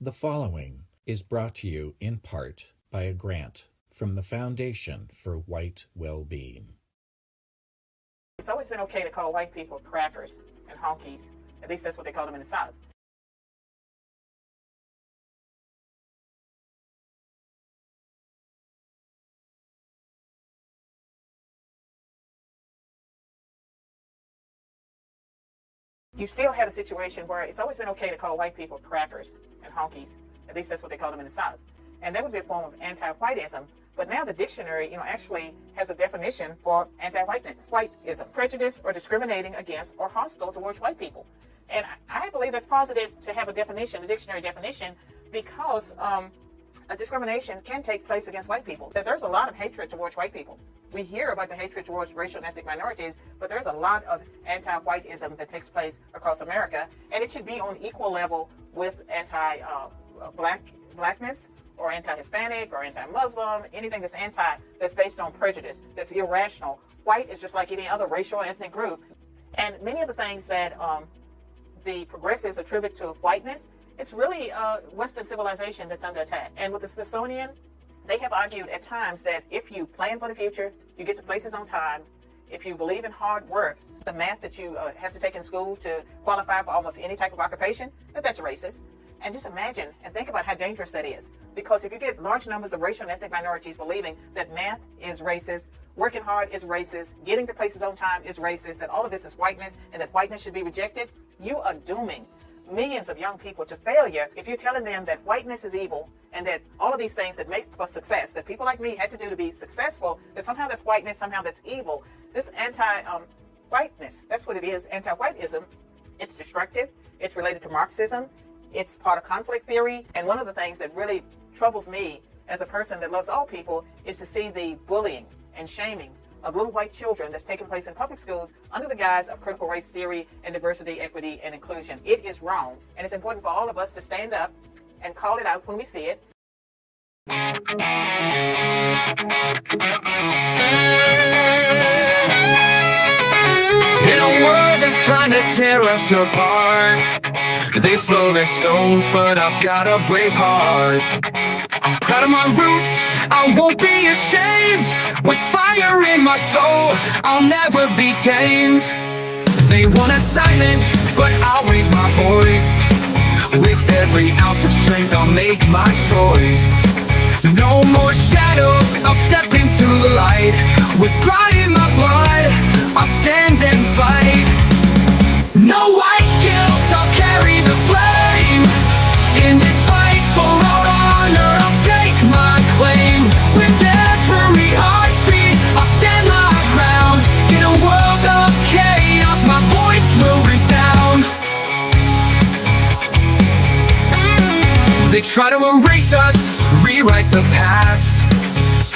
The following is brought to you in part by a grant from the Foundation for White Well-Being. It's always been okay to call white people crackers and honkies. At least that's what they call them in the South. You still have a situation where it's always been okay to call white people crackers and honkies. At least that's what they call them in the South. And that would be a form of anti-whiteism. But now the dictionary, actually has a definition for anti-whiteism: prejudice or discriminating against or hostile towards white people. And I believe that's positive to have a definition, a dictionary definition, because a discrimination can take place against white people. That there's a lot of hatred towards white people. We hear about the hatred towards racial and ethnic minorities, but there's a lot of anti-whiteism that takes place across America, and it should be on equal level with anti-blackness or anti-Hispanic or anti-Muslim, anything that's based on prejudice, that's irrational. White is just like any other racial or ethnic group. And many of the things that the progressives attribute to whiteness, it's really Western civilization that's under attack. And with the Smithsonian, they have argued at times that if you plan for the future, you get to places on time, if you believe in hard work, the math that you have to take in school to qualify for almost any type of occupation, that's racist. And just imagine and think about how dangerous that is. Because if you get large numbers of racial and ethnic minorities believing that math is racist, working hard is racist, getting to places on time is racist, that all of this is whiteness and that whiteness should be rejected, you are dooming millions of young people to failure if you're telling them that whiteness is evil and that all of these things that make for success, that people like me had to do to be successful, that somehow that's whiteness, somehow that's evil. This anti-whiteness, that's what it is, anti-whiteism. It's destructive. It's related to Marxism. It's part of conflict theory. And one of the things that really troubles me as a person that loves all people is to see the bullying and shaming of little white children that's taking place in public schools under the guise of critical race theory and diversity, equity, and inclusion. It is wrong. And it's important for all of us to stand up and call it out when we see it. In a world that's trying to tear us apart, they throw their stones, but I've got a brave heart. I'm proud of my roots, I won't be ashamed. With fire in my soul, I'll never be tamed. They want us silent, but I'll raise my voice. With every ounce of strength, I'll make my choice. No more shadows, I'll step into the light. With pride in my blood, I'll stand and fight. No white guilt, I'll carry the flame. In this fight for our honor, I'll stake my claim. With every heartbeat, I'll stand my ground. In a world of chaos, my voice will resound. They try to erase us, rewrite the past,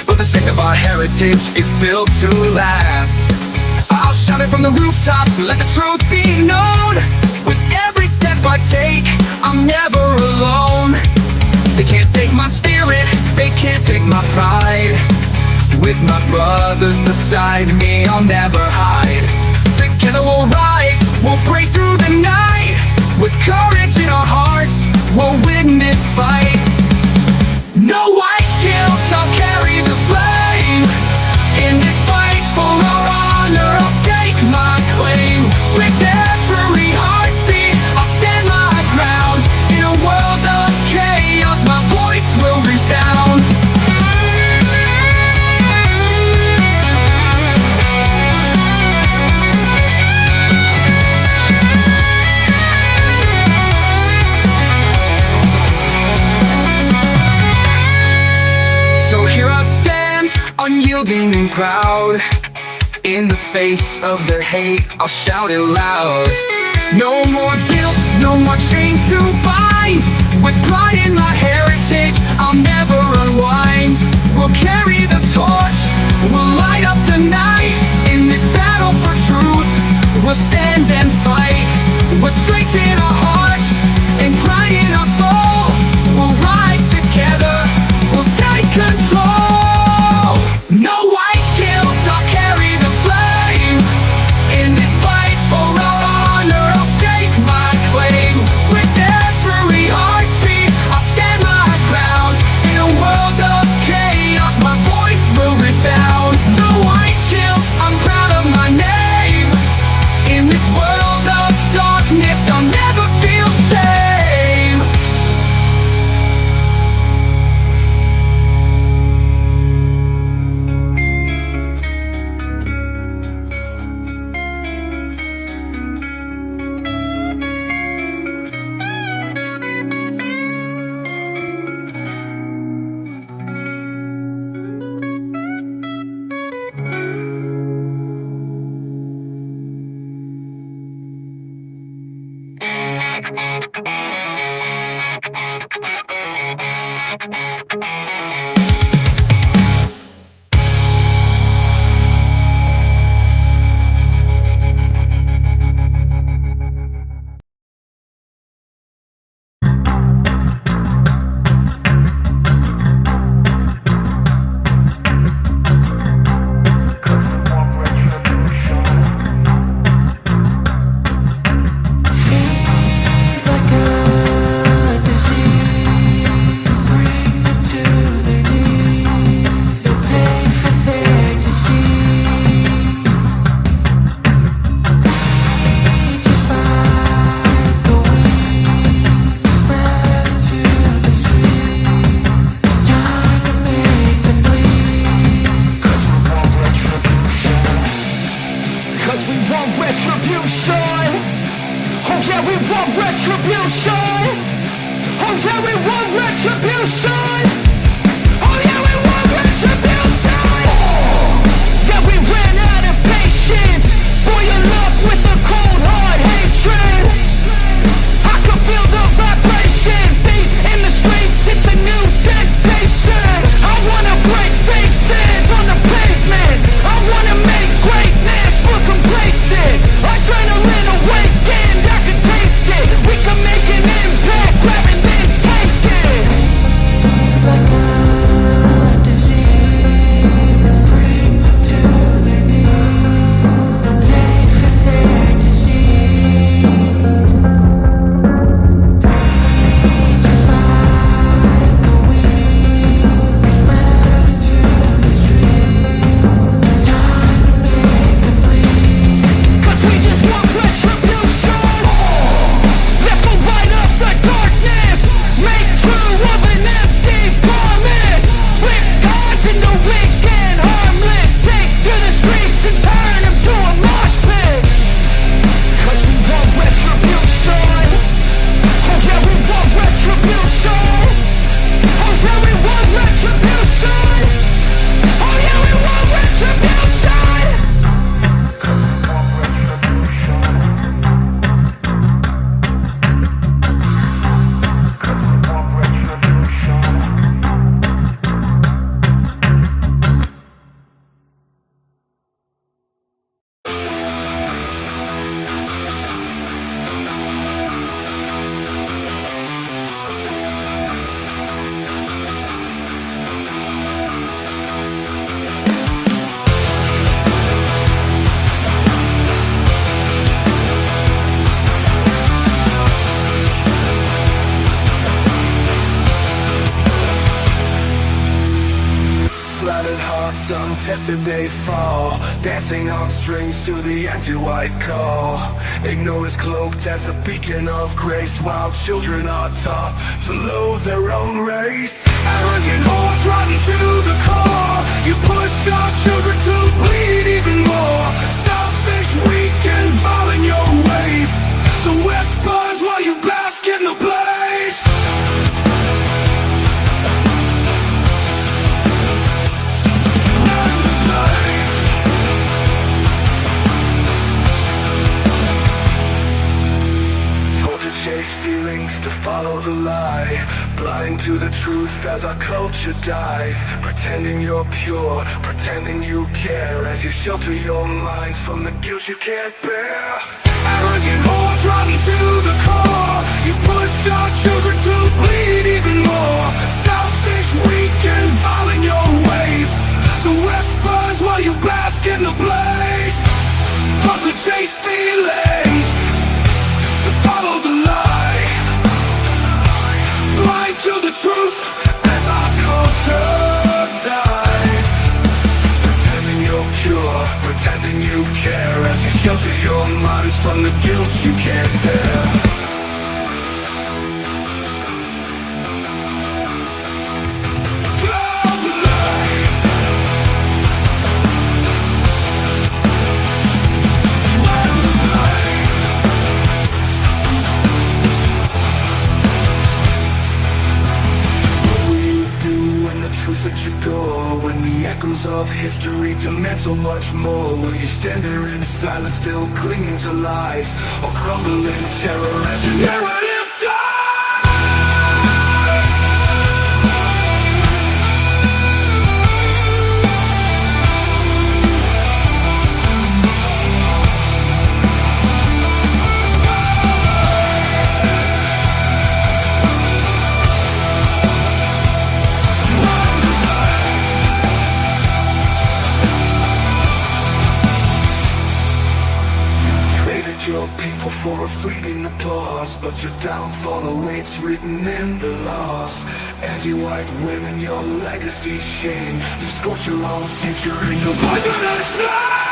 but the sake of our heritage, it's built to last. I'll shout it from the rooftops, let the truth be known. With every step I take, I'm never alone. They can't take my spirit, they can't take my pride. With my brothers beside me, I'll never hide. Together we'll rise, we'll break through the night. With courage in our hearts, we'll win this fight. No white guilt, I'll carry the flame. In this fight for our honor, I'll stake my claim. With every heartbeat, I'll stand my ground. In a world of chaos, my voice will resound. So here I stand, unyielding and proud. In the face of their hate, I'll shout it loud. No more guilt, no more chains to bind. With pride in my heritage, I'll never unwind. We'll carry the torch, we'll light up the night. In this battle for truth, we'll stand and fight. With strength in our hearts and pride in our soul, we'll rise together, we'll take control. No white guilt, I'll carry the flame. In this fight for our honor, I'll stake my claim. With every heartbeat, I'll want retribution. Oh yeah, we want retribution. Oh yeah, we want retribution. Oh yeah, we want retribution. Yeah, we ran out of patience for your love with a cold hard hatred. I can feel the vibration, feet in the streets, it's a new sensation. I wanna break faces on the pavement. I wanna make greatness look complacent. Adrenaline awakened, I can taste it. We can make an impact, grab and then take it. Like a disease, bring to their knees. Take for their disease. Just like a weed, spread to the streets. It's time to make a plea. 'Cause we just want retribution. Let's go light up the darkness. Make true of an empty promise. Flip cards in the weak and harmless. Take to the streets and turn them to a mosh pit. 'Cause we want retribution. Oh yeah, we want retribution. Oh yeah, we want retribution. Oh yeah, we want retribution. Flattered hearts untested they fall, dancing on strings to the anti-white call. Ignorance cloaked as a beacon of grace, while children are taught to loathe their own race. Arrogant hordes rotten to the core, you push our children to bleed even more. Selfish, weak and vile in your ways. The West burns while you bask in the blaze. Told to chase feelings, to follow the lie, blind to the truth as our culture dies. Pretending you're pure, pretending you care, as you shelter your minds from the guilt you can't bear. Arrogant hordes rotten to the core, you push our children to bleed even more. Selfish, weak and vile in your ways. The West burns while you bask in the blaze. But to chase feelings, to follow the lie, blind to the truth as our culture dies. Pretending you're pure, pretending you care, as you shelter your minds from the guilt you can't bear. That you go when the echoes of history demand so much more. Will you stand there in silence, still clinging to lies, or crumble in terror as your narrative dies? Your people for a fleeting applause, but your downfall awaits written in the laws. Anti-white women, your legacy shame. You scorch your own future in your poisonous flame.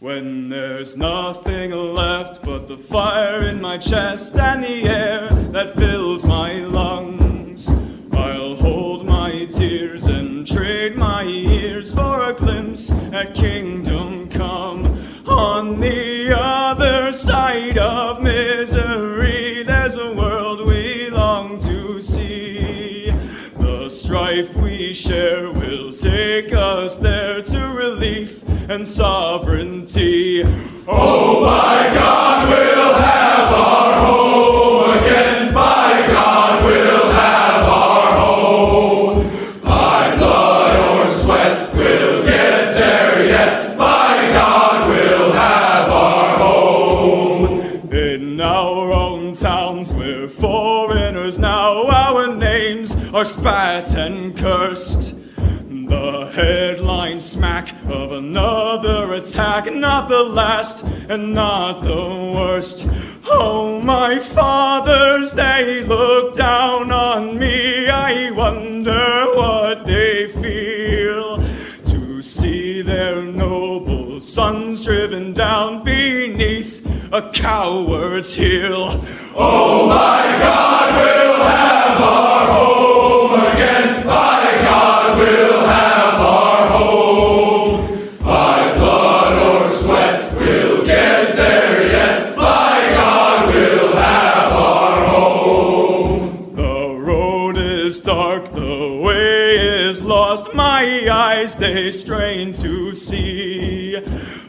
When there's nothing left but the fire in my chest and the air that fills my lungs, I'll hold my tears and trade my ears for a glimpse at kingdom come. On the other side of misery, there's a world we long to see. The strife we share will take us there to relief and sovereignty. Oh, by God, we'll have our home again. By God, we'll have our home. By blood or sweat, we'll get there yet. By God, we'll have our home. In our own towns, we're foreigners now. Our names are spat and cursed. The headline smack of another attack, not the last and not the worst. Oh, my fathers, they look down on me. I wonder what they feel to see their noble sons driven down beneath a coward's heel. Oh, my God, we'll have our home again. By God, we'll have our home. By blood or sweat, we'll get there yet. By God, we'll have our home. The road is dark, the way is lost. My eyes, they strain to see.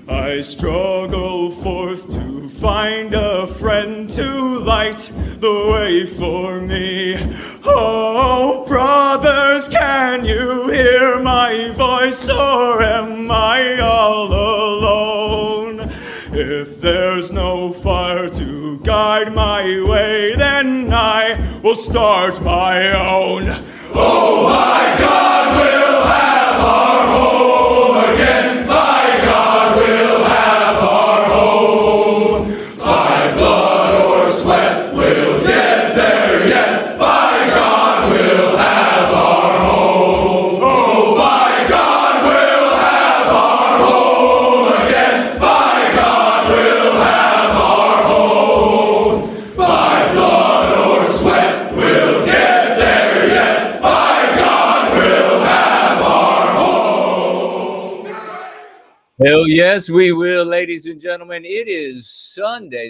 I struggle forth to find a friend to light the way for me. Oh, brothers, can you hear my voice, or am I all alone? If there's no fire to guide my way, then I will start my own. Oh, my God, we'll have our home again. By God, we'll have our home. By blood or sweat, we'll get there yet. By God, we'll have our home. Oh, by God, we'll have our home again. By God, we'll have our home. By blood or sweat, we'll get there yet. By God, we'll have our home. Hell yes, we will, ladies and gentlemen. It is Sunday.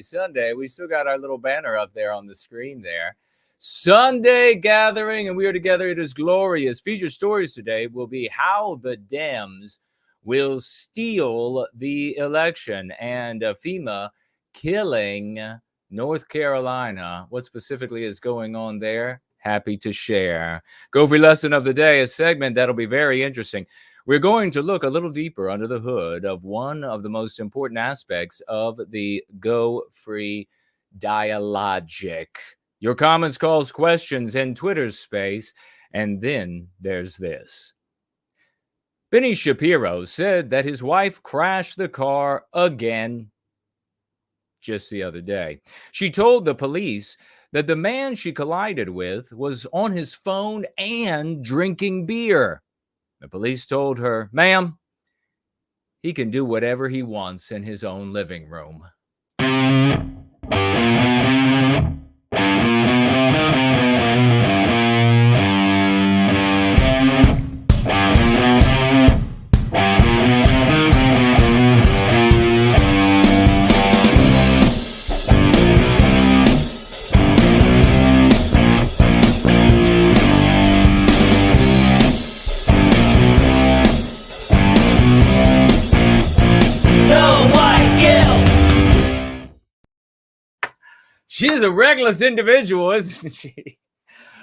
We still got our little banner up there on the screen there. Sunday gathering, and we are together. It is glorious. Feature stories today will be how the Dems will steal the election and FEMA killing North Carolina. What specifically is going on there? Happy to share. Go Free Lesson of the Day, a segment that'll be very interesting. We're going to look a little deeper under the hood of one of the most important aspects of the Go Free dialogic. Your comments, calls, questions in Twitter's space. And then there's this. Benny Shapiro said that his wife crashed the car again just the other day. She told the police that the man she collided with was on his phone and drinking beer. The police told her, "Ma'am, he can do whatever he wants in his own living room." She's a reckless individual, isn't she?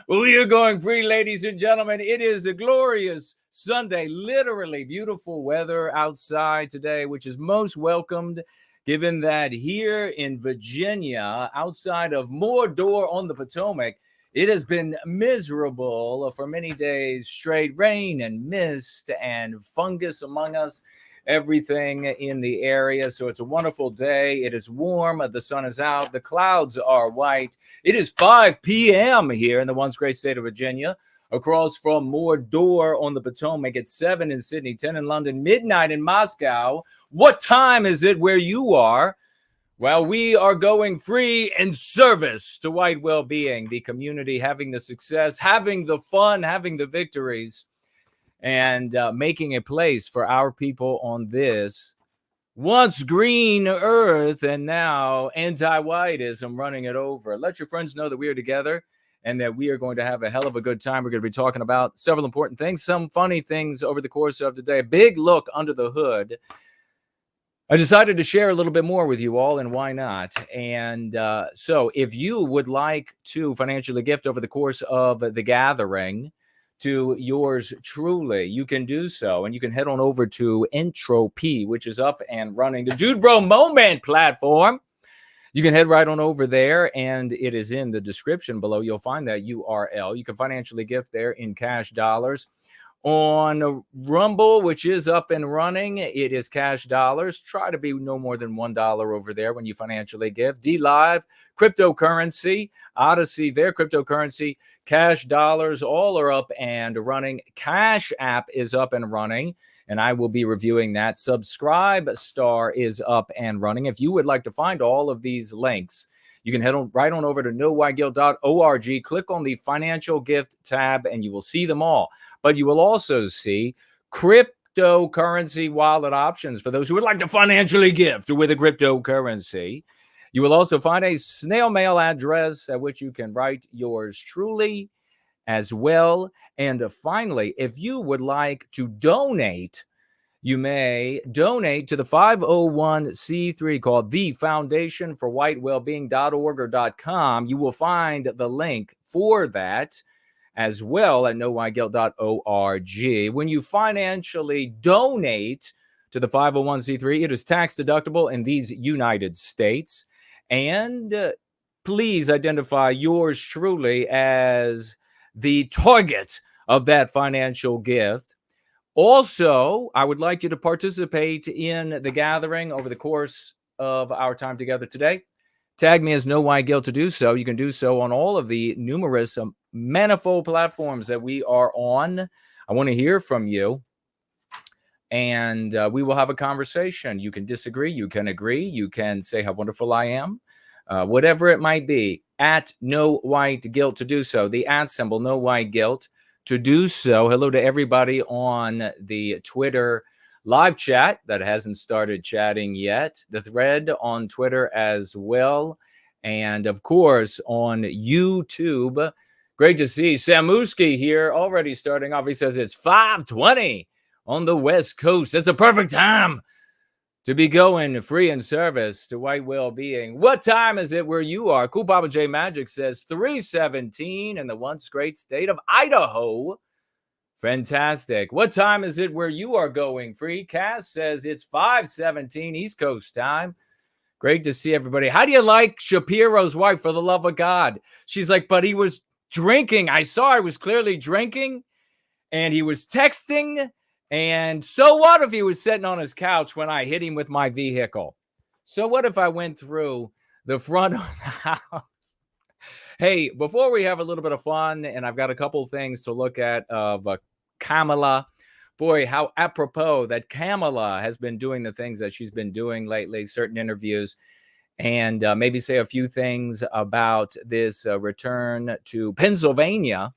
Well, we are going free, ladies and gentlemen. It is a glorious Sunday, literally beautiful weather outside today, which is most welcomed, given that here in Virginia, outside of Mordor on the Potomac, it has been miserable for many days straight. Rain and mist and fungus among us. Everything in the area. So it's a wonderful day. It is warm. The sun is out. The clouds are white. It is 5 p.m. here in the once great state of Virginia across from Mordor on the Potomac. It's 7 in Sydney, 10 in London, midnight in Moscow. What time is it where you are? Well, we are going free in service to white well-being, the community, having the success, having the fun, having the victories, and making a place for our people on this once green earth and now anti-whiteism running it over. Let your friends know that we are together and that we are going to have a hell of a good time. We're going to be talking about several important things, some funny things over the course of the day, a big look under the hood. I decided to share a little bit more with you all, and why not? And so if you would like to financially gift over the course of the gathering to yours truly, you can do so. And you can head on over to Entropy, which is up and running, the Dude Bro Moment platform. You can head right on over there, and it is in the description below. You'll find that URL. You can financially gift there in cash dollars. On Rumble, which is up and running, it is cash dollars. Try to be no more than $1 over there when you financially give. D-Live, cryptocurrency, Odyssey, their cryptocurrency, cash dollars, all are up and running. Cash App is up and running, and I will be reviewing that. Subscribe Star is up and running. If you would like to find all of these links, you can head on right on over to knowwhyguilt.org, click on the financial gift tab, and you will see them all. But you will also see cryptocurrency wallet options for those who would like to financially gift with a cryptocurrency. You will also find a snail mail address at which you can write yours truly as well. And finally, if you would like to donate, you may donate to the 501c3 called the Foundation for White Wellbeing.org or .com. You will find the link for that as well at knowwhyguilt.org. When you financially donate to the 501c3, it is tax deductible in these United States. And please identify yours truly as the target of that financial gift. Also, I would like you to participate in the gathering over the course of our time together today. Tag me as Know Why Guilt to do so. You can do so on all of the numerous manifold platforms that we are on. I want to hear from you, and we will have a conversation. You can disagree, you can agree, you can say how wonderful I am, whatever it might be. At No White Guilt to do so. The @ symbol, No White Guilt to do so. Hello to everybody on the Twitter live chat that hasn't started chatting yet. The thread on Twitter as well. And of course on YouTube. Great to see Samuski here already starting off. He says it's 5:20 on the West Coast. It's a perfect time to be going free in service to white well-being. What time is it where you are? Cool Papa J Magic says 3:17 in the once great state of Idaho. Fantastic. What time is it where you are going free? Cass says it's 5:17 East Coast time. Great to see everybody. How do you like Shapiro's wife, for the love of God? She's like, but he was drinking. I saw he was clearly drinking, and he was texting. And so what if he was sitting on his couch when I hit him with my vehicle? So what if I went through the front of the house? Hey, before we have a little bit of fun, and I've got a couple of things to look at of Kamala. Boy, how apropos that Kamala has been doing the things that she's been doing lately, certain interviews, and maybe say a few things about this return to Pennsylvania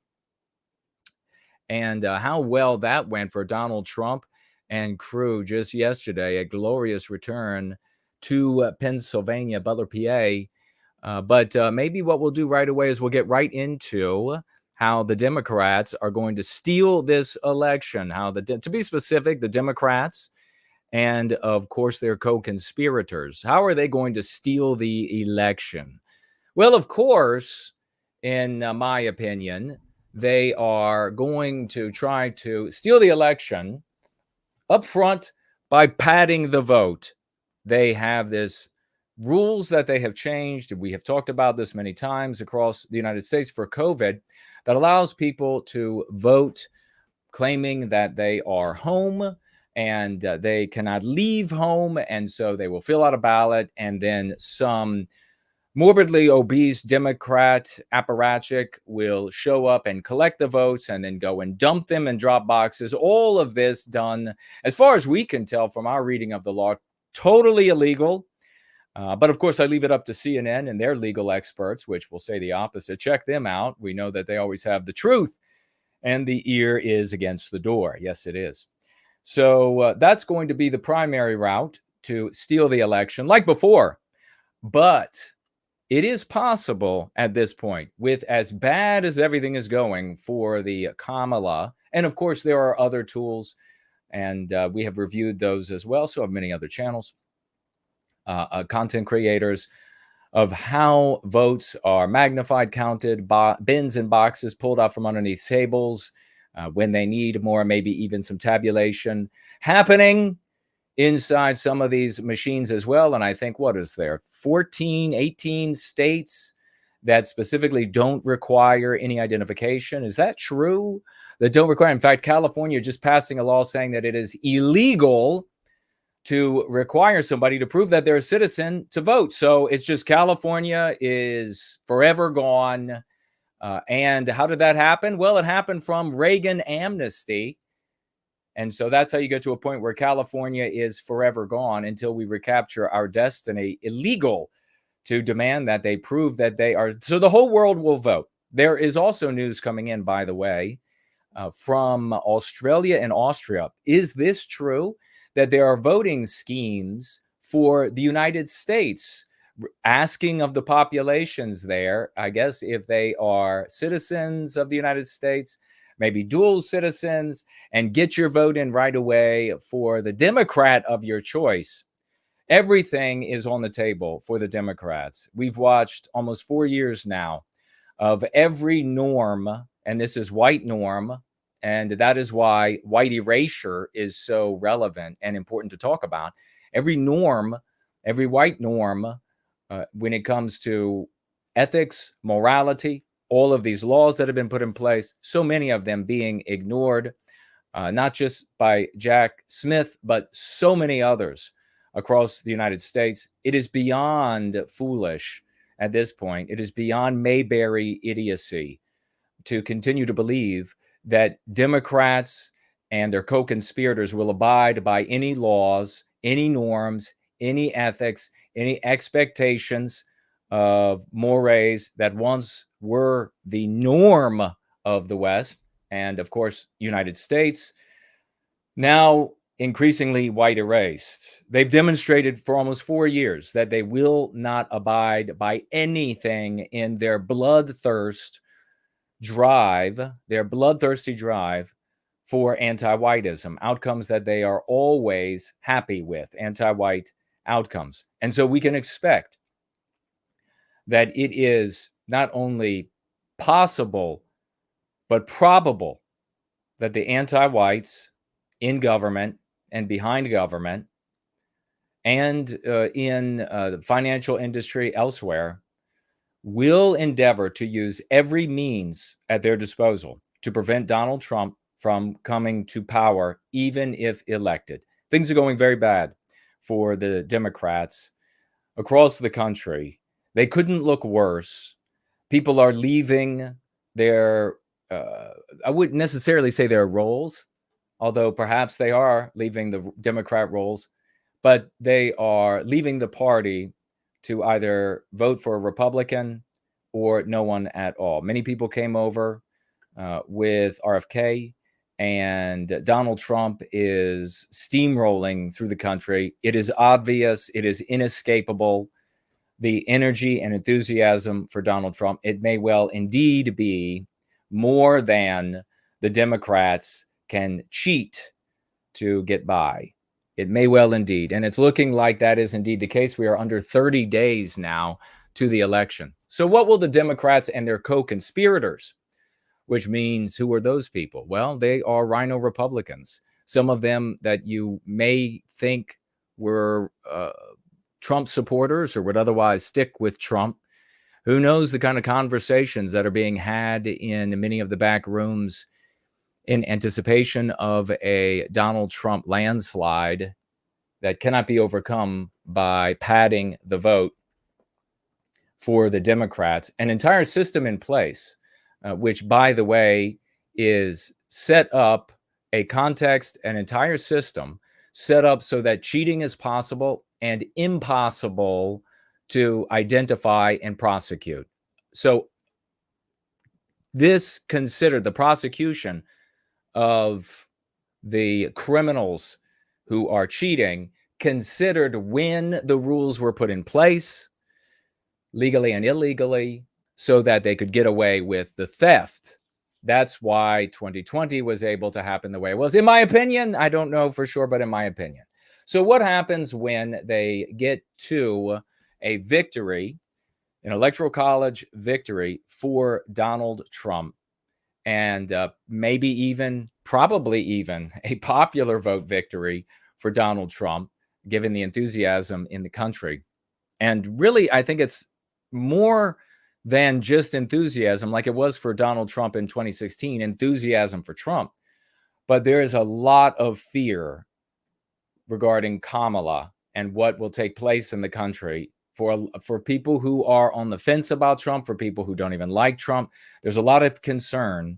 and how well that went for Donald Trump and crew just yesterday. A glorious return to Pennsylvania, Butler, PA. But maybe what we'll do right away is we'll get right into how the Democrats are going to steal this election. How to be specific, the Democrats and, of course, their co-conspirators. How are they going to steal the election? Well, of course, in my opinion, they are going to try to steal the election up front by padding the vote. They have this rules that they have changed. We have talked about this many times across the United States for COVID that allows people to vote claiming that they are home and they cannot leave home. And so they will fill out a ballot, and then some morbidly obese Democrat apparatchik will show up and collect the votes and then go and dump them in drop boxes. All of this done, as far as we can tell from our reading of the law, totally illegal. But of course, I leave it up to CNN and their legal experts, which will say the opposite. Check them out. We know that they always have the truth, and the ear is against the door. Yes, it is. So that's going to be the primary route to steal the election, like before. But it is possible at this point, with as bad as everything is going for the Kamala, and of course, there are other tools, and we have reviewed those as well. So have many other channels. Content creators, of how votes are magnified, counted, bins and boxes pulled out from underneath tables when they need more, maybe even some tabulation happening inside some of these machines as well. And I think, what is there, 14, 18 states that specifically don't require any identification? Is that true? That don't require? In fact, California just passing a law saying that it is illegal to require somebody to prove that they're a citizen to vote. So it's just California is forever gone. And how did that happen? Well, it happened from Reagan amnesty. And so that's how you get to a point where California is forever gone until we recapture our destiny. Illegal to demand that they prove that they are. So the whole world will vote. There is also news coming in, by the way, from Australia and Austria. Is this true? That there are voting schemes for the United States, asking of the populations there, I guess, if they are citizens of the United States, maybe dual citizens, and get your vote in right away for the Democrat of your choice. Everything is on the table for the Democrats. We've watched almost 4 years now of every norm, and this is white norm, and that is why white erasure is so relevant and important to talk about. Every norm, every white norm, when it comes to ethics, morality, all of these laws that have been put in place, so many of them being ignored, not just by Jack Smith, but so many others across the United States. It is beyond foolish at this point. It is beyond Mayberry idiocy to continue to believe that Democrats and their co-conspirators will abide by any laws, any norms, any ethics, any expectations of mores that once were the norm of the West and, of course, United States, now increasingly white erased. They've demonstrated for almost 4 years that they will not abide by anything in their bloodthirsty drive for anti-whiteism, outcomes that they are always happy with, anti-white outcomes. And so we can expect that it is not only possible, but probable that the anti-whites in government and behind government and in the financial industry elsewhere will endeavor to use every means at their disposal to prevent Donald Trump from coming to power, even if elected. Things are going very bad for the Democrats across the country. They couldn't look worse. People are leaving their, I wouldn't necessarily say their roles, although perhaps they are leaving the Democrat roles, but they are leaving the party to either vote for a Republican or no one at all. Many people came over with RFK, and Donald Trump is steamrolling through the country. It is obvious, it is inescapable, the energy and enthusiasm for Donald Trump. It may well indeed be more than the Democrats can cheat to get by. It may well indeed. And it's looking like that is indeed the case. We are under 30 days now to the election. So what will the Democrats and their co-conspirators, which means who are those people? Well, they are rhino Republicans. Some of them that you may think were Trump supporters or would otherwise stick with Trump. Who knows the kind of conversations that are being had in many of the back rooms in anticipation of a Donald Trump landslide that cannot be overcome by padding the vote for the Democrats, an entire system in place, which, by the way, is set up a context, an entire system set up so that cheating is possible and impossible to identify and prosecute. So this considered the prosecution of the criminals who are cheating, considered when the rules were put in place, legally and illegally, so that they could get away with the theft. That's why 2020 was able to happen the way it was. In my opinion, I don't know for sure, but in my opinion. So what happens when they get to a victory, an electoral college victory for Donald Trump, and maybe even, probably even, a popular vote victory for Donald Trump, given the enthusiasm in the country? And really, I think it's more than just enthusiasm, like it was for Donald Trump in 2016, enthusiasm for Trump. But there is a lot of fear regarding Kamala and what will take place in the country for people who are on the fence about Trump, for people who don't even like Trump. There's a lot of concern.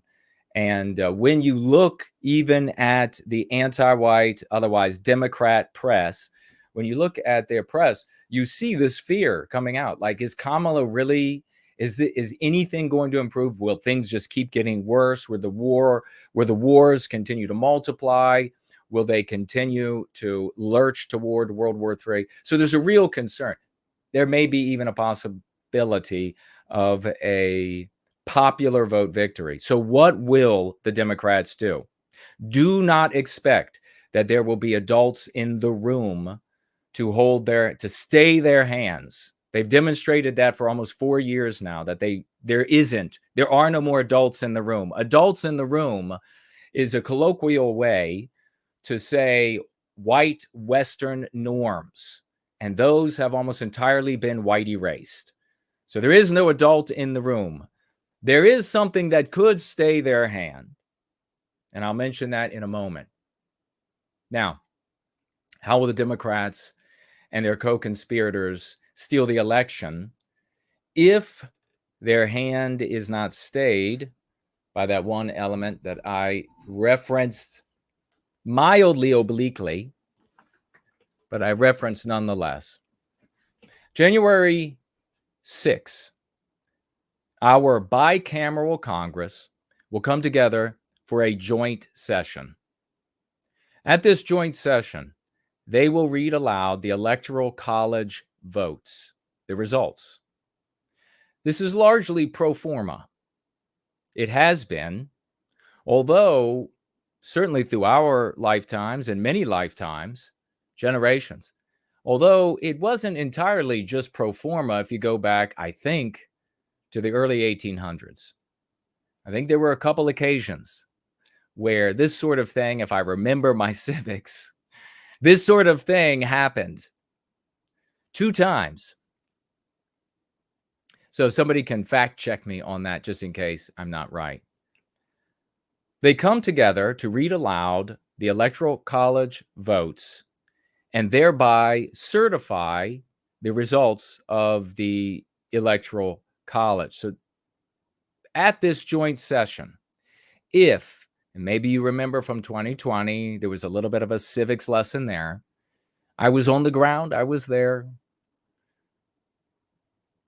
And when you look even at the anti-white, otherwise Democrat press, when you look at their press, you see this fear coming out. Like, is Kamala really, is anything going to improve? Will things just keep getting worse? Will the wars continue to multiply? Will they continue to lurch toward World War III? So there's a real concern. There may be even a possibility of a popular vote victory. So what will the Democrats do? Do not expect that there will be adults in the room to stay their hands. They've demonstrated that for almost 4 years now, that there are no more adults in the room. Adults in the room is a colloquial way to say white Western norms. And those have almost entirely been white erased. So there is no adult in the room. There is something that could stay their hand. And I'll mention that in a moment. Now, how will the Democrats and their co-conspirators steal the election if their hand is not stayed by that one element that I referenced mildly obliquely, but I referenced nonetheless? January 6th, our bicameral Congress will come together for a joint session. At this joint session, they will read aloud the Electoral College votes, the results. This is largely pro forma. It has been, although certainly through our lifetimes and many lifetimes, generations, although it wasn't entirely just pro forma if you go back, I think, to the early 1800s. I think there were a couple occasions where this sort of thing, if I remember my civics, this sort of thing happened 2 times. So somebody can fact check me on that just in case I'm not right. They come together to read aloud the Electoral College votes and thereby certify the results of the Electoral College. So at this joint session, if, and maybe you remember from 2020, there was a little bit of a civics lesson there. I was on the ground. I was there.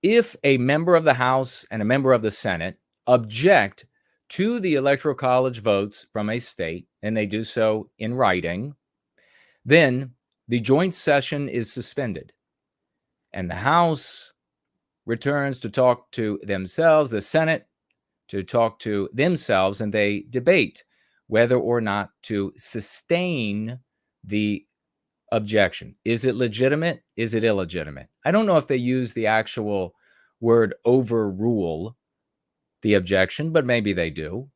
If a member of the House and a member of the Senate object to the Electoral College votes from a state, and they do so in writing, then the joint session is suspended. And the House returns to talk to themselves, the Senate to talk to themselves, and they debate whether or not to sustain the objection. Is it legitimate? Is it illegitimate? I don't know if they use the actual word overrule the objection, but maybe they do.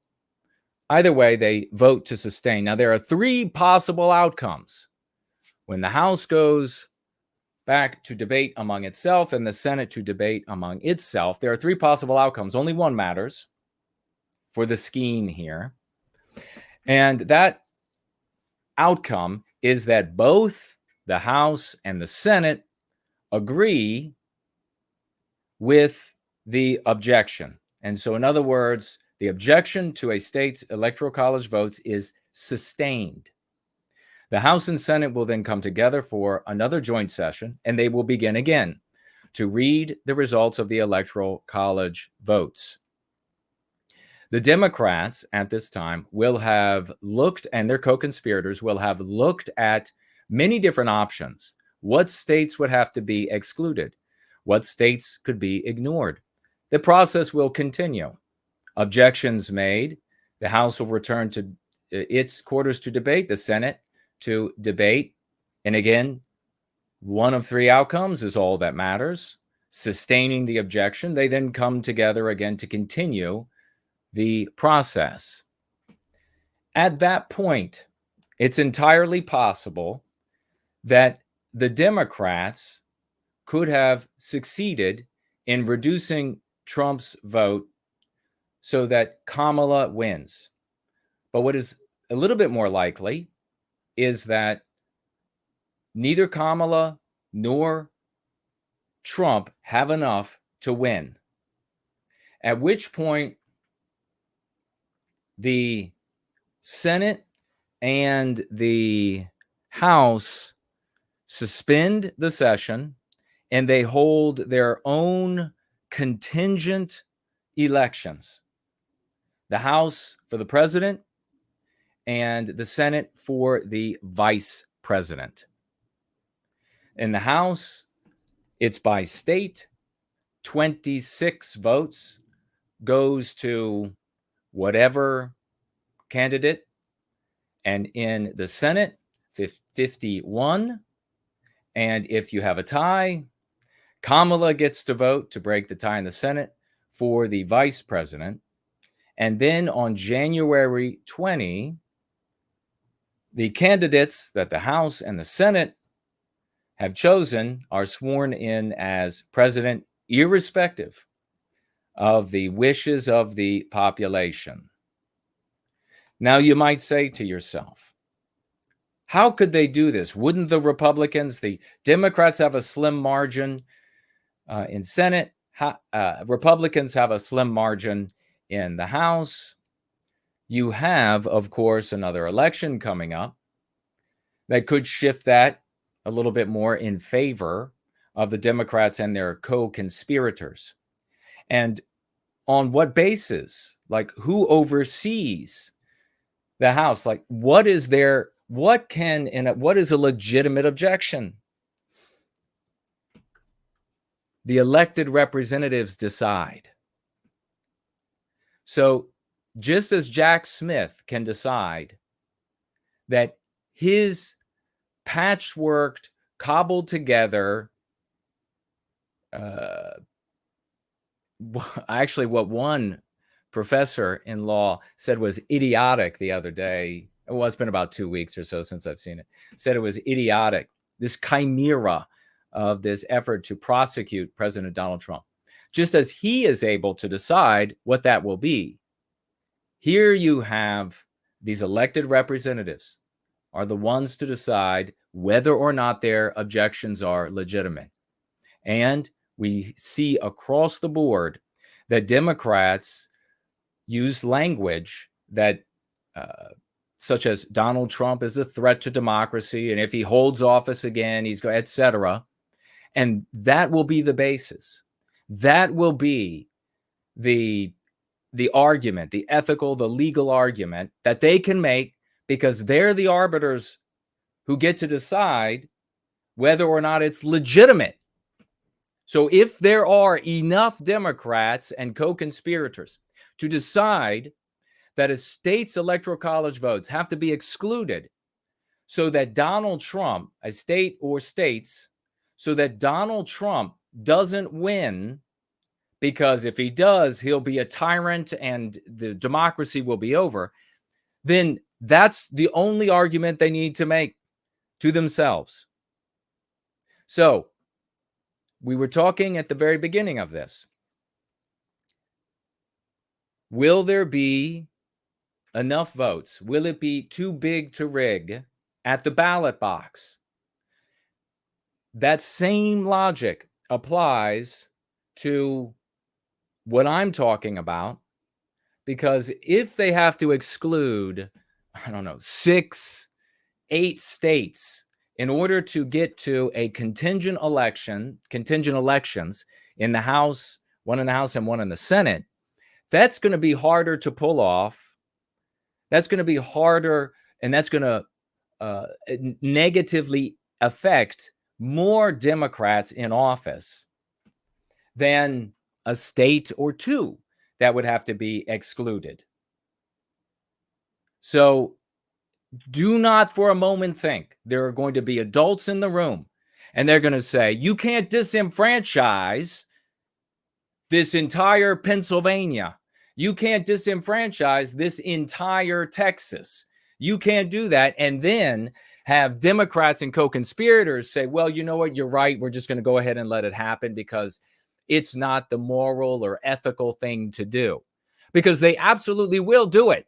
Either way, they vote to sustain. Now, there are 3 possible outcomes. When the House goes back to debate among itself and the Senate to debate among itself, there are 3 possible outcomes. Only one matters for the scheme here. And that outcome is that both the House and the Senate agree with the objection. And so, in other words, the objection to a state's electoral college votes is sustained. The House and Senate will then come together for another joint session, and they will begin again to read the results of the electoral college votes. The Democrats at this time will have looked, and their co-conspirators will have looked at many different options. What states would have to be excluded? What states could be ignored? The process will continue. Objections made. The House will return to its quarters to debate, the Senate to debate. And again, one of three outcomes is all that matters. Sustaining the objection, they then come together again to continue the process. At that point, it's entirely possible that the Democrats could have succeeded in reducing Trump's vote so that Kamala wins. But what is a little bit more likely is that neither Kamala nor Trump have enough to win. At which point, the Senate and the House suspend the session and they hold their own contingent elections. The House for the president and the Senate for the vice president. In the House, it's by state. 26 votes goes to whatever candidate. And in the Senate, 51. And if you have a tie, Kamala gets to vote to break the tie in the Senate for the vice president. And then on January 20, the candidates that the House and the Senate have chosen are sworn in as president, irrespective of the wishes of the population. Now, you might say to yourself, how could they do this? Wouldn't the Republicans, the Democrats have a slim margin in Senate? Republicans have a slim margin in the House. You have, of course, another election coming up that could shift that a little bit more in favor of the Democrats and their co-conspirators. And on what basis? Like, who oversees the House? Like, what is a legitimate objection? The elected representatives decide. So just as Jack Smith can decide that his patchworked, cobbled together, actually what one professor in law said was idiotic the other day. Well, it's been about 2 weeks or so since I've seen it. Said it was idiotic, this chimera of this effort to prosecute President Donald Trump. Just as he is able to decide what that will be, here you have these elected representatives are the ones to decide whether or not their objections are legitimate. And we see across the board that Democrats use language that, such as Donald Trump is a threat to democracy, and if he holds office again, he's going, etc. And that will be the basis. That will be the argument, the ethical, the legal argument that they can make, because they're the arbiters who get to decide whether or not it's legitimate. So if there are enough Democrats and co-conspirators to decide that a state's electoral college votes have to be excluded so that Donald Trump, a state or states, so that Donald Trump doesn't win, because if he does, he'll be a tyrant and the democracy will be over, then that's the only argument they need to make to themselves. So we were talking at the very beginning of this. Will there be enough votes? Will it be too big to rig at the ballot box? That same logic applies to what I'm talking about, because if they have to exclude, I don't know, 6, 8 states in order to get to a contingent elections in the House, one in the House and one in the Senate, that's going to be harder to pull off. That's going to be harder, and that's going to negatively affect more Democrats in office than a state or 2 that would have to be excluded. So do not for a moment think there are going to be adults in the room and they're going to say, you can't disenfranchise this entire Pennsylvania. You can't disenfranchise this entire Texas. You can't do that. And then have Democrats and co-conspirators say, well, you know what? You're right. We're just going to go ahead and let it happen because it's not the moral or ethical thing to do. Because they absolutely will do it.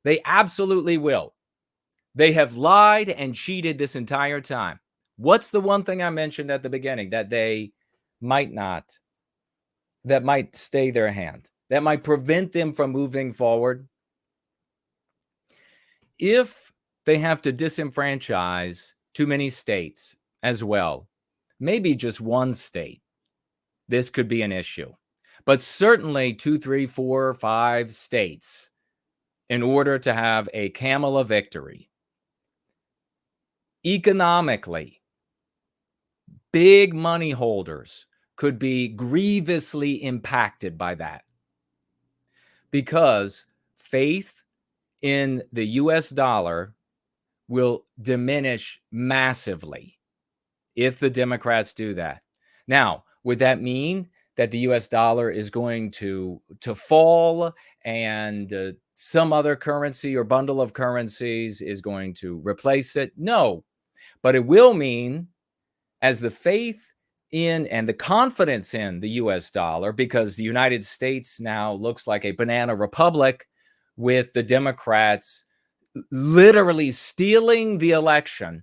They absolutely will. They have lied and cheated this entire time. What's the one thing I mentioned at the beginning that they might not, that might stay their hand, that might prevent them from moving forward? If they have to disenfranchise too many states as well, maybe just one state, this could be an issue. But certainly 2, 3, 4, 5 states in order to have a camel of victory. Economically, big money holders could be grievously impacted by that because faith in the US dollar will diminish massively if the Democrats do that. Now, would that mean that the US dollar is going to fall and some other currency or bundle of currencies is going to replace it? No, but it will mean as the faith in and the confidence in the US dollar, because the United States now looks like a banana republic with the Democrats literally stealing the election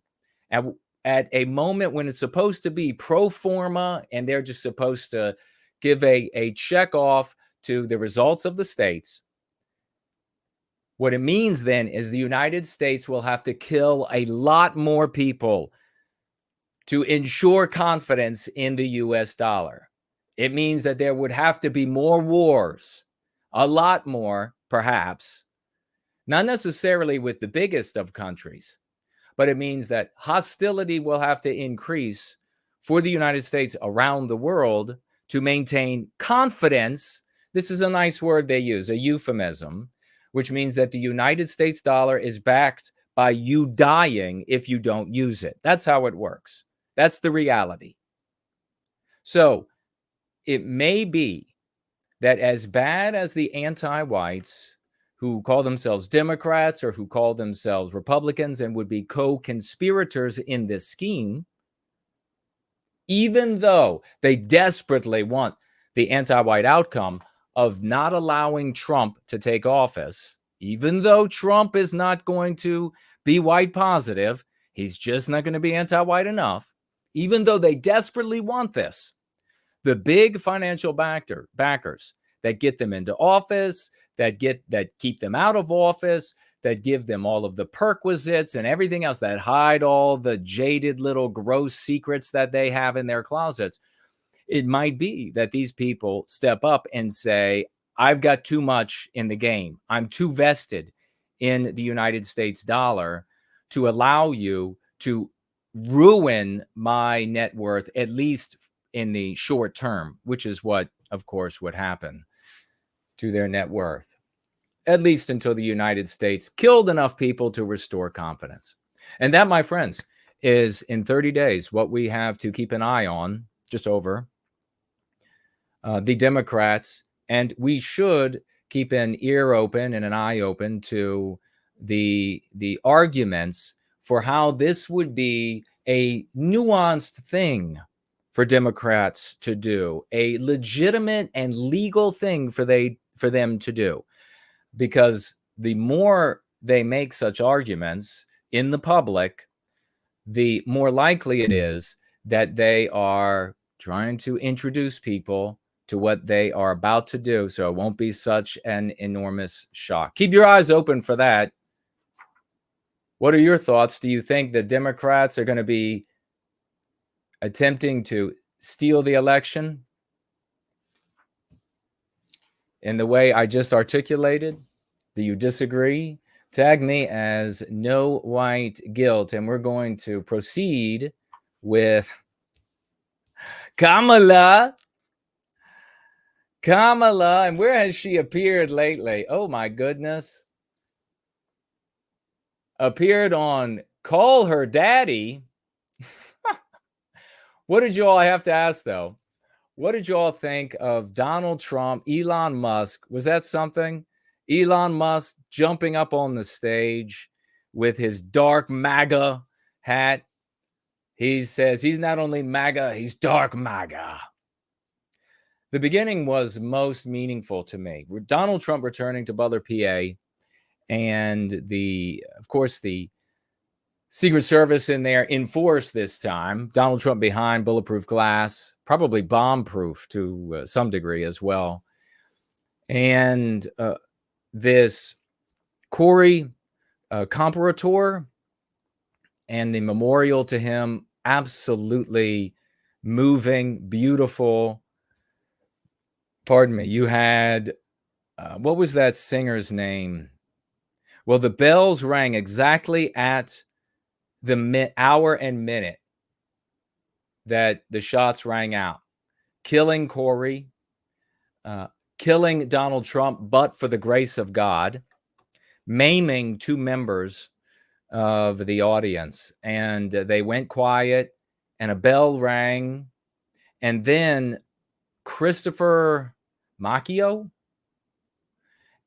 at a moment when it's supposed to be pro forma and they're just supposed to give a check off to the results of the states. What it means then is the United States will have to kill a lot more people to ensure confidence in the US dollar. It means that there would have to be more wars, a lot more, perhaps, not necessarily with the biggest of countries, but it means that hostility will have to increase for the United States around the world to maintain confidence. This is a nice word they use, a euphemism, which means that the United States dollar is backed by you dying if you don't use it. That's how it works. That's the reality. So it may be that as bad as the anti-whites who call themselves Democrats or who call themselves Republicans and would be co-conspirators in this scheme, even though they desperately want the anti-white outcome of not allowing Trump to take office, even though Trump is not going to be white positive, he's just not going to be anti-white enough, even though they desperately want this, the big financial backers that get them into office, that keep them out of office, that give them all of the perquisites and everything else, that hide all the jaded little gross secrets that they have in their closets. It might be that these people step up and say, I've got too much in the game. I'm too vested in the United States dollar to allow you to ruin my net worth, at least in the short term, which is what, of course, would happen to their net worth, at least until the United States killed enough people to restore confidence. And that, my friends, is in 30 days what we have to keep an eye on, just over the Democrats. And we should keep an ear open and an eye open to the arguments for how this would be a nuanced thing for Democrats to do, a legitimate and legal thing for them to do. Because the more they make such arguments in the public, the more likely it is that they are trying to introduce people to what they are about to do, so it won't be such an enormous shock. Keep your eyes open for that. What are your thoughts? Do you think the Democrats are going to be attempting to steal the election in the way I just articulated? Do you disagree? Tag me as No White Guilt, and we're going to proceed with Kamala. Kamala, and where has she appeared lately? Oh my goodness. Appeared on Call Her Daddy. What did you all have to ask, though? What did you all think of Donald Trump, Elon Musk? Was that something? Elon Musk jumping up on the stage with his dark MAGA hat. He says he's not only MAGA, he's dark MAGA. The beginning was most meaningful to me. Donald Trump returning to Butler, PA, and of course, the Secret Service in there in force this time. Donald Trump behind bulletproof glass, probably bomb-proof to some degree as well. And this Corey comparator and the memorial to him, absolutely moving, beautiful. Pardon me. You had, what was that singer's name? Well, the bells rang exactly at the hour and minute that the shots rang out. Killing Corey, killing Donald Trump, but for the grace of God, maiming two members of the audience. And they went quiet, and a bell rang. And then Christopher Macchio,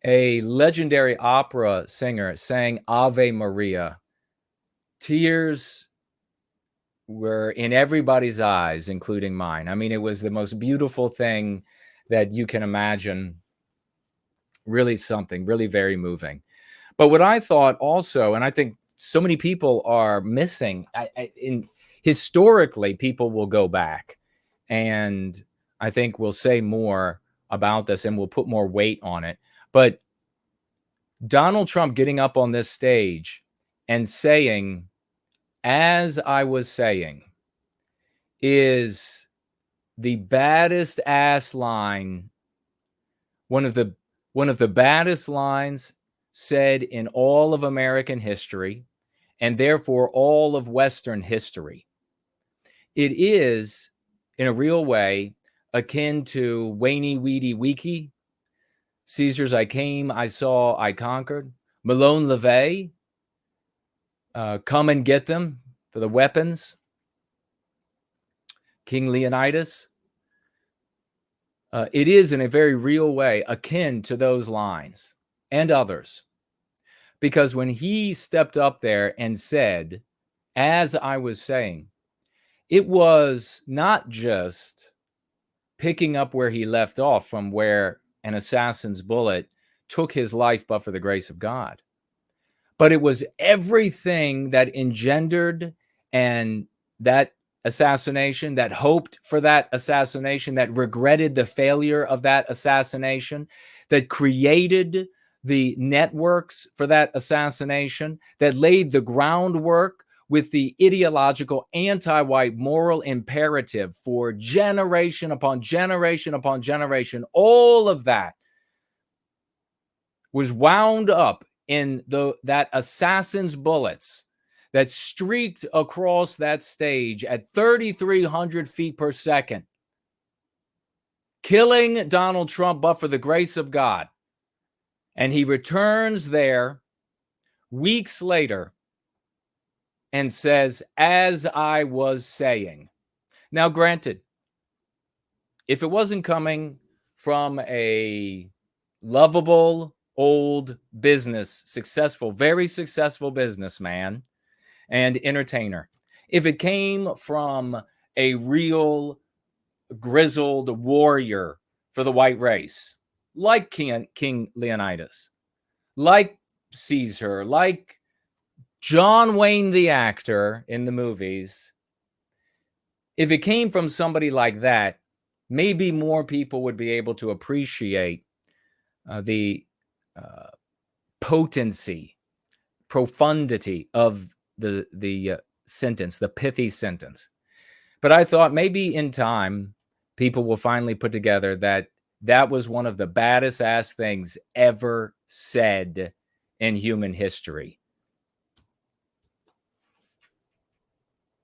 a legendary opera singer, sang Ave Maria. Tears were in everybody's eyes, including mine. I mean, it was the most beautiful thing that you can imagine. Really something, really very moving. But what I thought also, and I think so many people are missing, historically, people will go back, and I think we'll say more about this and we'll put more weight on it. But Donald Trump getting up on this stage and saying, as I was saying, is the baddest ass line, one of the baddest lines said in all of American history, and therefore all of Western history. It is, in a real way, akin to Waney Weedy Weeky, Caesar's I came, I saw, I conquered, Malone LeVay, come and get them for the weapons, King Leonidas. It is, in a very real way, akin to those lines and others. Because when he stepped up there and said, as I was saying, it was not just picking up where he left off from where an assassin's bullet took his life but for the grace of God. But it was everything that engendered and that assassination, that hoped for that assassination, that regretted the failure of that assassination, that created the networks for that assassination, that laid the groundwork with the ideological anti-white moral imperative for generation upon generation upon generation. All of that was wound up in that assassin's bullets that streaked across that stage at 3,300 feet per second, killing Donald Trump, but for the grace of God. And he returns there weeks later and says, as I was saying. Now, granted, if it wasn't coming from a lovable, old business, very successful businessman and entertainer, if it came from a real grizzled warrior for the white race, like King Leonidas, like Caesar, like John Wayne the actor in the movies, if it came from somebody like that, maybe more people would be able to appreciate the potency, profundity of the sentence, the pithy sentence. But I thought maybe in time, people will finally put together that that was one of the baddest ass things ever said in human history.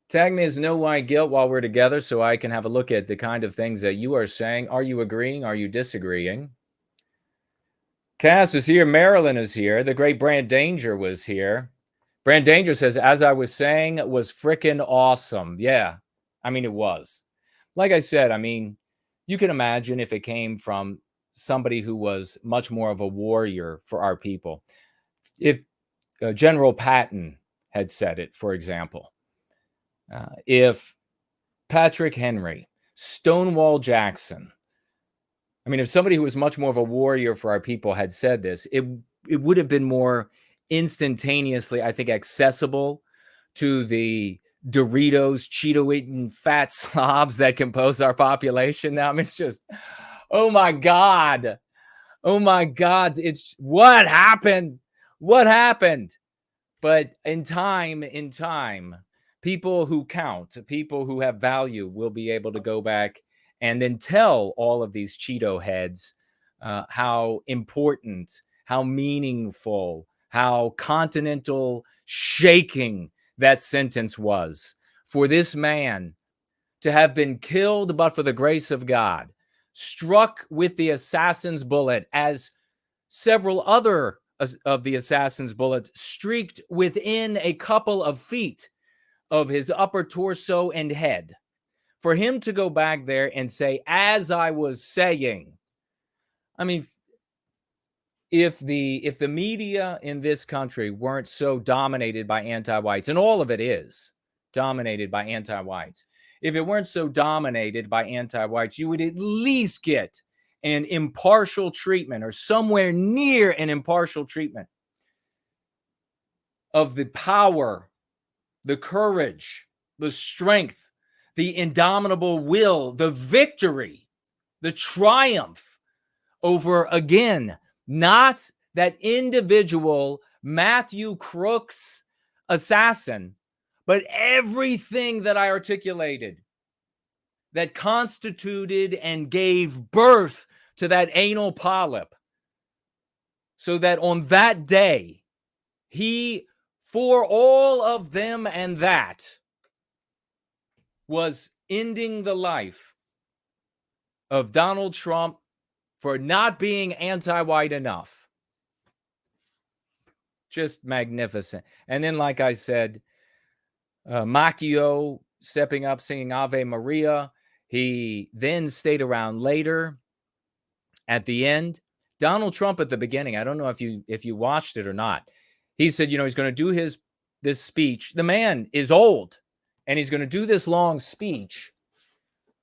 Tag me as No White Guilt while we're together so I can have a look at the kind of things that you are saying. Are you agreeing? Are you disagreeing? Cass is here. Marilyn is here. The great Brand Danger was here. Brand Danger says, as I was saying, it was freaking awesome. Yeah, I mean, it was. Like I said, I mean, you can imagine if it came from somebody who was much more of a warrior for our people. If General Patton had said it, for example. If Patrick Henry, Stonewall Jackson, I mean, if somebody who was much more of a warrior for our people had said this, it would have been more instantaneously, I think, accessible to the Doritos, Cheeto-eating fat slobs that compose our population now. I mean, it's just, oh my God. Oh my God. It's what happened? What happened? But in time, people who count, people who have value will be able to go back and then tell all of these Cheeto heads how important, how meaningful, how continental shaking that sentence was for this man to have been killed but for the grace of God, struck with the assassin's bullet as several other of the assassin's bullets streaked within a couple of feet of his upper torso and head. For him to go back there and say, as I was saying, I mean, if the media in this country weren't so dominated by anti-whites, and all of it is dominated by anti-whites, if it weren't so dominated by anti-whites, you would at least get an impartial treatment or somewhere near an impartial treatment of the power, the courage, the strength, the indomitable will, the victory, the triumph over, again, not that individual Matthew Crooks assassin, but everything that I articulated that constituted and gave birth to that anal polyp, so that on that day, he, for all of them and that, was ending the life of Donald Trump for not being anti-white enough. Just magnificent. And then, like I said, Macchio stepping up, singing Ave Maria. He then stayed around later. At the end, Donald Trump at the beginning, I don't know if you watched it or not. He said, he's going to do this speech. The man is old, and he's going to do this long speech.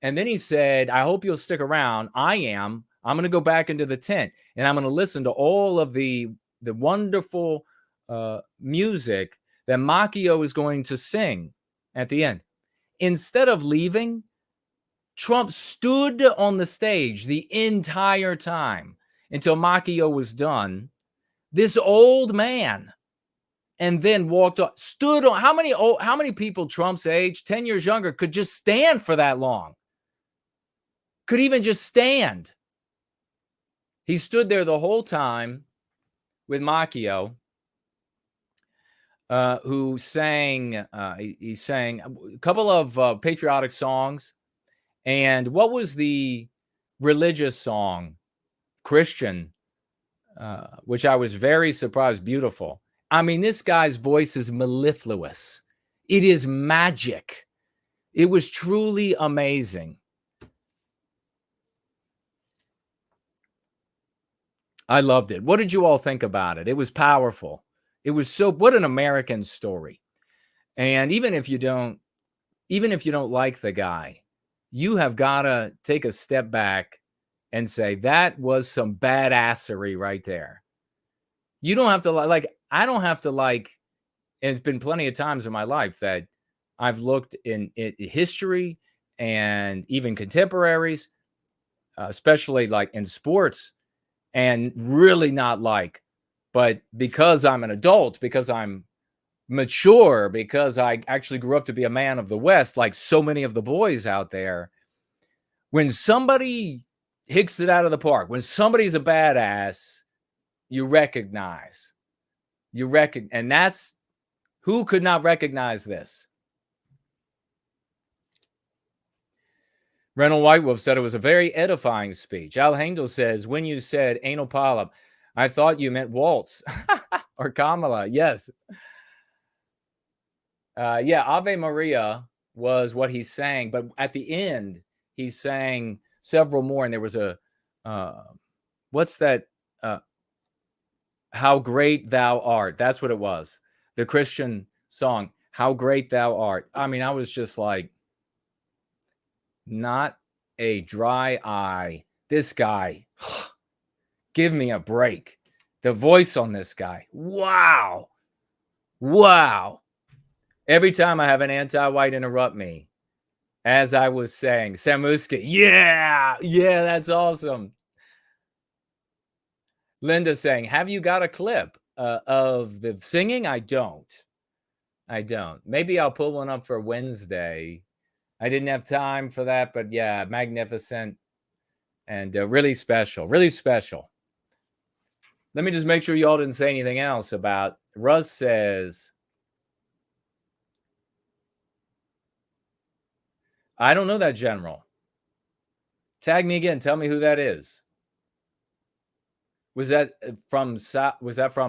And then he said, I hope you'll stick around. I'm going to go back into the tent, and I'm going to listen to all of the wonderful music that Macchio is going to sing at the end. Instead of leaving, Trump stood on the stage the entire time until Macchio was done. This old man, and then walked up, stood on. How many people Trump's age, 10 years younger, could just stand for that long? Could even just stand. He stood there the whole time with Macchio, who sang, he sang a couple of patriotic songs. And what was the religious song? Christian, which I was very surprised. Beautiful. I mean, this guy's voice is mellifluous. It is magic. It was truly amazing. I loved it. What did you all think about it? It was powerful. It was what an American story. And even if you don't like the guy, you have got to take a step back and say, that was some badassery right there. You don't have to I don't have to and it's been plenty of times in my life that I've looked in history and even contemporaries, especially like in sports, and really not like. But because I'm an adult, because I'm mature, because I actually grew up to be a man of the West, like so many of the boys out there, when somebody hits it out of the park, when somebody's a badass, you recognize. And that's who could not recognize this. Reynold Whitewolf said it was a very edifying speech. Al Hengel says, when you said anal polyp, I thought you meant waltz or Kamala. Yes. Yeah, Ave Maria was what he sang, but at the end, he sang several more, and there was a, what's that? How Great Thou Art. That's what it was. The Christian song, How Great Thou Art. I mean, I was just like, not a dry eye. This guy, give me a break. The voice on this guy. Wow. Wow. Every time I have an anti-white interrupt me, as I was saying, Samuski, yeah, that's awesome. Linda saying, have you got a clip of the singing? I don't. Maybe I'll pull one up for Wednesday. I didn't have time for that, but yeah, magnificent and really special. Let me just make sure y'all didn't say anything else about. Russ says, I don't know that general. Tag me again. Tell me who that is. Was that from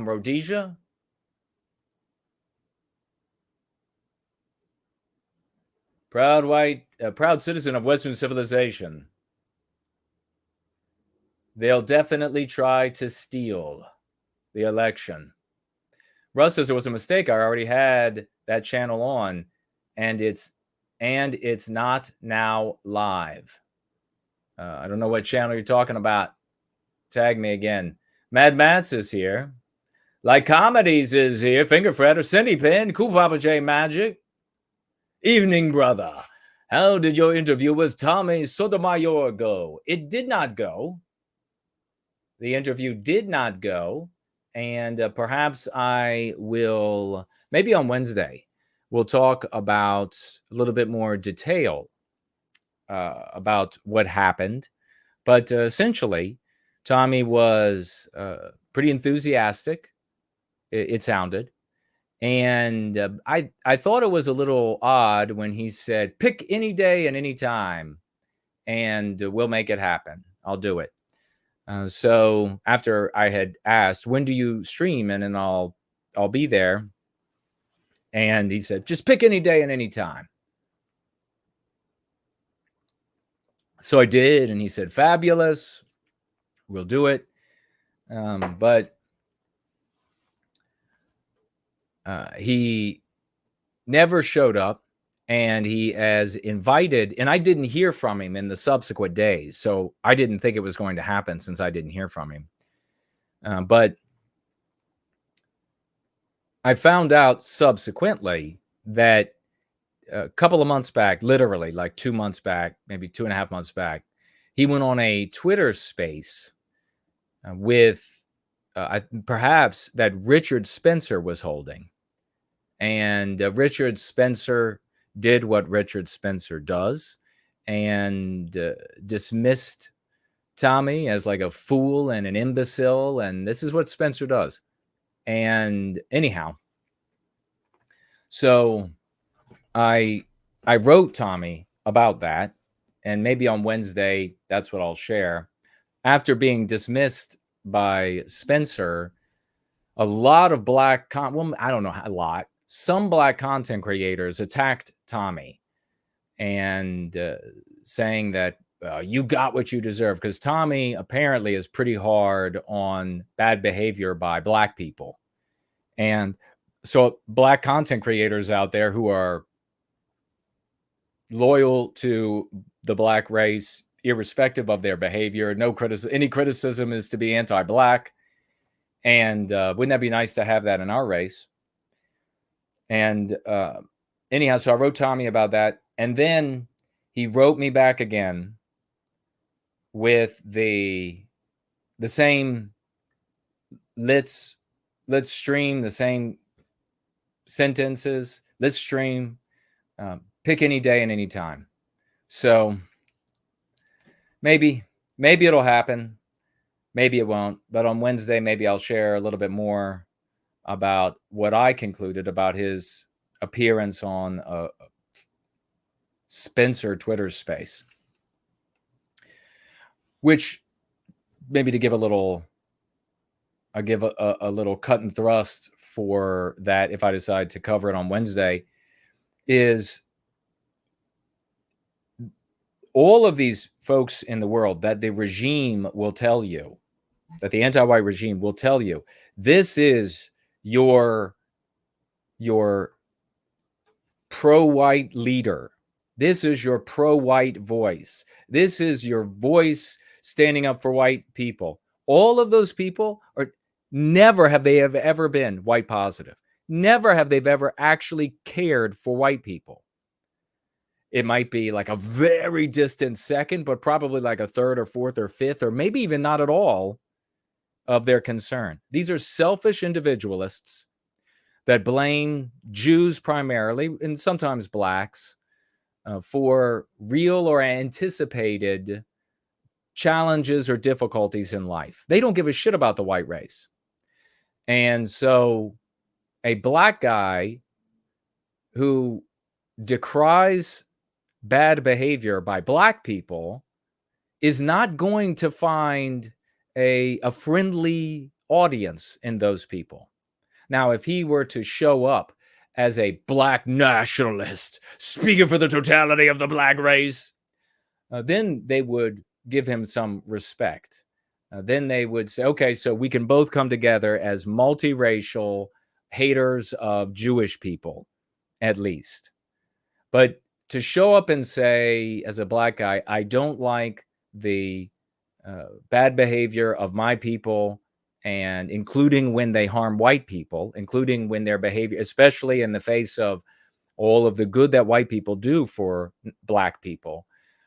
Rhodesia? Proud citizen of Western civilization. They'll definitely try to steal the election. Russ says there was a mistake. I already had that channel on, and it's not now live. I don't know what channel you're talking about. Tag me again. Mad Mats is here. Like Comedies is here. Finger Fretter, Cindy Pin, Cool Papa J Magic. Evening, brother. How did your interview with Tommy Sotomayor go? It did not go. The interview did not go. And perhaps I will, maybe on Wednesday, we'll talk about a little bit more detail about what happened. But essentially, Tommy was pretty enthusiastic, it sounded. And I thought it was a little odd when he said, pick any day and any time, and we'll make it happen. I'll do it. So after I had asked, when do you stream? And then I'll be there. And he said, just pick any day and any time. So I did. And he said, fabulous. We'll do it. But he never showed up, and he has invited, and I didn't hear from him in the subsequent days. So I didn't think it was going to happen since I didn't hear from him. But I found out subsequently that a couple of months back, literally like 2 months back, maybe 2.5 months back, he went on a Twitter space with perhaps that Richard Spencer was holding. And Richard Spencer did what Richard Spencer does and dismissed Tommy as like a fool and an imbecile. And this is what Spencer does. And anyhow, so I wrote Tommy about that. And maybe on Wednesday, that's what I'll share. After being dismissed by Spencer, a lot of black, I don't know, a lot. Some black content creators attacked Tommy and saying that you got what you deserve, because Tommy apparently is pretty hard on bad behavior by black people. And so black content creators out there who are loyal to the black race, irrespective of their behavior, any criticism is to be anti-black. And wouldn't that be nice to have that in our race? And anyhow, so I wrote Tommy about that. And then he wrote me back again with the same let's stream, the same sentences. Let's stream, pick any day and any time. So maybe it'll happen. Maybe it won't. But on Wednesday, maybe I'll share a little bit more about what I concluded about his appearance on Spencer Twitter space, which maybe to give a little cut and thrust for that, if I decide to cover it on Wednesday, is all of these folks in the world that the regime will tell you, that the anti-white regime will tell you, this is your pro-white leader. This is your pro-white voice. This is your voice standing up for white people. All of those people are never have they ever been white positive. Never have they ever actually cared for white people. It might be like a very distant second, but probably like a third or fourth or fifth, or maybe even not at all of their concern. These are selfish individualists that blame Jews primarily, and sometimes blacks, for real or anticipated challenges or difficulties in life. They don't give a shit about the white race. And so a black guy who decries bad behavior by black people is not going to find a friendly audience in those people. Now, if he were to show up as a black nationalist speaking for the totality of the black race, then they would give him some respect. Then they would say, okay, so we can both come together as multiracial haters of Jewish people, at least. But to show up and say, as a black guy, I don't like the bad behavior of my people, and including when they harm white people, including when their behavior, especially in the face of all of the good that white people do for black people.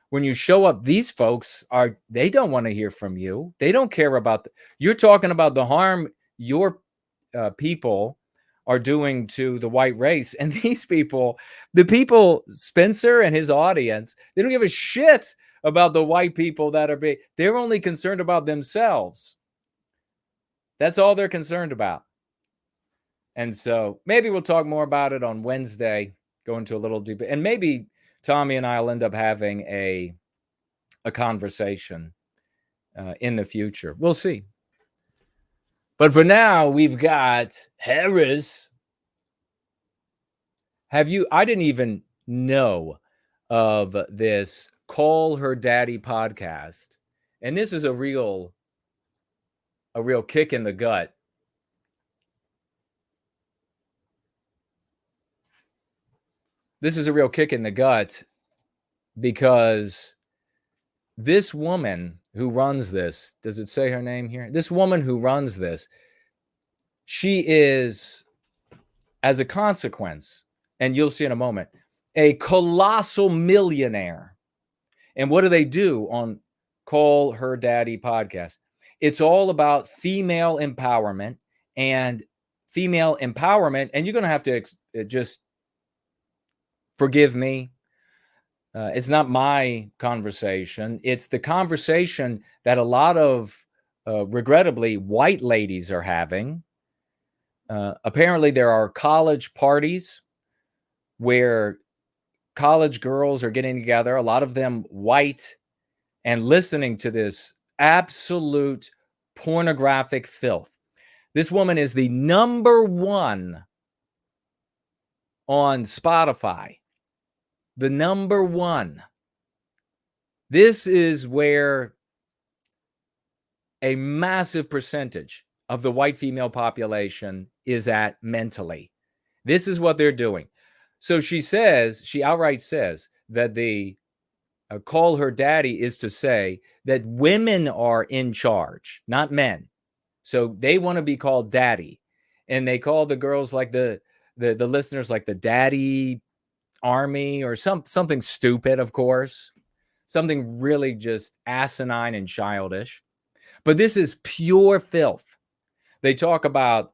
When you show up, these folks they don't want to hear from you. They don't care about, you're talking about the harm your people are doing to the white race. And these people, the people, Spencer and his audience, they don't give a shit about the white people that are being, they're only concerned about themselves. That's all they're concerned about. And so maybe we'll talk more about it on Wednesday, go into a little deeper. And maybe Tommy and I will end up having a conversation in the future. We'll see. But for now, we've got Harris. I didn't even know of this Call Her Daddy podcast. And this is a real kick in the gut. This is a real kick in the gut because this woman who runs this, does it say her name here? This woman who runs this, she is, as a consequence, and you'll see in a moment, a colossal millionaire. And what do they do on Call Her Daddy podcast? It's all about female empowerment, and female empowerment, and you're going to have to just forgive me. It's not my conversation. It's the conversation that a lot of, regrettably, white ladies are having. Apparently, there are college parties where college girls are getting together, a lot of them white, and listening to this absolute pornographic filth. This woman is the number one on Spotify. The number one. This is where a massive percentage of the white female population is at mentally. This is what they're doing. So she outright says that the Call Her Daddy is to say that women are in charge, not men. So they want to be called daddy. And they call the girls, like the listeners, like the daddy army or something stupid, of course, something really just asinine and childish. But this is pure filth. They talk about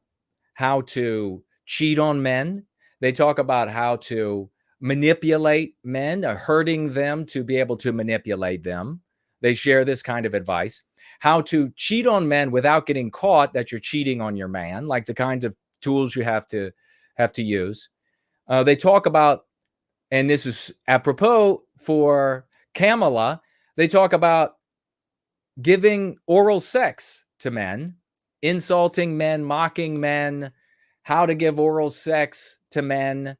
how to cheat on men. They talk about how to manipulate men, hurting them to be able to manipulate them. They share this kind of advice. How to cheat on men without getting caught that you're cheating on your man, like the kinds of tools you have to use. They talk about, and this is apropos for Kamala, they talk about giving oral sex to men, insulting men, mocking men, how to give oral sex to men,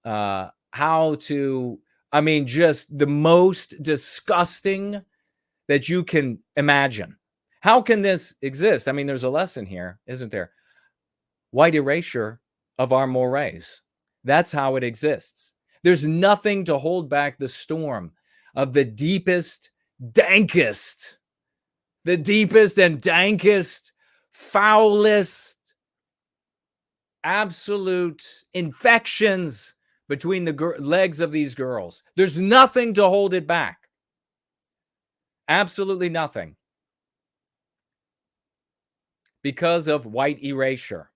how to, I mean, just the most disgusting that you can imagine. How can this exist? I mean, there's a lesson here, isn't there? White erasure of our mores. That's how it exists. There's nothing to hold back the storm of the deepest, dankest, foulest, absolute infections between the legs of these girls. There's nothing to hold it back. Absolutely nothing. Because of white erasure.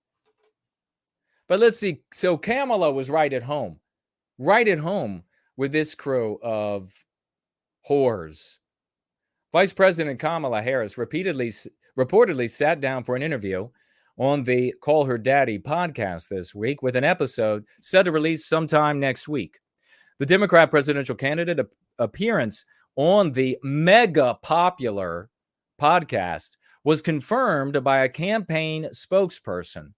But let's see. So Kamala was right at home with this crew of whores. Vice President Kamala Harris reportedly sat down for an interview on the Call Her Daddy podcast this week, with an episode set to release sometime next week. The Democrat presidential candidate appearance on the mega popular podcast was confirmed by a campaign spokesperson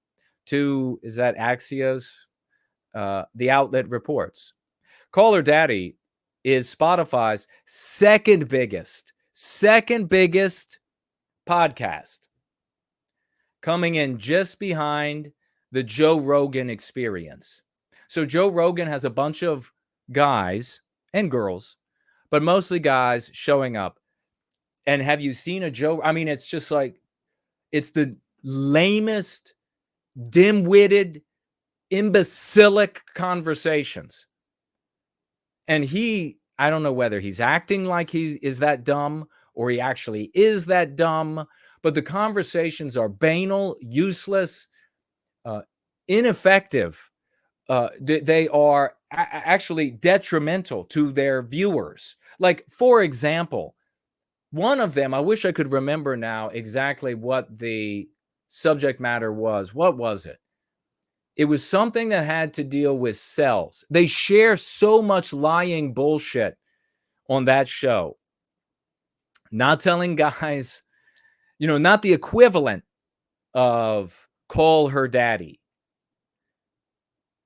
to, is that Axios? The outlet reports. Call Her Daddy is Spotify's second biggest podcast, coming in just behind the Joe Rogan Experience. So Joe Rogan has a bunch of guys and girls, but mostly guys showing up. And have you seen a Joe? I mean, it's just like, it's the lamest, dim-witted, imbecilic conversations. And I don't know whether he's acting like he is that dumb or he actually is that dumb, but the conversations are banal, useless, ineffective. They are actually detrimental to their viewers. Like, for example, one of them, I wish I could remember now exactly what the subject matter was. What was it? It was something that had to deal with cells. They share so much lying bullshit on that show. Not telling guys, not the equivalent of Call Her Daddy.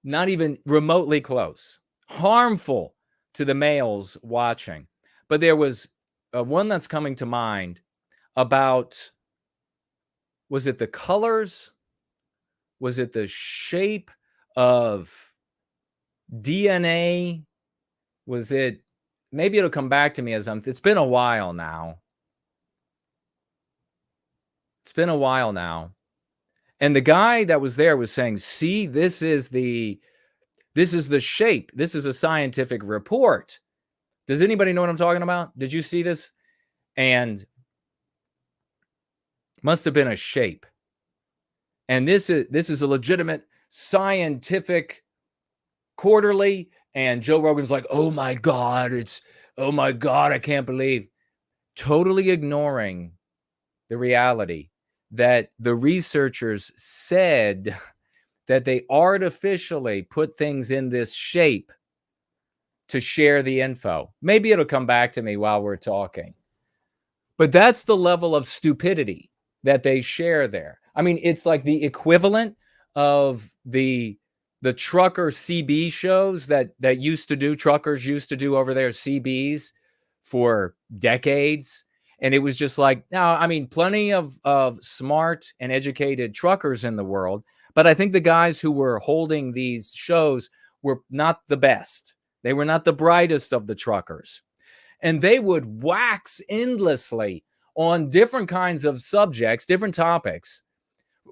Not even remotely close. Harmful to the males watching. But there was one that's coming to mind about, was it the colors? Was it the shape of DNA? Was it, maybe it'll come back to me as it's been a while now. It's been a while now. And the guy that was there was saying, see, this is the shape. This is a scientific report. Does anybody know what I'm talking about? Did you see this? And must have been a shape. And this is a legitimate scientific quarterly. And Joe Rogan's like, oh my God, I can't believe. Totally ignoring the reality that the researchers said that they artificially put things in this shape to share the info. Maybe it'll come back to me while we're talking. But that's the level of stupidity that they share there. I mean, it's like the equivalent of the trucker CB shows that truckers used to do over there, CBs, for decades. And it was just like, now, I mean, plenty of smart and educated truckers in the world. But I think the guys who were holding these shows were not the best. They were not the brightest of the truckers. And they would wax endlessly on different kinds of subjects, different topics,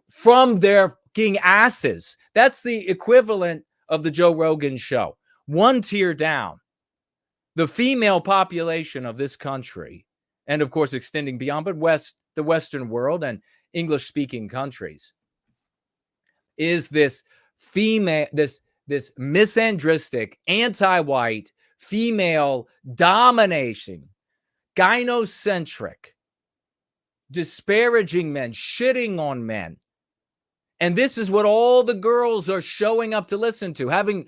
from their fucking asses. That's the equivalent of the Joe Rogan show. one tier down, the female population of this country, and of course extending beyond, but the Western world and English-speaking countries, is this female, this misandristic, anti-white, female domination, gynocentric, disparaging men, shitting on men. And this is what all the girls are showing up to listen to, having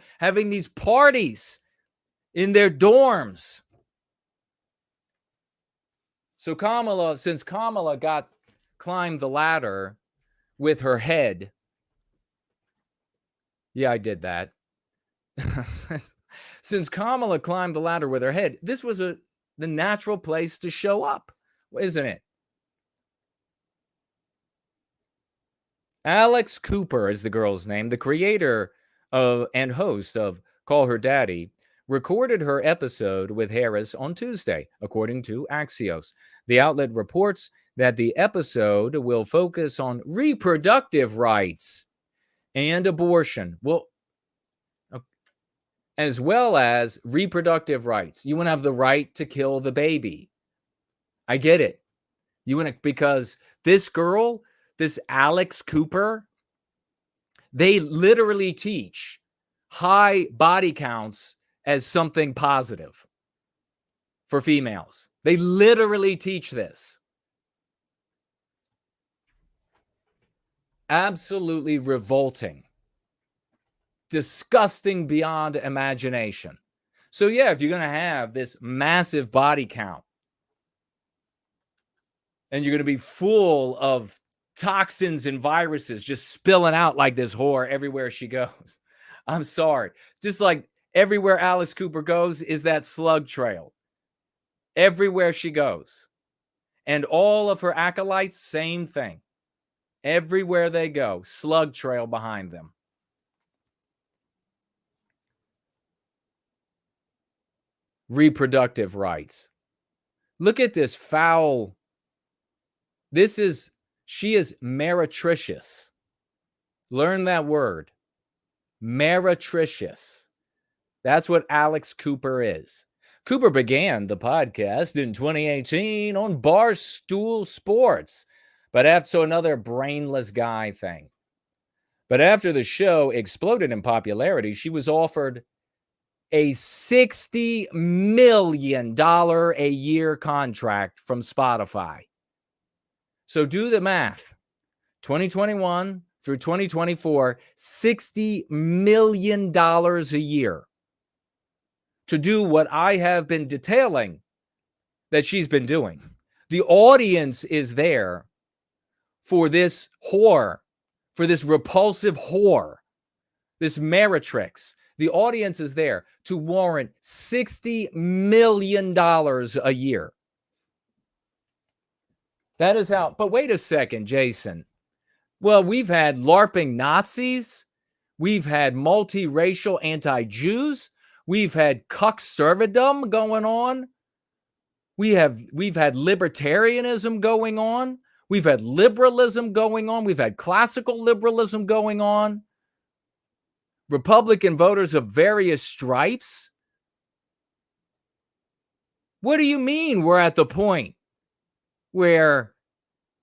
these parties in their dorms. So since Kamala climbed the ladder with her head. Yeah, I did that. Since Kamala climbed the ladder with her head, this was the natural place to show up, isn't it? Alex Cooper is the girl's name, the creator and host of Call Her Daddy, recorded her episode with Harris on Tuesday, according to Axios. The outlet reports that the episode will focus on reproductive rights and abortion. Well, as well as reproductive rights. You want to have the right to kill the baby. I get it. Because this girl, this Alex Cooper, they literally teach high body counts as something positive for females. They literally teach this. Absolutely revolting. Disgusting beyond imagination. So yeah, if you're going to have this massive body count and you're going to be full of toxins and viruses just spilling out like this whore everywhere she goes. I'm sorry. Just like everywhere Alice Cooper goes is that slug trail. Everywhere she goes. And all of her acolytes, same thing. Everywhere they go, slug trail behind them. Reproductive rights. Look at this foul. She is meretricious. Learn that word. Meretricious. That's what Alex Cooper is. Cooper began the podcast in 2018 on Barstool Sports, another brainless guy thing. But after the show exploded in popularity, she was offered a $60 million a year contract from Spotify. So do the math. 2021 through 2024, $60 million a year to do what I have been detailing that she's been doing. The audience is there for this whore, for this repulsive whore, this meretrix. The audience is there to warrant $60 million a year. That is how. But wait a second, Jason. Well, we've had LARPing Nazis. We've had multiracial anti-Jews. We've had cuck servidom going on. We've had libertarianism going on. We've had liberalism going on. We've had classical liberalism going on. Republican voters of various stripes. What do you mean we're at the point where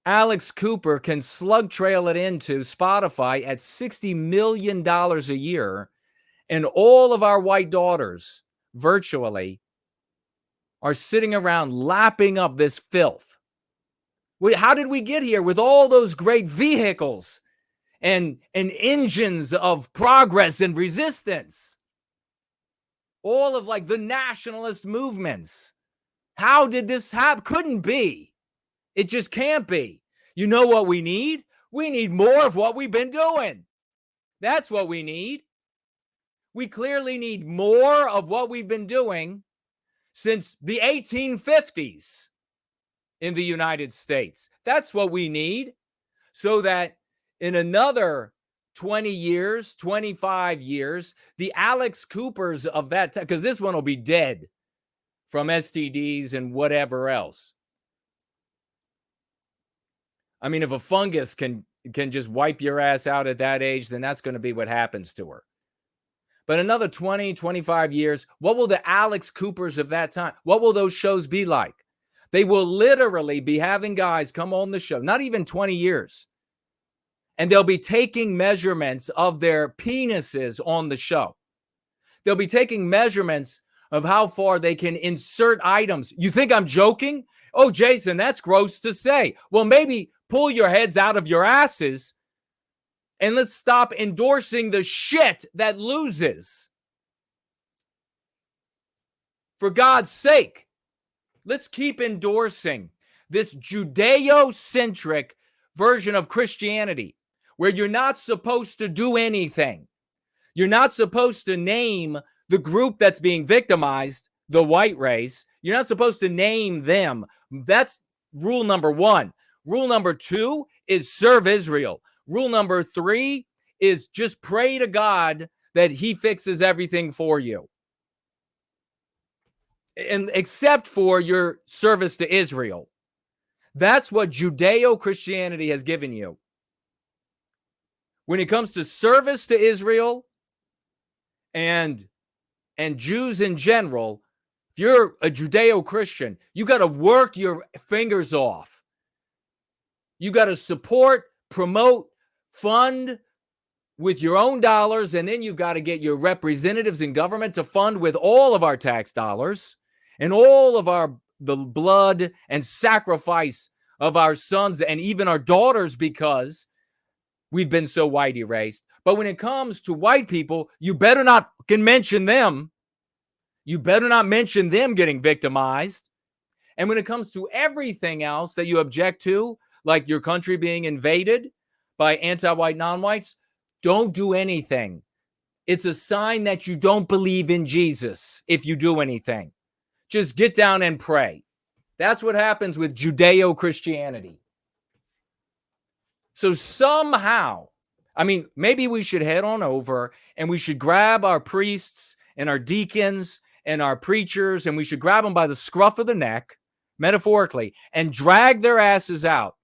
Alex Cooper can slug trail it into Spotify at $60 million a year, and all of our white daughters virtually are sitting around lapping up this filth? How did we get here with all those great vehicles and engines of progress and resistance? All of like the nationalist movements. How did this happen? Couldn't be. It just can't be. You know what we need? We need more of what we've been doing. That's what we need. We clearly need more of what we've been doing since the 1850s in the United States. That's what we need, so that in another 20 years, 25 years, the Alex Coopers of that time, because this one will be dead from STDs and whatever else. I mean, if a fungus can just wipe your ass out at that age, then that's going to be what happens to her. But another 20, 25 years, what will the Alex Coopers of that time, what will those shows be like? They will literally be having guys come on the show, not even 20 years, and they'll be taking measurements of their penises on the show. They'll be taking measurements of how far they can insert items. You think I'm joking? Oh, Jason, that's gross to say. Well, maybe pull your heads out of your asses and let's stop endorsing the shit that loses. For God's sake, let's keep endorsing this Judeo-centric version of Christianity where you're not supposed to do anything. You're not supposed to name the group that's being victimized, the white race. You're not supposed to name them. That's rule number 1. Rule number 2 is serve Israel. Rule number 3 is just pray to God that he fixes everything for you. And except for your service to Israel. That's what Judeo-Christianity has given you. When it comes to service to Israel and Jews in general, if you're a Judeo-Christian, you got to work your fingers off. You got to support, promote, fund with your own dollars, and then you've got to get your representatives in government to fund with all of our tax dollars and all of the blood and sacrifice of our sons and even our daughters because we've been so white erased. But when it comes to white people, you better not fucking mention them. You better not mention them getting victimized. And when it comes to everything else that you object to, like your country being invaded by anti-white non-whites, don't do anything. It's a sign that you don't believe in Jesus if you do anything. Just get down and pray. That's what happens with Judeo-Christianity. So somehow, I mean, maybe we should head on over and we should grab our priests and our deacons and our preachers, and we should grab them by the scruff of the neck, metaphorically, and drag their asses out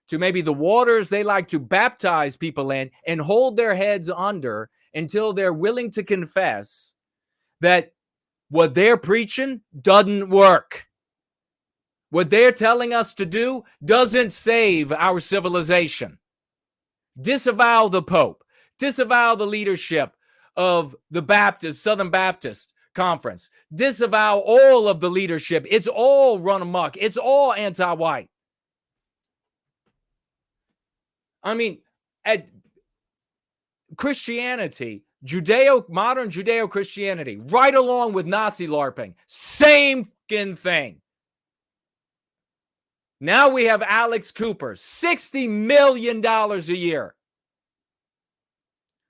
to maybe the waters they like to baptize people in and hold their heads under until they're willing to confess that what they're preaching doesn't work. What they're telling us to do doesn't save our civilization. Disavow the Pope. Disavow the leadership of the Southern Baptist Conference. Disavow all of the leadership. It's all run amok. It's all anti-white. I mean, at Christianity, modern Judeo-Christianity, right along with Nazi LARPing, same fucking thing. Now we have Alex Cooper, $60 million a year.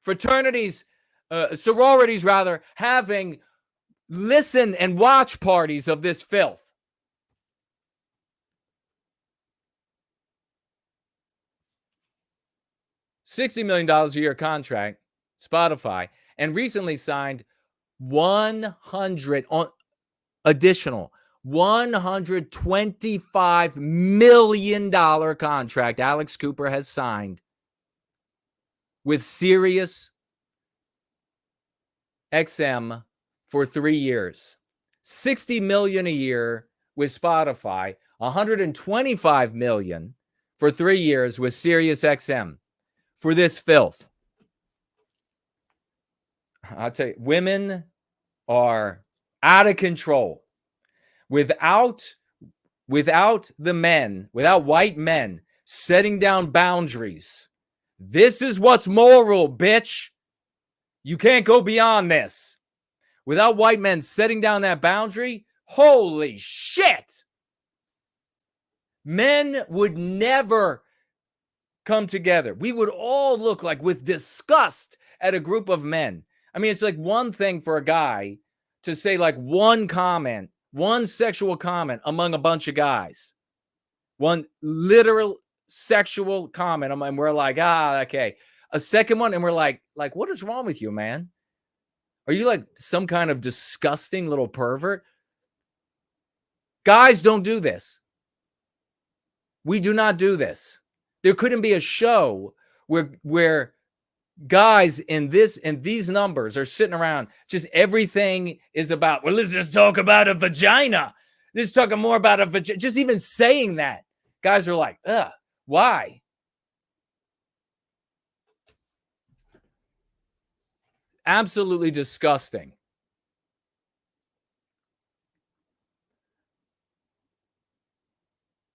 Fraternities, sororities rather, having listen and watch parties of this filth. $60 million a year contract, Spotify, and recently signed $125 million contract Alex Cooper has signed with Sirius XM for 3 years. $60 million a year with Spotify, $125 million for 3 years with Sirius XM for this filth. I'll tell you, women are out of control. Without the men, without white men setting down boundaries, this is what's moral, bitch. You can't go beyond this. Without white men setting down that boundary, holy shit. Men would never come together. We would all look like with disgust at a group of men. I mean, it's like one thing for a guy to say like one comment, one sexual comment among a bunch of guys, one literal sexual comment, and we're like, okay. A second one, and we're like, what is wrong with you, man? Are you like some kind of disgusting little pervert? Guys don't do this. We do not do this. There couldn't be a show where guys in these numbers are sitting around, just everything is about, well, let's just talk about a vagina. Let's talk more about a vagina. Just even saying that, guys are like, ugh, why? Absolutely disgusting.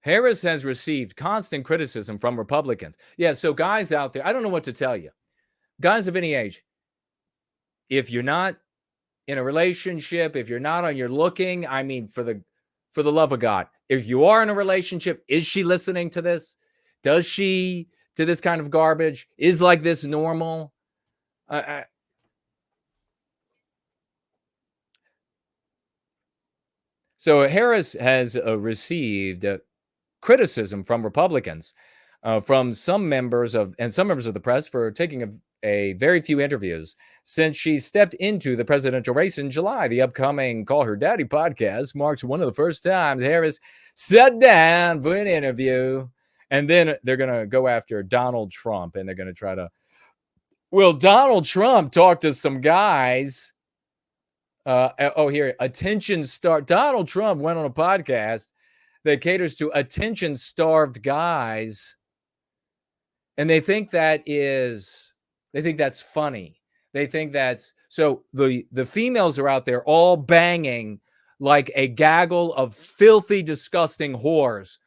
Harris has received constant criticism from Republicans. Yeah, so guys out there, I don't know what to tell you. Guys of any age, if you're not in a relationship, if you're not on your looking, I mean, for the love of God, if you are in a relationship, is she listening to this? Does she to this kind of garbage? Is like this normal? So Harris has received criticism from Republicans, from some members of the press for taking a very few interviews since she stepped into the presidential race in July. The upcoming Call Her Daddy podcast marks one of the first times Harris sat down for an interview. And then they're going to go after Donald Trump, and they're going to try to, well, Donald Trump talked to some guys. Here, attention star. Donald Trump went on a podcast that caters to attention-starved guys, and they think that's funny. They think that's, so the females are out there all banging like a gaggle of filthy, disgusting whores.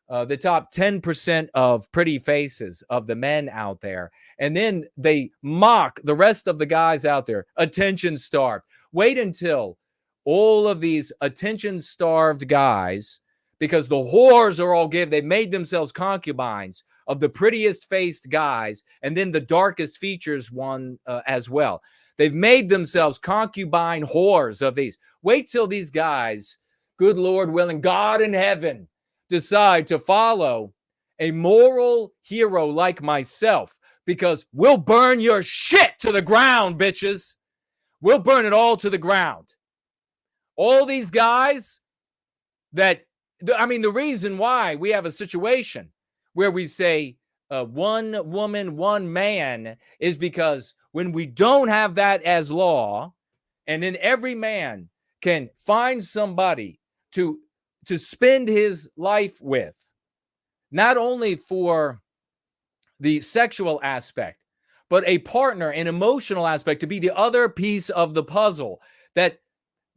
The top 10% of pretty faces of the men out there. And then they mock the rest of the guys out there, attention-starved. Wait until all of these attention-starved guys, because the whores are all they made themselves concubines of the prettiest faced guys, and then the darkest features one as well. They've made themselves concubine whores of these. Wait till these guys, good Lord willing, God in heaven, decide to follow a moral hero like myself, because we'll burn your shit to the ground, bitches. We'll burn it all to the ground. All these guys that, I mean, the reason why we have a situation where we say one woman, one man is because when we don't have that as law, and then every man can find somebody to spend his life with, not only for the sexual aspect, but a partner, an emotional aspect, to be the other piece of the puzzle that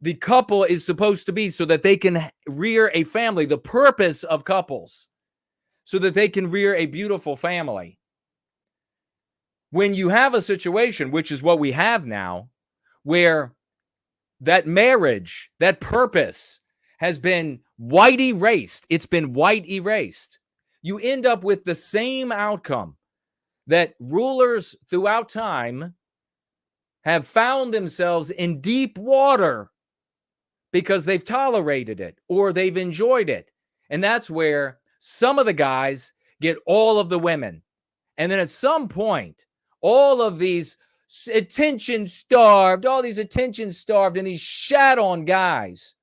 the couple is supposed to be, so that they can rear a family, the purpose of couples, so that they can rear a beautiful family. When you have a situation, which is what we have now, where that marriage, that purpose has been white erased, it's been white erased, you end up with the same outcome that rulers throughout time have found themselves in deep water because they've tolerated it or they've enjoyed it. And that's where some of the guys get all of the women. And then at some point, all of these attention-starved and these shat-on guys,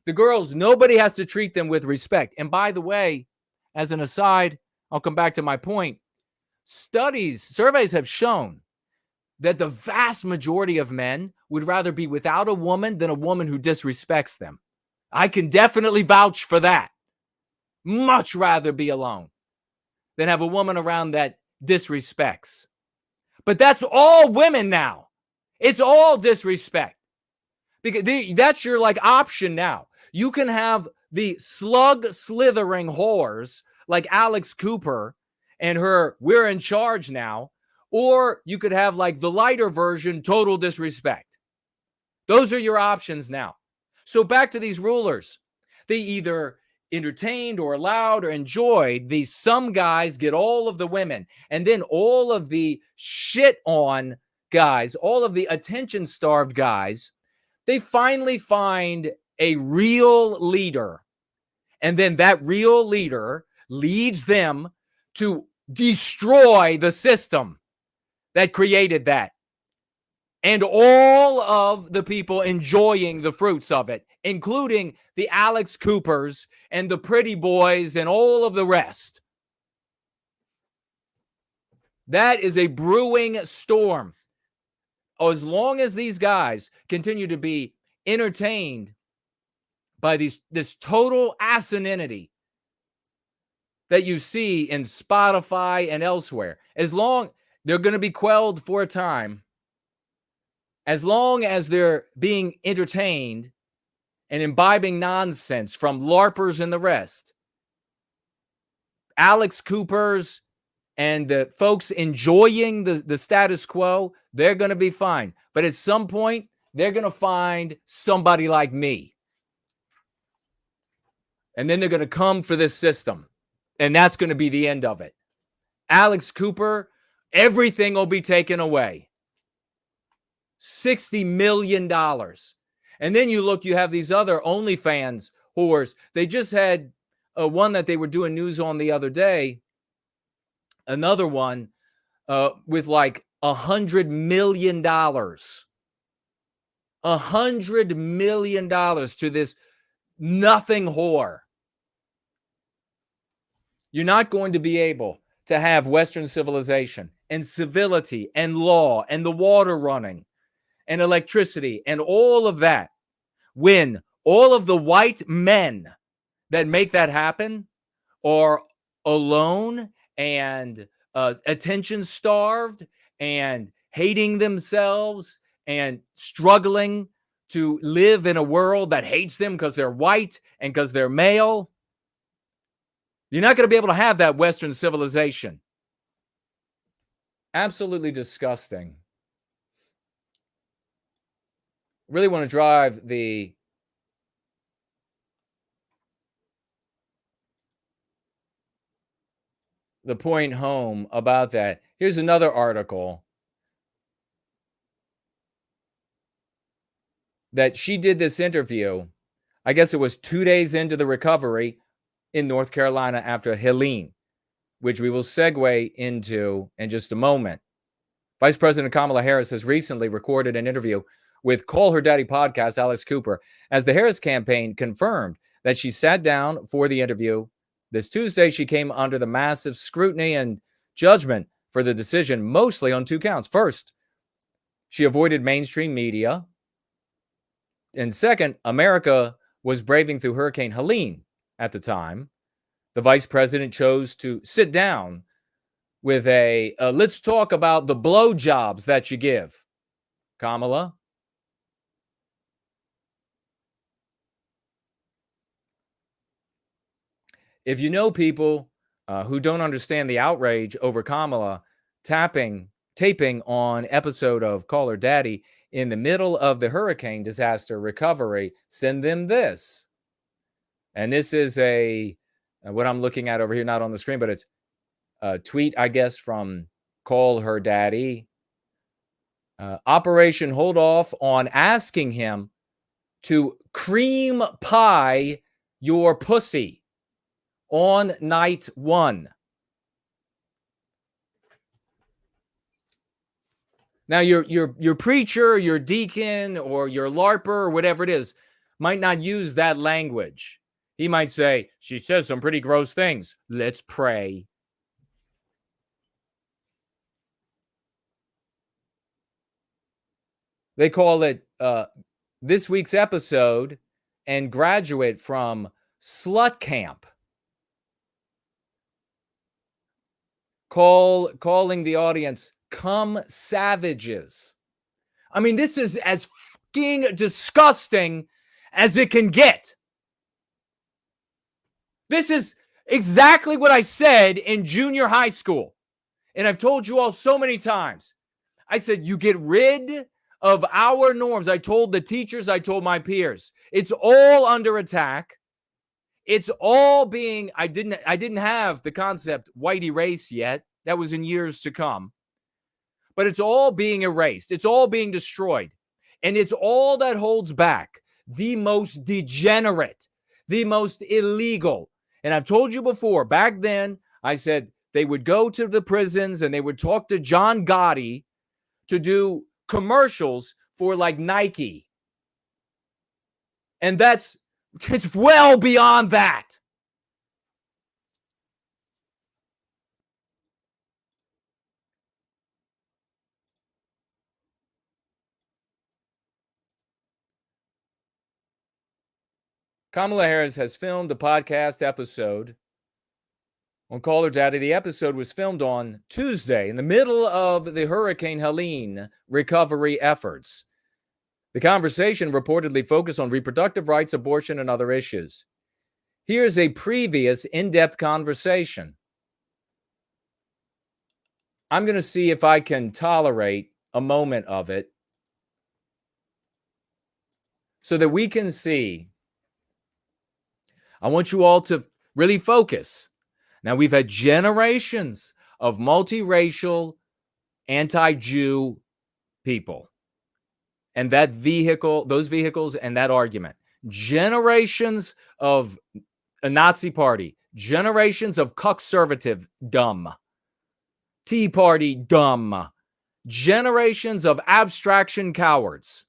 the girls, nobody has to treat them with respect. And by the way, as an aside, I'll come back to my point. Surveys have shown that the vast majority of men would rather be without a woman than a woman who disrespects them. I can definitely vouch for that. Much rather be alone than have a woman around that disrespects. But that's all women now. It's all disrespect. Because that's your option now. You can have the slug slithering whores like Alex Cooper and her "we're in charge now," or you could have the lighter version, total disrespect. Those are your options now. So back to these rulers. They either entertained or allowed or enjoyed these, some guys get all of the women, and then all of the shit on guys, all of the attention-starved guys, they finally find a real leader. And then that real leader leads them to destroy the system that created that. And all of the people enjoying the fruits of it, including the Alex Coopers and the pretty boys and all of the rest. That is a brewing storm. As long as these guys continue to be entertained by this total asininity that you see in Spotify and elsewhere, as long they're going to be quelled for a time, as long as they're being entertained and imbibing nonsense from LARPers and the rest, Alex Coopers and the folks enjoying the status quo, they're going to be fine. But at some point, they're going to find somebody like me. And then they're going to come for this system. And that's going to be the end of it. Alex Cooper, everything will be taken away. $60 million. And then you look, you have these other OnlyFans whores. They just had one that they were doing news on the other day. Another one with like $100 million. $100 million to this nothing whore. You're not going to be able to have Western civilization and civility and law and the water running and electricity and all of that when all of the white men that make that happen are alone and attention starved and hating themselves and struggling to live in a world that hates them because they're white and because they're male. You're not going to be able to have that Western civilization. Absolutely disgusting. Really want to drive the point home about that. Here's another article that she did this interview. I guess it was 2 days into the recovery in North Carolina after Helene, which we will segue into in just a moment. Vice President Kamala Harris has recently recorded an interview with Call Her Daddy podcast, Alex Cooper, as the Harris campaign confirmed that she sat down for the interview. This Tuesday, she came under the massive scrutiny and judgment for the decision, mostly on 2 counts. First, she avoided mainstream media. And second, America was braving through Hurricane Helene at the time. The vice president chose to sit down with a let's talk about the blowjobs that you give, Kamala. If you know people who don't understand the outrage over Kamala taping on episode of Call Her Daddy in the middle of the hurricane disaster recovery, send them this. And this is what I'm looking at over here, not on the screen, but it's a tweet, I guess, from Call Her Daddy. Operation Hold Off on asking him to cream pie your pussy on night 1. Now, your preacher, your deacon, or your LARPer, or whatever it is, might not use that language. He might say, she says some pretty gross things. Let's pray. They call it this week's episode and graduate from slut camp. Calling the audience "come savages." I mean, this is as fucking disgusting as it can get. This is exactly what I said in junior high school. And I've told you all so many times. I said, you get rid of our norms. I told the teachers, I told my peers, it's all under attack. It's all being, I didn't have the concept white erase yet. That was in years to come. But it's all being erased. It's all being destroyed. And it's all that holds back the most degenerate, the most illegal. And I've told you before, back then, I said they would go to the prisons and they would talk to John Gotti to do commercials for like Nike. And it's well beyond that. Kamala Harris has filmed a podcast episode on Caller Daddy. The episode was filmed on Tuesday in the middle of the Hurricane Helene recovery efforts. The conversation reportedly focused on reproductive rights, abortion, and other issues. Here's a previous in-depth conversation. I'm going to see if I can tolerate a moment of it so that we can see. I want you all to really focus. Now, we've had generations of multiracial, anti-Jew people. And that vehicle, those vehicles and that argument. Generations of a Nazi party. Generations of conservative dumb. Tea Party dumb. Generations of abstraction cowards.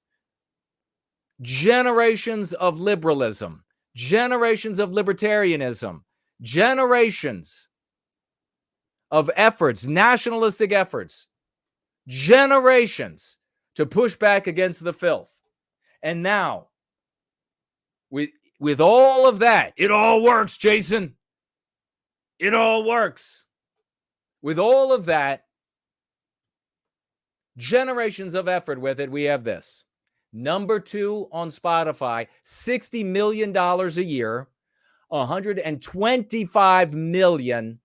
Generations of liberalism. Generations of libertarianism. Generations of efforts, nationalistic efforts. Generations to push back against the filth. And now, with all of that, it all works, Jason. It all works. With all of that, generations of effort with it, we have this. Number 2 on Spotify, $60 million a year, $125 million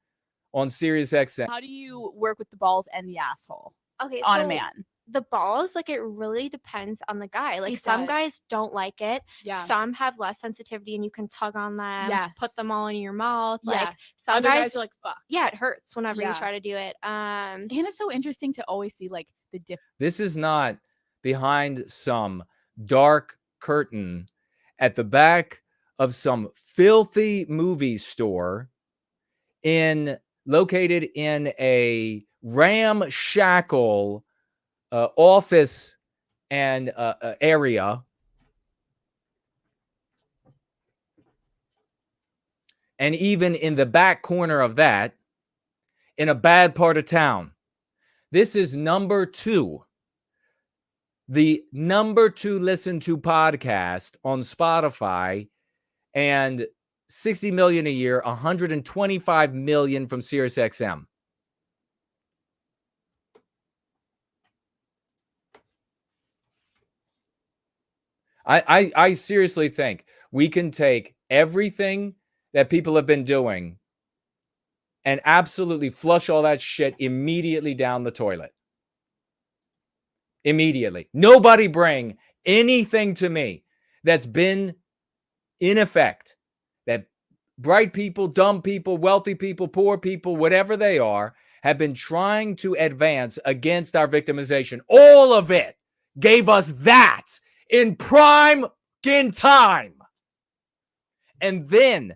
on SiriusXM. How do you work with the balls and the asshole Okay, on so a man? the balls, like, it really depends on the guy. Like, It some does. guys don't like it. Yeah. Some have less sensitivity and you can tug on them, Yes. put them all in your mouth. Yeah. Like, some Other guys, are like, fuck. yeah, it hurts whenever you Yeah. try to do it. And it's so interesting to always see like the difference. This is not behind some dark curtain at the back of some filthy movie store located in a ramshackle office and area. And even in the back corner of that, in a bad part of town. This is number 2. The number 2 listen to podcast on Spotify, and $60 million a year, $125 million from SiriusXM. I seriously think we can take everything that people have been doing and absolutely flush all that shit immediately down the toilet. Immediately. Nobody bring anything to me that's been in effect, that bright people, dumb people, wealthy people, poor people, whatever they are, have been trying to advance against our victimization. All of it gave us that in prime time. And then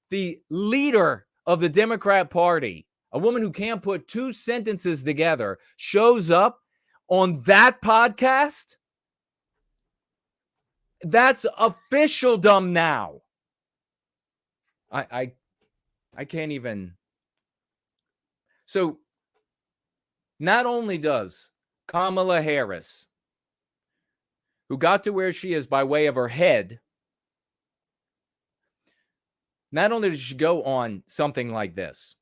the leader of the Democrat Party, a woman who can't put 2 sentences together, shows up on that podcast. That's officialdom now. I can't even. So not only does Kamala Harris, who got to where she is by way of her head, not only did she go on something like this,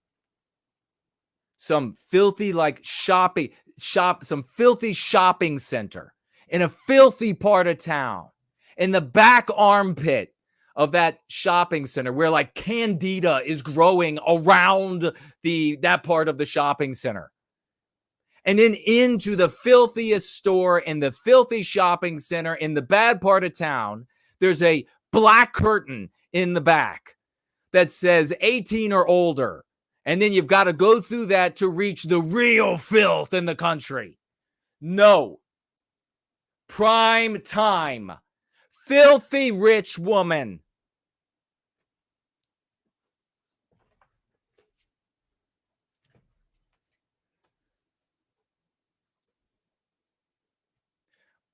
some filthy some filthy shopping center in a filthy part of town, in the back armpit of that shopping center where like candida is growing around that part of the shopping center. And then into the filthiest store in the filthy shopping center in the bad part of town, there's a black curtain in the back that says 18 or older. And then you've got to go through that to reach the real filth in the country. No. Prime time. Filthy rich woman.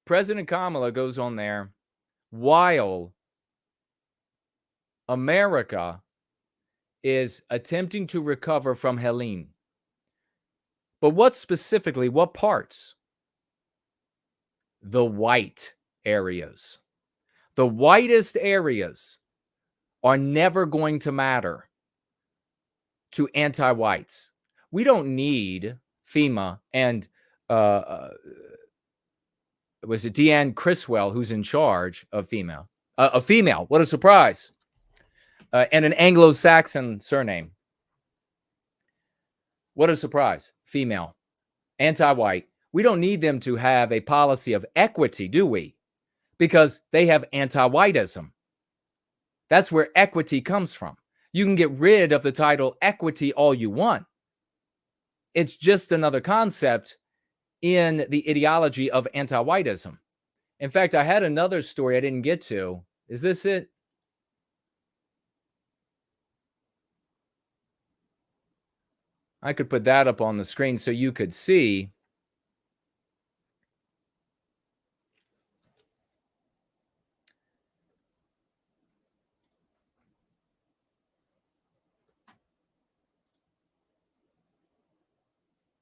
President Kamala goes on there while America is attempting to recover from Helene. But what specifically, what parts? The white areas. The whitest areas are never going to matter to anti-whites. We don't need FEMA and was it Deanne Criswell who's in charge of FEMA? A female, what a surprise. And an Anglo-Saxon surname. What a surprise. Female, anti-white. We don't need them to have a policy of equity, do we? Because they have anti-whiteism. That's where equity comes from. You can get rid of the title equity all you want. It's just another concept in the ideology of anti-whiteism. In fact, I had another story I didn't get to. Is this it? I could put that up on the screen so you could see.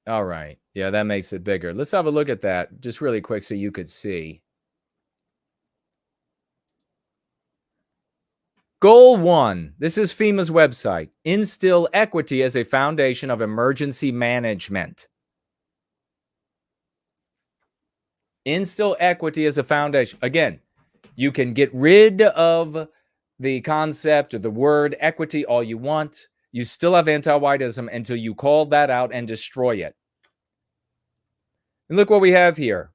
All right. Yeah, that makes it bigger. Let's have a look at that just really quick so you could see. Goal 1. This is FEMA's website. Instill equity as a foundation of emergency management. Instill equity as a foundation. Again, you can get rid of the concept or the word equity all you want. You still have anti-whiteism until you call that out and destroy it. And look what we have here.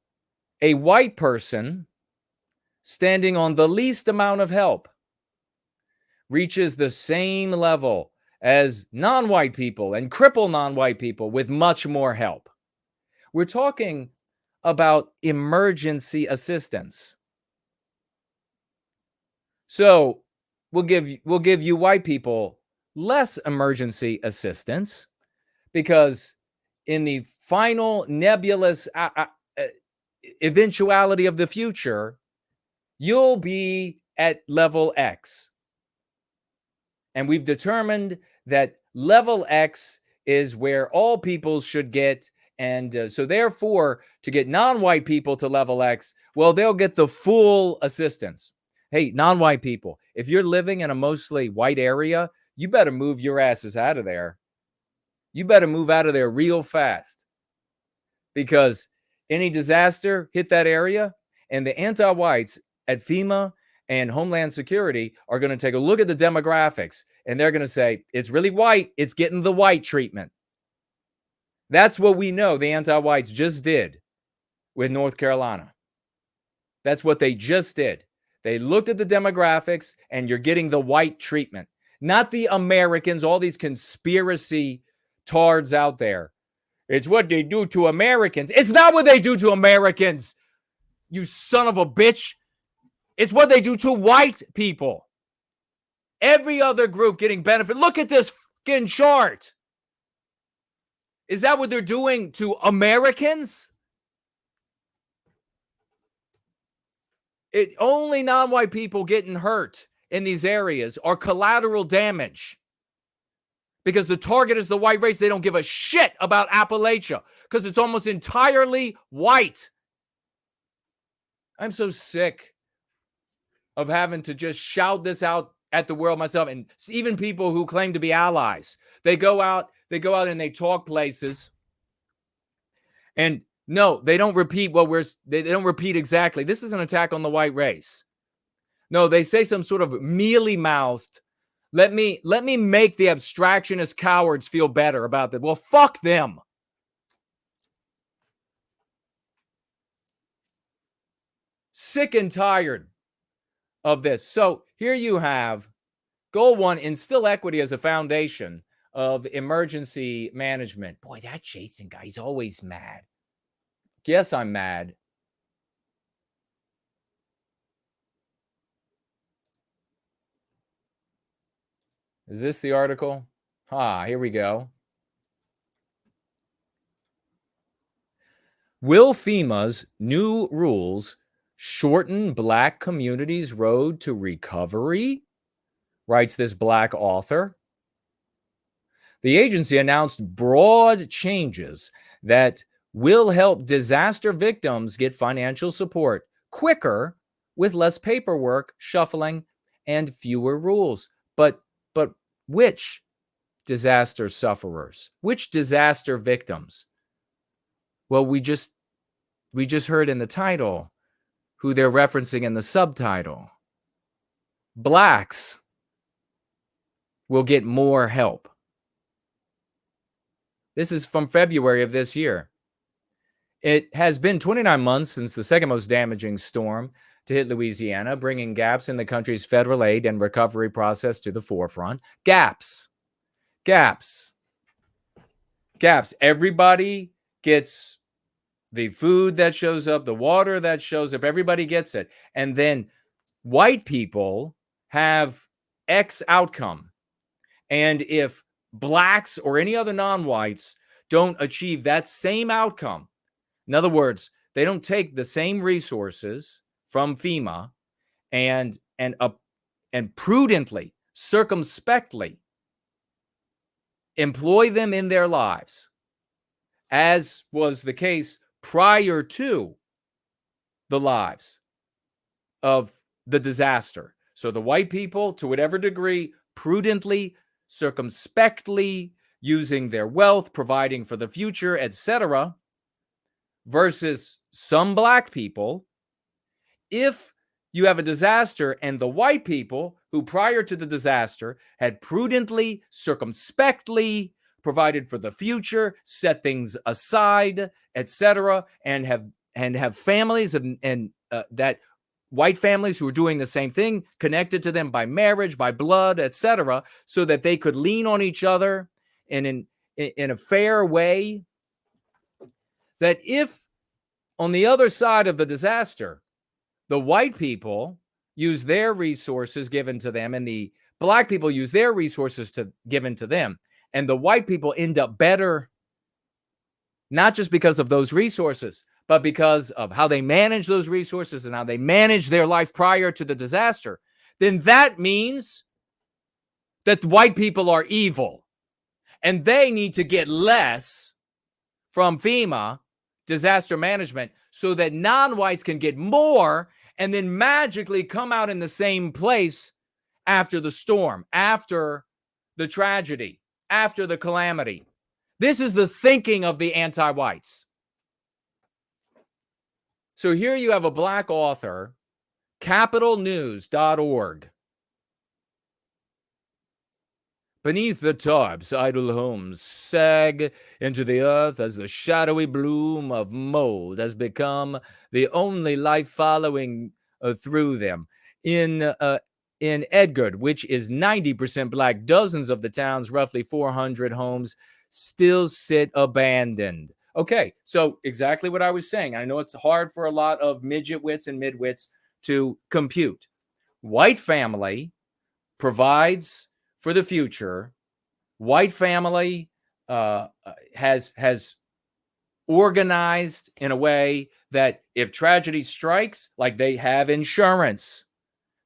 A white person standing on the least amount of help reaches the same level as non-white people and cripple non-white people with much more help. We're talking about emergency assistance. So we'll give you white people less emergency assistance because in the final nebulous eventuality of the future, you'll be at level X. And we've determined that level X is where all peoples should get. And so therefore, to get non-white people to level X, well, they'll get the full assistance. Hey, non-white people, if you're living in a mostly white area, you better move your asses out of there. You better move out of there real fast. Because any disaster hit that area, and the anti-whites at FEMA and Homeland Security are going to take a look at the demographics, and they're going to say, it's really white, it's getting the white treatment. That's what we know the anti-whites just did with North Carolina. That's what they just did. They looked at the demographics, and you're getting the white treatment. Not the Americans, all these conspiracy tards out there. It's what they do to Americans. It's not what they do to Americans, you son of a bitch. It's what they do to white people. Every other group getting benefit. Look at this fucking chart. Is that what they're doing to Americans? Only non-white people getting hurt in these areas are collateral damage. Because the target is the white race. They don't give a shit about Appalachia because it's almost entirely white. I'm so sick of having to just shout this out at the world myself. And even people who claim to be allies, they go out and they talk places. And no, they don't repeat they don't repeat exactly. This is an attack on the white race. No, they say some sort of mealy-mouthed, let me make the abstractionist cowards feel better about that. Well, fuck them. Sick and tired of this. So here you have goal 1, instill equity as a foundation of emergency management. Boy, that Jason guy's always mad. Yes, I'm mad. Is this the article? Here we go. Will FEMA's new rules shorten Black communities' road to recovery? Writes this Black author. The agency announced broad changes that will help disaster victims get financial support quicker with less paperwork, shuffling, and fewer rules. But which disaster sufferers? Which disaster victims? Well, we just heard in the title who they're referencing in the subtitle. Blacks will get more help. This is from February of this year. It has been 29 months since the second most damaging storm to hit Louisiana, bringing gaps in the country's federal aid and recovery process to the forefront. Gaps. Everybody gets the food that shows up, the water that shows up. Everybody gets it. And then white people have X outcome. And if blacks or any other non-whites don't achieve that same outcome, in other words, they don't take the same resources from FEMA and prudently, circumspectly employ them in their lives, as was the case prior to the lives of the disaster. So the white people, to whatever degree, prudently, circumspectly, using their wealth, providing for the future, etc., versus some black people. If you have a disaster and the white people who prior to the disaster had prudently, circumspectly provided for the future, set things aside, etc., and have families and that white families who are doing the same thing, connected to them by marriage, by blood, etc., so that they could lean on each other in a fair way, that if on the other side of the disaster, the white people use their resources given to them and the black people use their resources given to them, and the white people end up better, not just because of those resources, but because of how they manage those resources and how they manage their life prior to the disaster, then that means that white people are evil and they need to get less from FEMA disaster management so that non-whites can get more and then magically come out in the same place after the storm, after the tragedy, after the calamity. This is the thinking of the anti-whites. So here you have a black author, capitalnews.org. Beneath the tarps, idle homes sag into the earth as the shadowy bloom of mold has become the only life following through them. In Edgard, which is 90% black, dozens of the town's roughly 400 homes still sit abandoned. Okay, so exactly what I was saying. I know it's hard for a lot of midget-wits and mid-wits to compute. White family provides for the future. White family has organized in a way that if tragedy strikes, like they have insurance,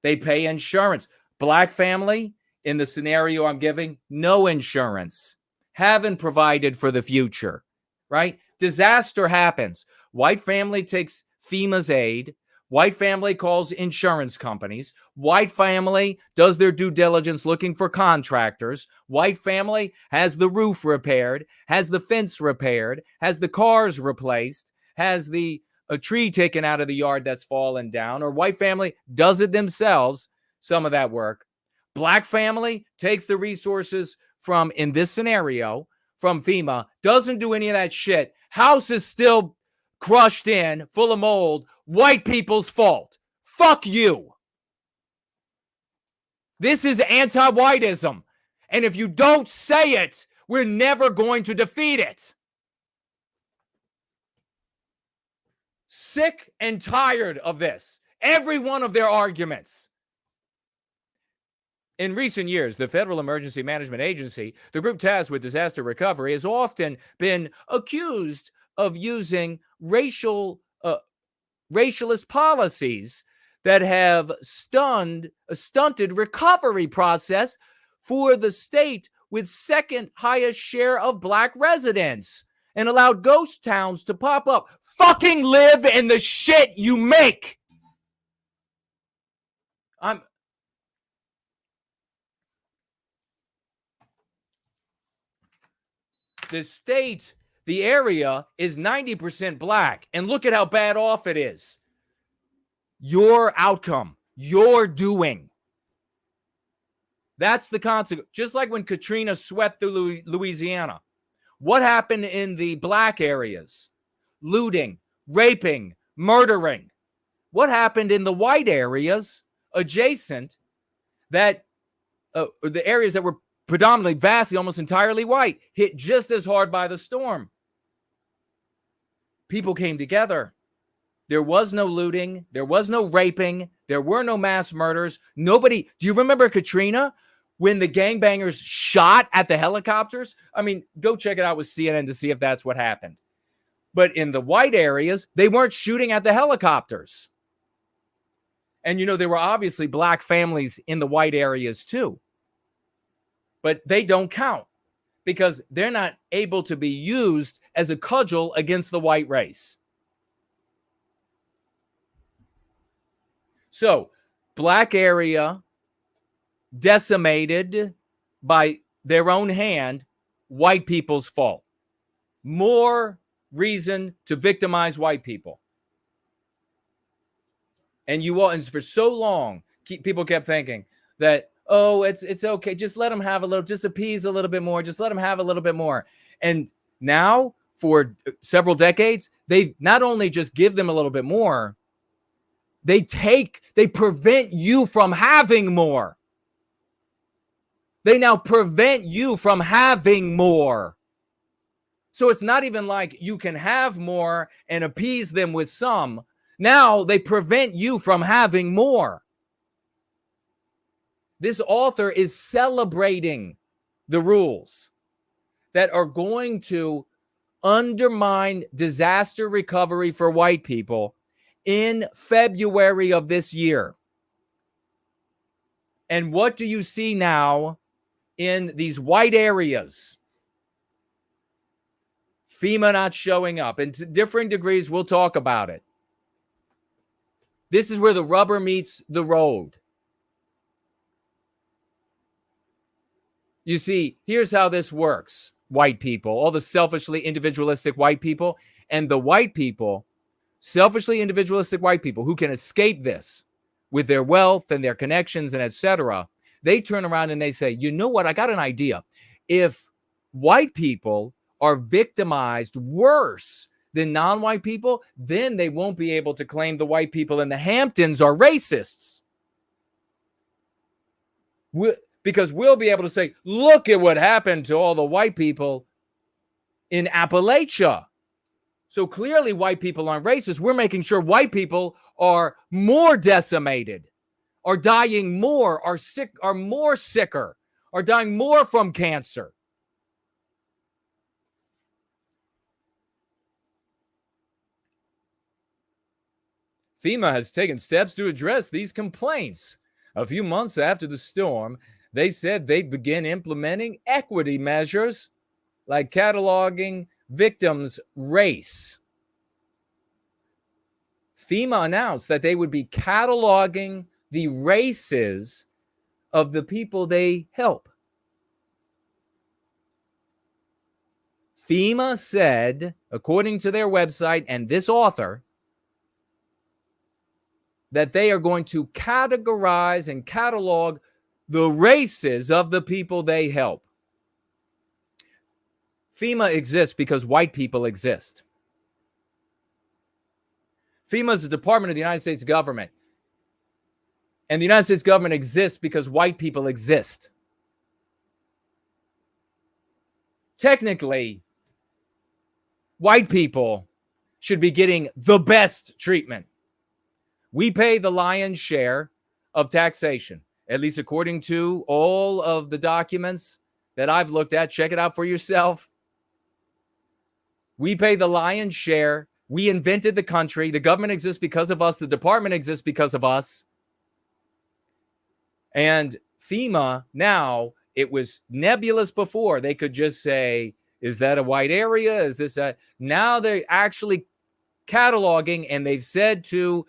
they pay insurance. Black family, in the scenario I'm giving, no insurance, haven't provided for the future, right? Disaster happens. White family takes FEMA's aid. White family calls insurance companies. White family does their due diligence looking for contractors. White family has the roof repaired, has the fence repaired, has the cars replaced, has a tree taken out of the yard that's fallen down, or white family does it themselves, some of that work. Black family takes the resources from, in this scenario, from FEMA, doesn't do any of that shit. House is still crushed in, full of mold. White people's fault. Fuck you. This is anti-whiteism. And if you don't say it, we're never going to defeat it. Sick and tired of this. Every one of their arguments. In recent years, the Federal Emergency Management Agency, the group tasked with disaster recovery, has often been accused of using racialist policies that have stunted recovery process for the state with second highest share of black residents and allowed ghost towns to pop up. Fucking live in the shit you make. the state, the area is 90% black. And look at how bad off it is. Your outcome, your doing. That's the consequence. Just like when Katrina swept through Louisiana. What happened in the black areas? Looting, raping, murdering. What happened in the white areas adjacent, that the areas that were predominantly, vastly, almost entirely white, hit just as hard by the storm? People came together. There was no looting. There was no raping. There were no mass murders. Nobody. Do you remember Katrina when the gangbangers shot at the helicopters? I mean, go check it out with CNN to see if that's what happened. But in the white areas, they weren't shooting at the helicopters. And, you know, there were obviously black families in the white areas too. But they don't count because they're not able to be used as a cudgel against the white race. So, black area decimated by their own hand, white people's fault. More reason to victimize white people. And you all, and for so long, people kept thinking that, oh, it's okay, just let them have a little, just appease a little bit more, just let them have a little bit more. And now, for several decades, they've not only just give them a little bit more, they prevent you from having more. They now prevent you from having more. So it's not even like you can have more and appease them with some. Now they prevent you from having more. This author is celebrating the rules that are going to undermine disaster recovery for white people in February of this year. And what do you see now in these white areas? FEMA not showing up. And to differing degrees, we'll talk about it. This is where the rubber meets the road. You see, here's how this works. White people, all the selfishly individualistic white people, and the white people, selfishly individualistic white people who can escape this with their wealth and their connections and etc. They turn around and they say, you know what? I got an idea. If white people are victimized worse than non-white people, then they won't be able to claim the white people in the Hamptons are racists. Because we'll be able to say, look at what happened to all the white people in Appalachia. So clearly white people aren't racist. We're making sure white people are more decimated, are dying more, are sick, are more sicker, are dying more from cancer. FEMA has taken steps to address these complaints. A few months after the storm, they said they'd begin implementing equity measures like cataloging victims' race. FEMA announced that they would be cataloging the races of the people they help. FEMA said, according to their website and this author, that they are going to categorize and catalog the races of the people they help. FEMA exists because white people exist. FEMA is the Department of the United States government. And the United States government exists because white people exist. Technically, white people should be getting the best treatment. We pay the lion's share of taxation, at least according to all of the documents that I've looked at. Check it out for yourself. We pay the lion's share. We invented the country. The government exists because of us. The department exists because of us. And FEMA now, it was nebulous before. They could just say, is that a white area? Is this a... Now they're actually cataloging, and they've said to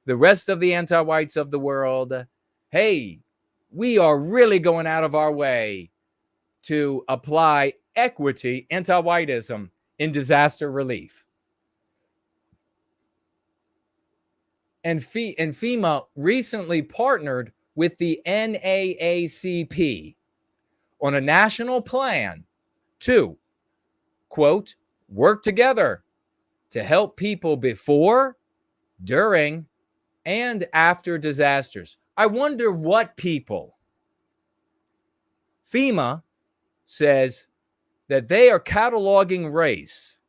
the rest of the anti-whites of the world, hey, we are really going out of our way to apply equity, anti-whiteism in disaster relief. And FEMA recently partnered with the NAACP on a national plan to, quote, work together to help people before, during, and after disasters. I wonder what people. FEMA says that they are cataloging race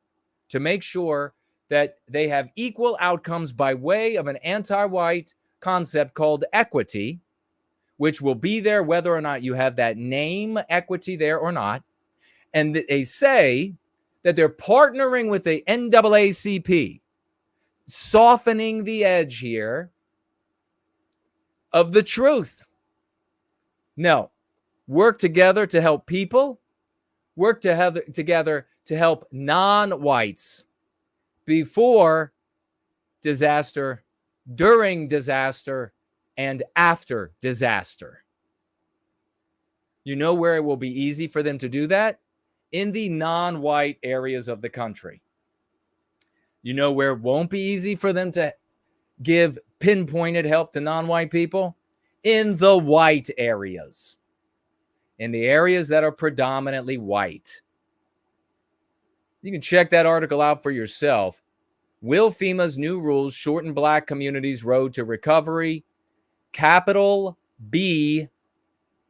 to make sure that they have equal outcomes by way of an anti-white concept called equity, which will be there whether or not you have that name equity there or not. And they say that they're partnering with the NAACP, softening the edge here of the truth. No, work together to help people, work together to help non-whites before disaster, during disaster, and after disaster. You know where it will be easy for them to do that? In the non-white areas of the country. You know where it won't be easy for them to give pinpointed help to non-white people? In the white areas. In the areas that are predominantly white. You can check that article out for yourself. Will FEMA's new rules shorten Black communities' road to recovery? Capital B,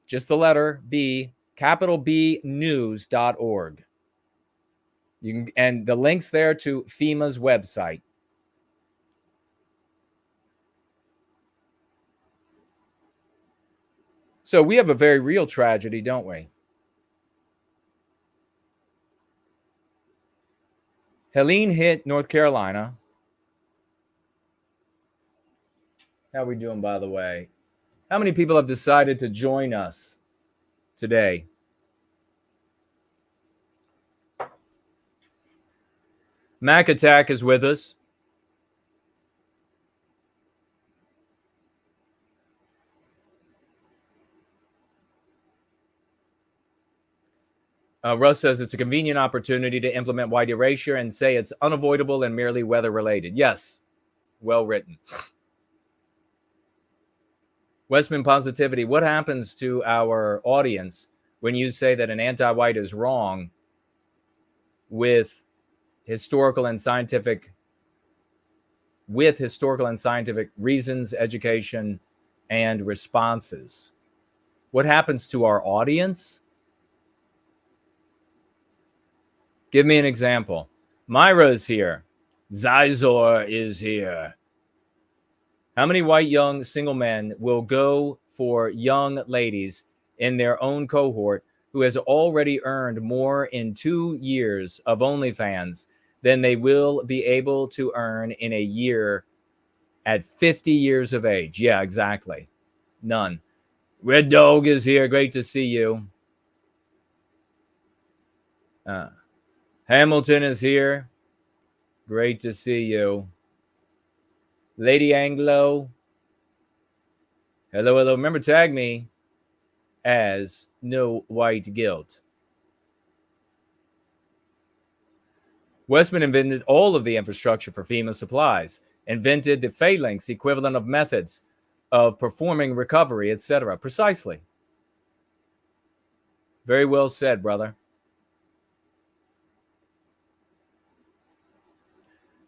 just the letter B, capital B news.org. You can, and the links there to FEMA's website. So we have a very real tragedy, don't we? Helene hit North Carolina. How are we doing, by the way? How many people have decided to join us today? Mac Attack is with us. Russ says it's a convenient opportunity to implement white erasure and say it's unavoidable and merely weather related. Yes, well written. Westman Positivity, what happens to our audience when you say that an anti-white is wrong with historical and scientific reasons, education, and responses? What happens to our audience? Give me an example. Myra's here. Zizor is here. How many white young single men will go for young ladies in their own cohort who has already earned more in 2 years of OnlyFans than they will be able to earn in a year at 50 years of age? Yeah, exactly. None. Red Dog is here. Great to see you. Hamilton is here. Great to see you. Lady Anglo. Hello, hello. Remember, tag me as No White Guilt. Westman invented all of the infrastructure for FEMA supplies, invented the phalanx equivalent of methods of performing recovery, etc. Precisely. Very well said, brother.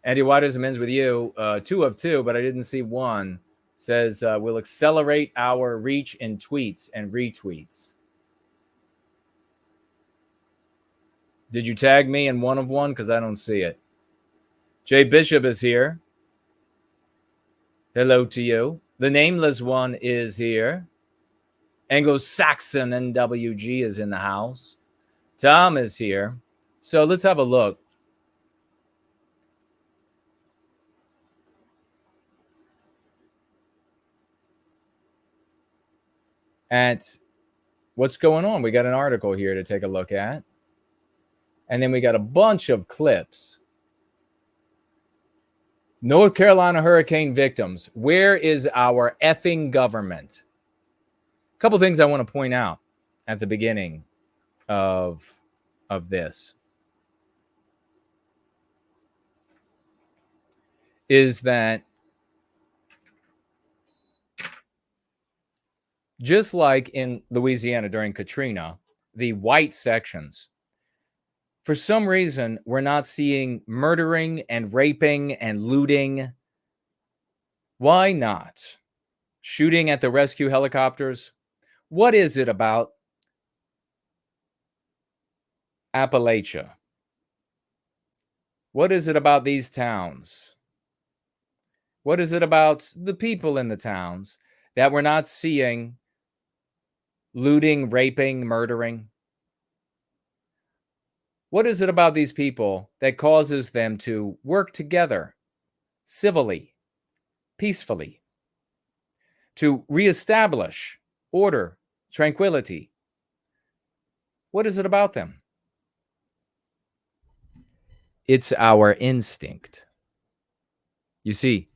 Anti-whiteism ends with you. 2 of 2, but I didn't see one. Says we'll accelerate our reach in tweets and retweets. Did you tag me in 1 of 1? Because I don't see it. Jay Bishop is here. Hello to you. The Nameless One is here. Anglo-Saxon NWG is in the house. Tom is here. So let's have a look. At what's going on. We got an article here to take a look at. And then we got a bunch of clips. North Carolina hurricane victims. Where is our effing government? A couple things I want to point out at the beginning. of this is that just like in Louisiana during Katrina, the white sections, for some reason, we're not seeing murdering and raping and looting. Why not? Shooting at the rescue helicopters. What is it about Appalachia? What is it about these towns? What is it about the people in the towns that we're not seeing looting, raping, murdering? What is it about these people that causes them to work together civilly, peacefully, to reestablish order, tranquility? What is it about them? It's our instinct. You see,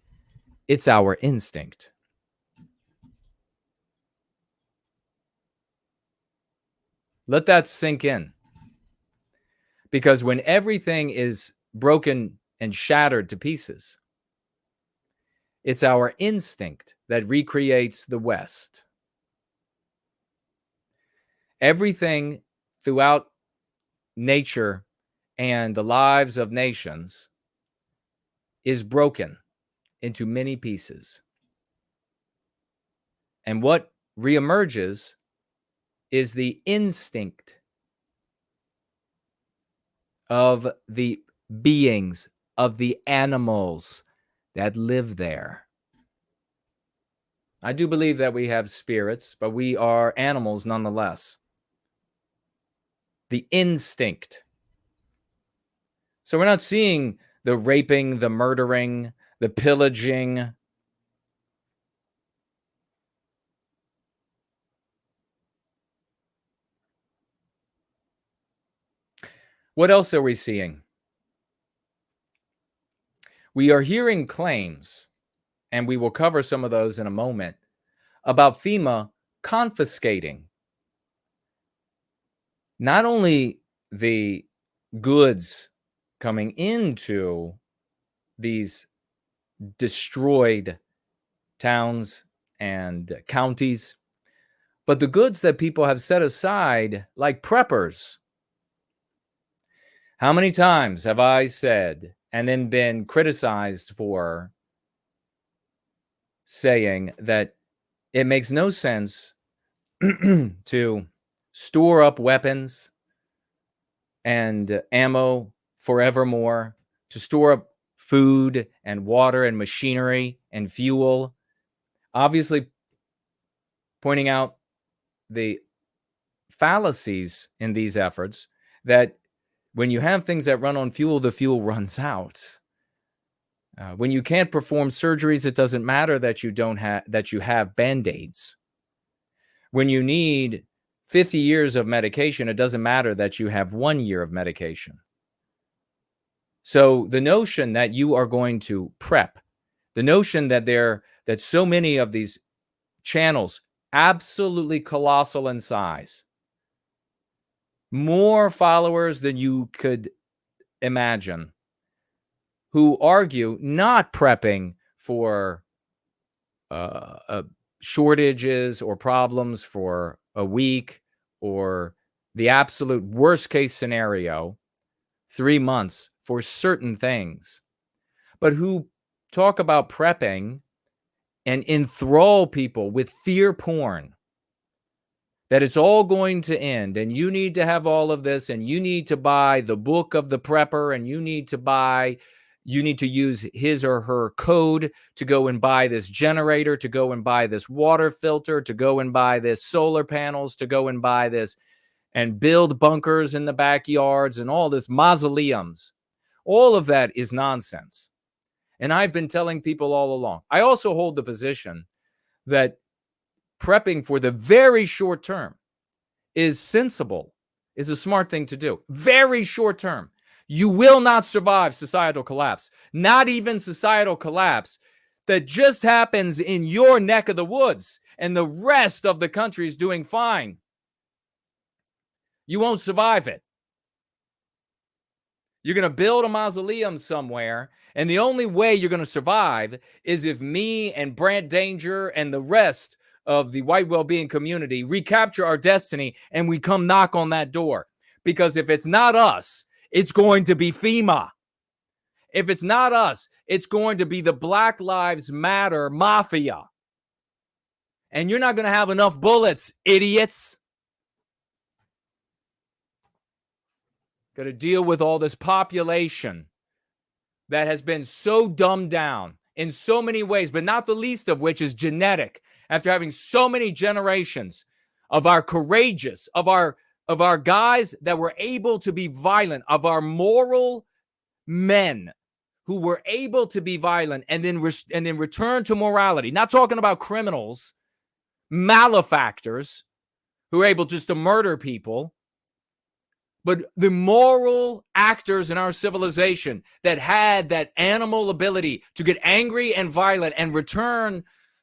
it's our instinct. Let that sink in. Because when everything is broken and shattered to pieces, it's our instinct that recreates the West. Everything throughout nature and the lives of nations is broken into many pieces. And what reemerges is the instinct of the beings, of the animals that live there. I do believe that we have spirits, but we are animals nonetheless. The instinct. So we're not seeing the raping, the murdering, the pillaging. What else are we seeing? We are hearing claims, and we will cover some of those in a moment, about FEMA confiscating not only the goods coming into these destroyed towns and counties, but the goods that people have set aside, like preppers. How many times have I said and then been criticized for saying that it makes no sense to store up weapons and ammo forevermore, to store up food and water and machinery and fuel, obviously pointing out the fallacies in these efforts, that when you have things that run on fuel, the fuel runs out. When you can't perform surgeries, it doesn't matter that you have Band-Aids. When you need 50 years of medication, it doesn't matter that you have 1 year of medication. So the notion that you are going to prep, the notion that so many of these channels, absolutely colossal in size, more followers than you could imagine, who argue not prepping for shortages or problems for a week, or the absolute worst case scenario, 3 months for certain things, but who talk about prepping and enthrall people with fear porn, that it's all going to end and you need to have all of this and you need to buy the book of the prepper and you need to use his or her code to go and buy this generator, to go and buy this water filter, to go and buy this solar panels, to go and buy this and build bunkers in the backyards and all this mausoleums. All of that is nonsense. And I've been telling people all along. I also hold the position that prepping for the very short term is sensible, is a smart thing to do. Very short term. You will not survive societal collapse. Not even societal collapse that just happens in your neck of the woods and the rest of the country is doing fine. You won't survive it. You're going to build a mausoleum somewhere, and the only way you're going to survive is if me and Brant Danger and the rest of the white well-being community recapture our destiny and we come knock on that door. Because if it's not us, it's going to be FEMA. If it's not us, it's going to be the Black Lives Matter mafia. And you're not going to have enough bullets, idiots. Got to deal with all this population that has been so dumbed down in so many ways, but not the least of which is genetic. After having so many generations of our courageous, of our guys that were able to be violent, of our moral men who were able to be violent and then return to morality. Not talking about criminals, malefactors who are able just to murder people, but the moral actors in our civilization that had that animal ability to get angry and violent and return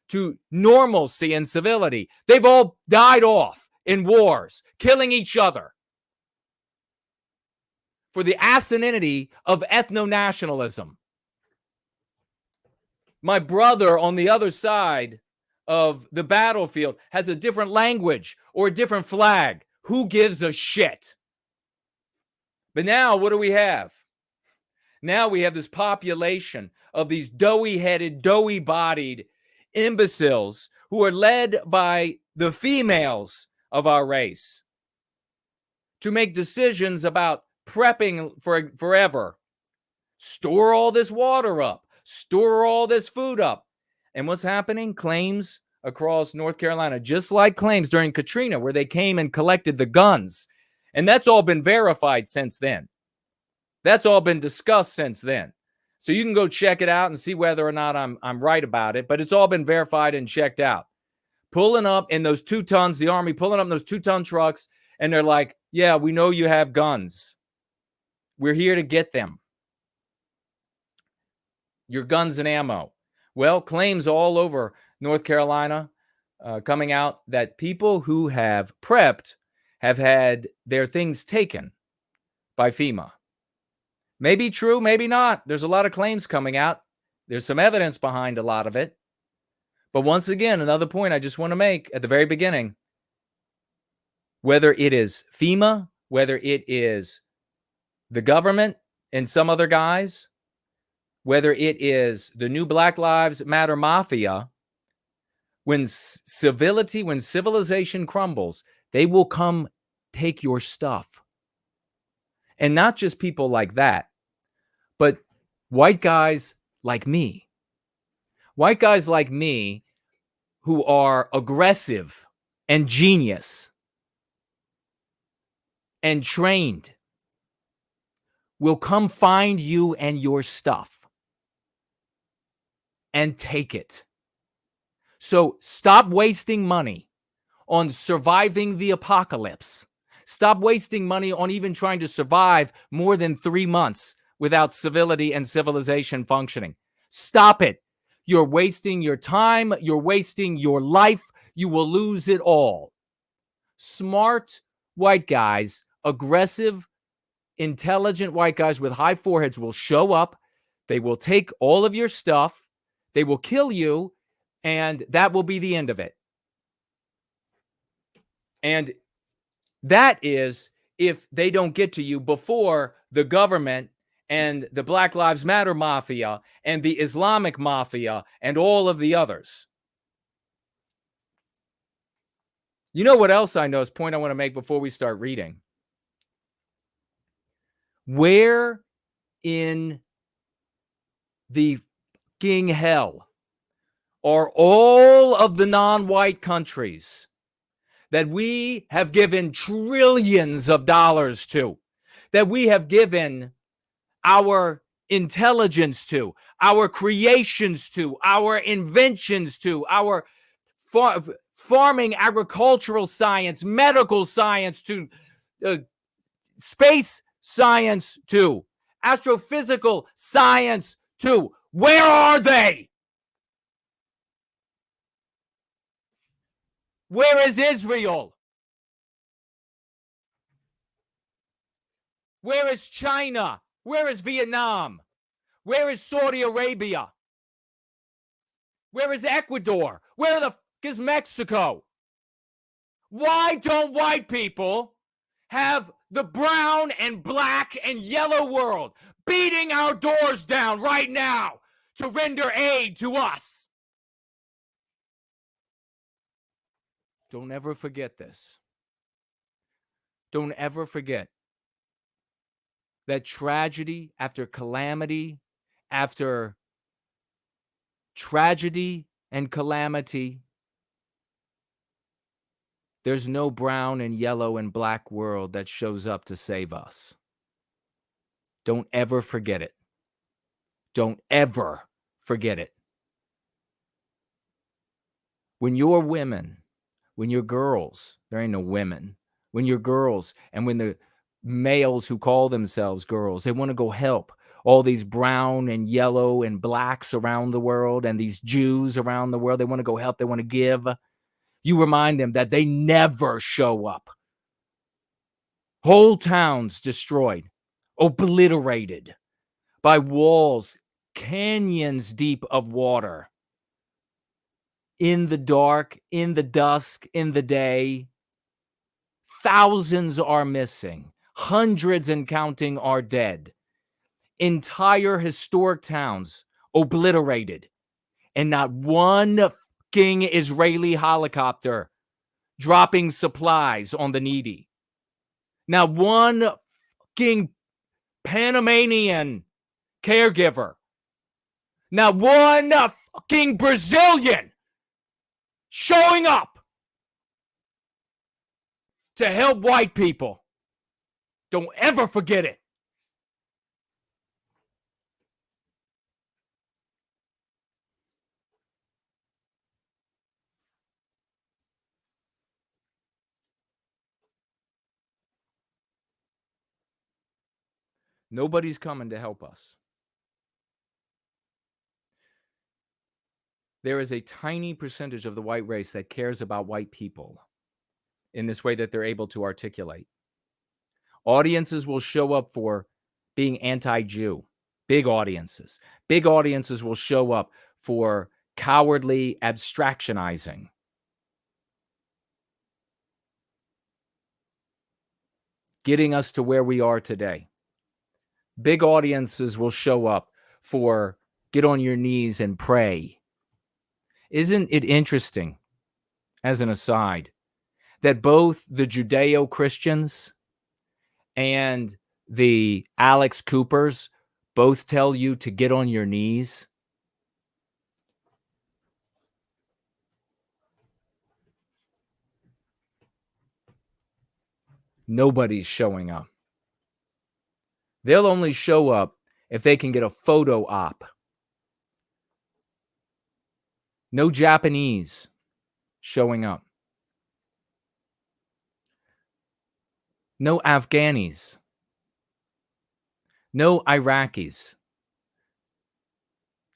to normalcy and civility. They've all died off in wars, killing each other for the asininity of ethno-nationalism. My brother on the other side of the battlefield has a different language or a different flag. Who gives a shit? But now, what do we have? Now we have this population of these doughy-headed, doughy-bodied imbeciles who are led by the females of our race to make decisions about prepping for forever. Store all this water up. Store all this food up. And what's happening? Claims across North Carolina, just like claims during Katrina, where they came and collected the guns. And that's all been verified since then. That's all been discussed since then. So you can go check it out and see whether or not I'm right about it. But it's all been verified and checked out. Pulling up in those 2 tons, the Army pulling up in those 2-ton trucks, and they're like, yeah, we know you have guns. We're here to get them. Your guns and ammo. Well, claims all over North Carolina coming out that people who have prepped have had their things taken by FEMA. Maybe true, maybe not. There's a lot of claims coming out. There's some evidence behind a lot of it. But once again, another point I just want to make at the very beginning, whether it is FEMA, whether it is the government and some other guys, whether it is the new Black Lives Matter mafia, when civilization crumbles, they will come take your stuff. And not just people like that, but white guys like me. White guys like me who are aggressive and genius and trained will come find you and your stuff and take it. So stop wasting money on surviving the apocalypse. Stop wasting money on even trying to survive more than 3 months without civility and civilization functioning. Stop it. You're wasting your time. You're wasting your life. You will lose it all. Smart white guys, aggressive, intelligent white guys with high foreheads will show up. They will take all of your stuff. They will kill you. And that will be the end of it. And that is if they don't get to you before the government and the Black Lives Matter mafia and the Islamic mafia and all of the others. You know what else I know is a point I want to make before we start reading? Where in the fucking hell are all of the non-white countries that we have given trillions of dollars to, that we have given our intelligence to, our creations to, our inventions to, our farming, agricultural science, medical science to, space science to, astrophysical science to? Where are they? Where is Israel? Where is China? Where is Vietnam? Where is Saudi Arabia? Where is Ecuador? Where the f is Mexico? Why don't white people have the brown and black and yellow world beating our doors down right now to render aid to us? Don't ever forget this. Don't ever forget that tragedy after calamity after tragedy and calamity, there's no brown and yellow and black world that shows up to save us. Don't ever forget it. Don't ever forget it. When you're women, when you're girls, there ain't no women. When you're girls and when the males who call themselves girls, they want to go help all these brown and yellow and blacks around the world and these Jews around the world. They want to go help. They want to give. You remind them that they never show up. Whole towns destroyed, obliterated by walls, canyons deep of water. In the dark, in the dusk, in the day, thousands are missing. Hundreds and counting are dead. Entire historic towns obliterated. And not one fucking Israeli helicopter dropping supplies on the needy. Not one fucking Panamanian caregiver. Not one fucking Brazilian showing up to help white people. Don't ever forget it. Nobody's coming to help us. There is a tiny percentage of the white race that cares about white people in this way that they're able to articulate. Audiences will show up for being anti-Jew. Big audiences. Big audiences will show up for cowardly abstractionizing. Getting us to where we are today. Big audiences will show up for get on your knees and pray. Isn't it interesting, as an aside, that both the Judeo-Christians and the Alex Coopers both tell you to get on your knees? Nobody's showing up. They'll only show up if they can get a photo op. No Japanese showing up. No Afghanis. No Iraqis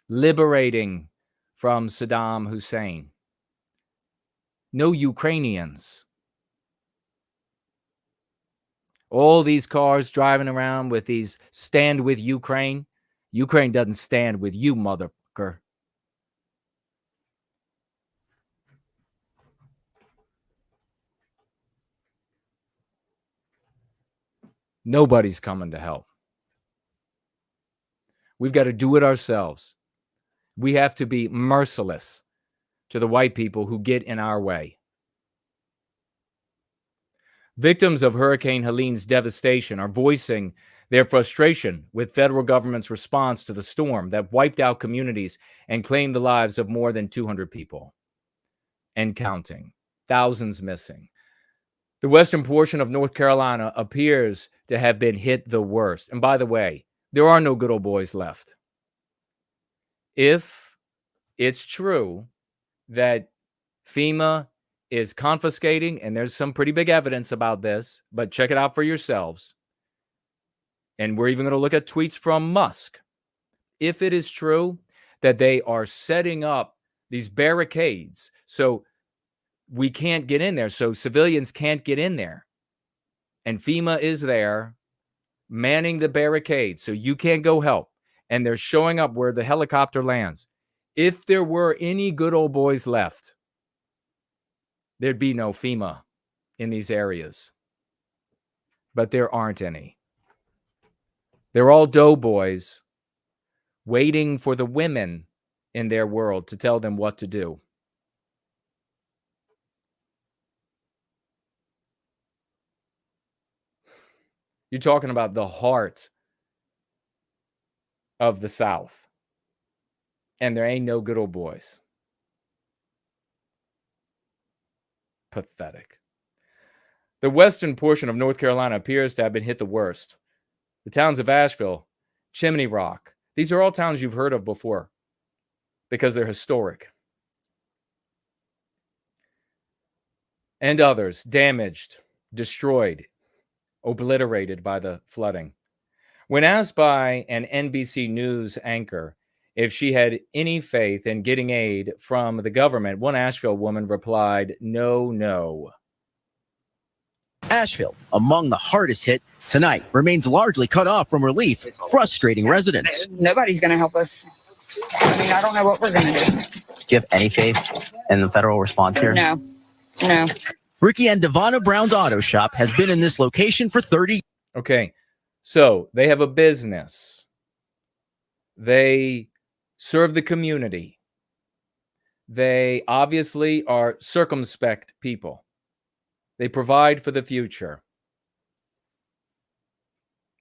liberating from Saddam Hussein. No Ukrainians. All these cars driving around with these stand with Ukraine. Ukraine doesn't stand with you, motherfucker. Nobody's coming to help. We've got to do it ourselves. We have to be merciless to the white people who get in our way. Victims of Hurricane Helene's devastation are voicing their frustration with federal government's response to the storm that wiped out communities and claimed the lives of more than 200 people. And counting. Thousands missing. The western portion of North Carolina appears to have been hit the worst. And by the way, there are no good old boys left. If it's true that FEMA is confiscating, and there's some pretty big evidence about this, but check it out for yourselves. And we're even going to look at tweets from Musk. If it is true that they are setting up these barricades so we can't get in there, so civilians can't get in there, and FEMA is there manning the barricades so you can't go help, and they're showing up where the helicopter lands. If there were any good old boys left, there'd be no FEMA in these areas. But there aren't any. They're all doughboys waiting for the women in their world to tell them what to do. You're talking about the heart of the South. And there ain't no good old boys. Pathetic. The western portion of North Carolina appears to have been hit the worst. The towns of Asheville, Chimney Rock, these are all towns you've heard of before because they're historic. And others damaged, destroyed, obliterated by the flooding. When asked by an NBC News anchor if she had any faith in getting aid from the government, one Asheville woman replied, no. Asheville, among the hardest hit tonight, remains largely cut off from relief, frustrating residents. Nobody's going to help us. I mean, I don't know what we're going to do. Do you have any faith in the federal response here? No. Ricky and Devonna Brown's auto shop has been in this location for 30 years. Okay, so they have a business. They serve the community. They obviously are circumspect people. They provide for the future.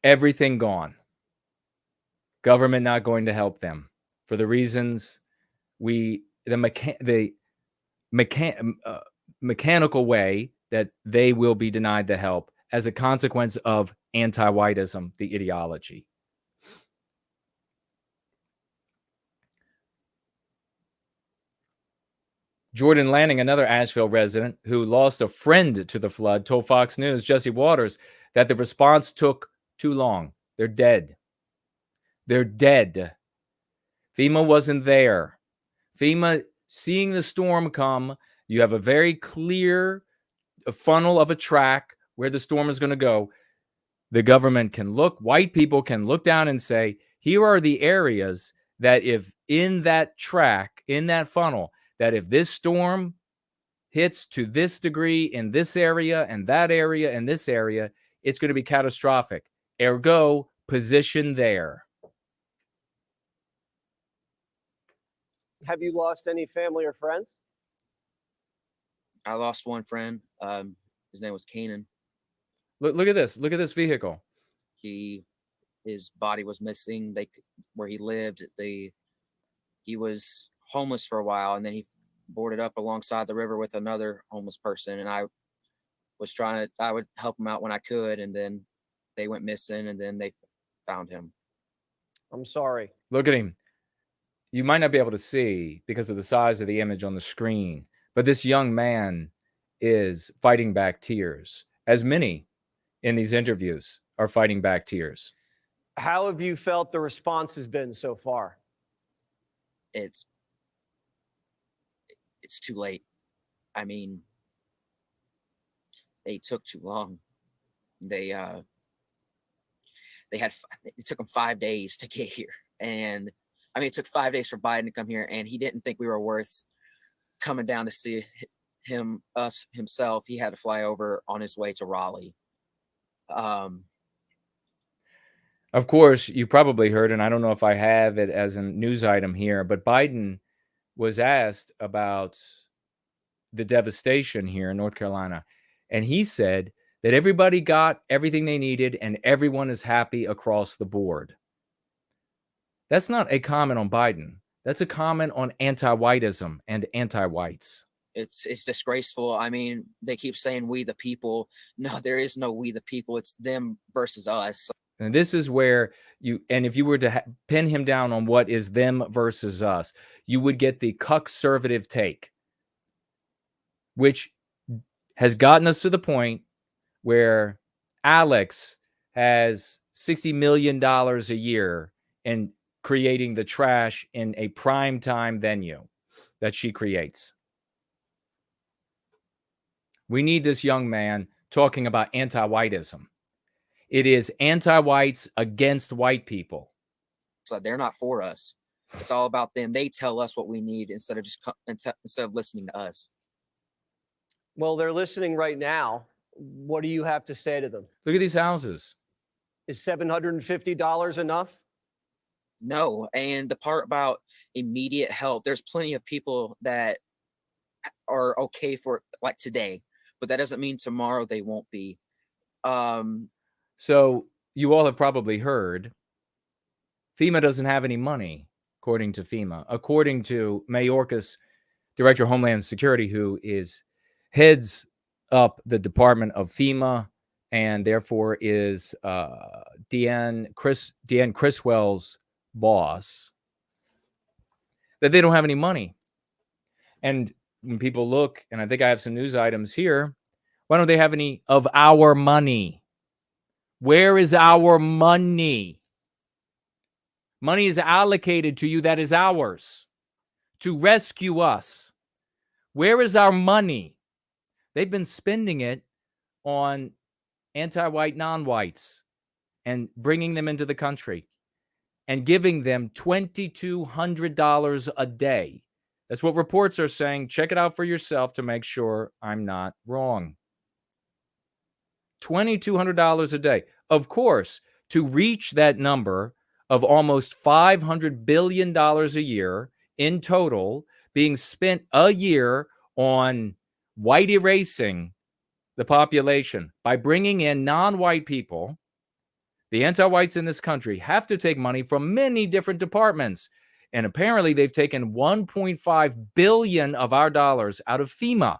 Everything gone. Government not going to help them for the reasons the mechanical way that they will be denied the help as a consequence of anti-whiteism, the ideology. Jordan Lanning, another Asheville resident who lost a friend to the flood, told Fox News' Jesse Waters that the response took too long. They're dead. They're dead. FEMA wasn't there. FEMA, seeing the storm come, you have a very clear funnel of a track where the storm is going to go. The government can look, white people can look down and say, here are the areas that if in that track, in that funnel, that if this storm hits to this degree in this area and that area and this area, it's going to be catastrophic. Ergo, position there. Have you lost any family or friends? I lost one friend. His name was Kanan. Look at this. Look at this vehicle. His body was missing. Where he lived, he was homeless for a while, and then he boarded up alongside the river with another homeless person, and I would help him out when I could, and then they went missing, and then they found him. I'm sorry. Look at him. You might not be able to see because of the size of the image on the screen, but this young man is fighting back tears, as many in these interviews are fighting back tears. How have you felt the response has been so far? It's too late. I mean, they took too long. It took them 5 days to get here. And I mean, it took 5 days for Biden to come here, and he didn't think we were worth coming down to see us himself. He had to fly over on his way to Raleigh. Of course, you probably heard, and I don't know if I have it as a news item here, but Biden was asked about the devastation here in North Carolina. And he said that everybody got everything they needed and everyone is happy across the board. That's not a comment on Biden. That's a comment on anti-whiteism and anti-whites. It's disgraceful. I mean, they keep saying we the people. No, there is no we the people. It's them versus us. And this is where if you were to pin him down on what is them versus us, you would get the conservative take, which has gotten us to the point where Alex has $60 million a year in creating the trash in a primetime venue that she creates. We need this young man talking about anti-whiteism. It is anti-whites against white people. So they're not for us. It's all about them. They tell us what we need instead of listening to us. Well, they're listening right now. What do you have to say to them? Look at these houses. Is $750 enough? No. And the part about immediate help, there's plenty of people that are okay for like today, but that doesn't mean tomorrow they won't be. So you all have probably heard FEMA doesn't have any money, according to FEMA. According to Mayorkas, Director of Homeland Security, who heads up the Department of FEMA and therefore is Deanne Criswell's boss, that they don't have any money. And when people look, and I think I have some news items here, why don't they have any of our money? Where is our money? Money is allocated to you that is ours to rescue us. Where is our money? They've been spending it on anti-white non-whites and bringing them into the country and giving them $2,200 a day. That's what reports are saying. Check it out for yourself to make sure I'm not wrong. $2,200 a day. Of course, to reach that number of almost $500 billion a year in total being spent a year on white erasing the population by bringing in non-white people, the anti-whites in this country have to take money from many different departments. And apparently they've taken $1.5 billion of our dollars out of FEMA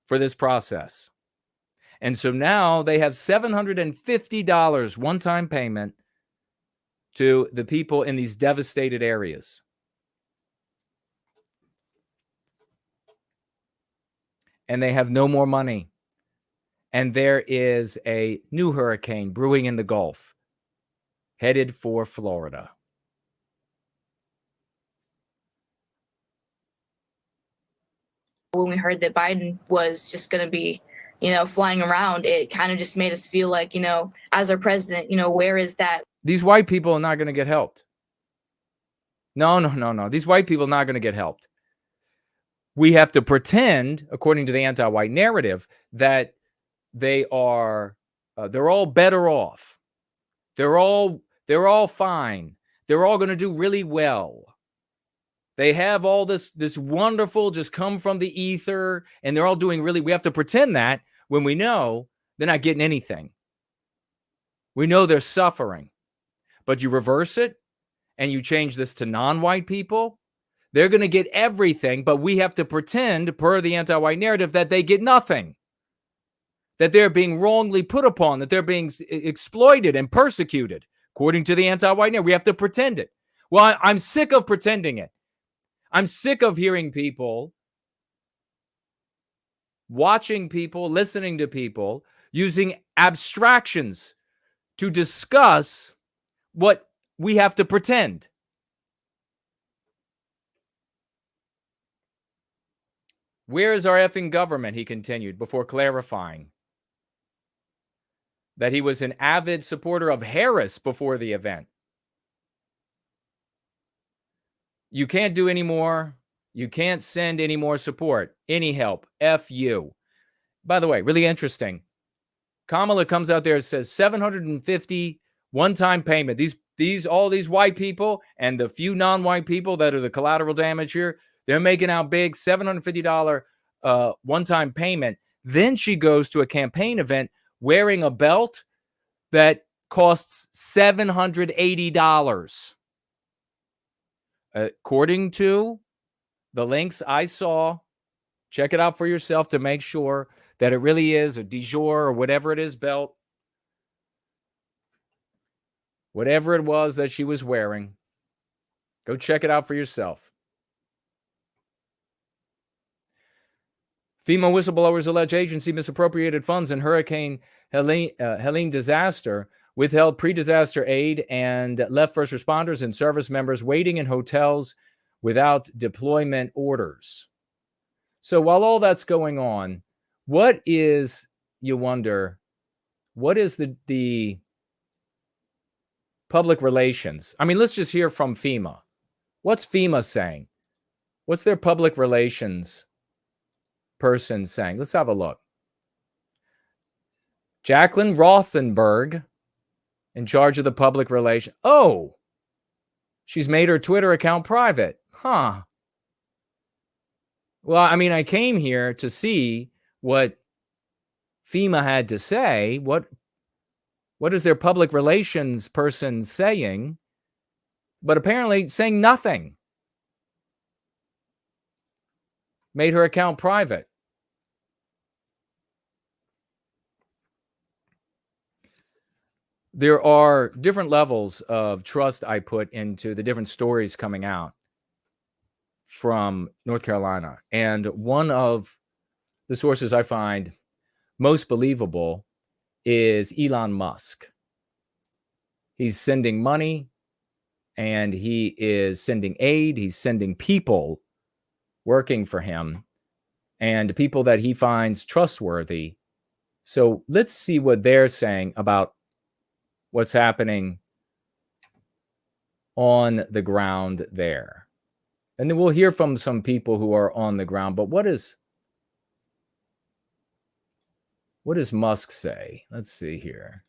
for this process. And so now they have $750 one-time payment to the people in these devastated areas. And they have no more money. And there is a new hurricane brewing in the Gulf, headed for Florida. When we heard that Biden was just going to be, flying around, it kind of just made us feel like, as our president, where is that? These white people are not going to get helped. No. These white people are not going to get helped. We have to pretend, according to the anti-white narrative, that they're all better off. They're all fine. They're all going to do really well. They have all this wonderful just come from the ether, and they're all doing really. We have to pretend that when we know they're not getting anything. We know they're suffering. But you reverse it and you change this to non-white people, they're going to get everything, but we have to pretend, per the anti-white narrative, that they get nothing. That they're being wrongly put upon, that they're being exploited and persecuted, according to the anti-white narrative. We have to pretend it. Well, I'm sick of pretending it. I'm sick of hearing people, watching people, listening to people, using abstractions to discuss what we have to pretend. Where is our effing government? He continued before clarifying that he was an avid supporter of Harris before the event. You can't do any more. You can't send any more support, any help. F you. By the way, really interesting. Kamala comes out there and says $750 one-time payment. All these white people and the few non-white people that are the collateral damage here, they're making out big $750 one-time payment. Then she goes to a campaign event wearing a belt that costs $780. According to the links I saw, check it out for yourself to make sure that it really is a Dior or whatever it is belt. Whatever it was that she was wearing. Go check it out for yourself. FEMA whistleblowers allege agency misappropriated funds in Hurricane Helene disaster, withheld pre-disaster aid, and left first responders and service members waiting in hotels without deployment orders. So while all that's going on, what is, you wonder, what is the public relations? I mean, let's just hear from FEMA. What's FEMA saying? What's their public relations person saying? Let's have a look. Jacqueline Rothenberg, in charge of the public relations. Oh, she's made her Twitter account private. Huh. Well, I mean, I came here to see what FEMA had to say. What is their public relations person saying? But apparently saying nothing. Made her account private. There are different levels of trust I put into the different stories coming out from North Carolina. And one of the sources I find most believable is Elon Musk. He's sending money and he is sending aid. He's sending people working for him and people that he finds trustworthy. So let's see what they're saying about what's happening on the ground there. And then we'll hear from some people who are on the ground. But what does Musk say? Let's see here.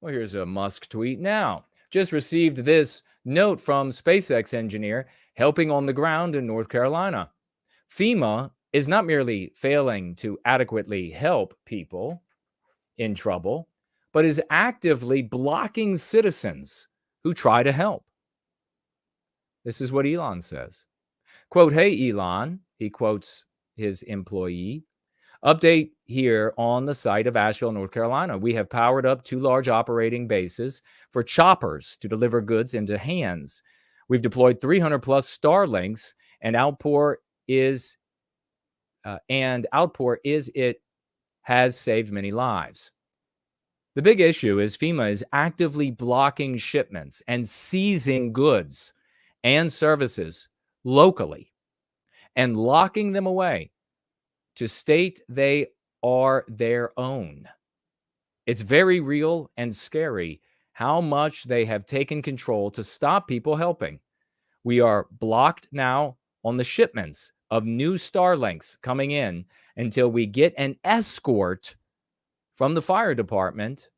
Well, here's a Musk tweet now. Just received this note from SpaceX engineer helping on the ground in North Carolina. FEMA is not merely failing to adequately help people in trouble, but is actively blocking citizens who try to help. This is what Elon says. Quote, "Hey, Elon," he quotes his employee, "update here on the site of Asheville, North Carolina. We have powered up 2 large operating bases for choppers to deliver goods into hands. We've deployed 300 plus Starlinks, and outpour is it has saved many lives. The big issue is FEMA is actively blocking shipments and seizing goods and services locally and locking them away to state they are their own. It's very real and scary how much they have taken control to stop people helping. We are blocked now on the shipments of new Starlinks coming in until we get an escort from the fire department,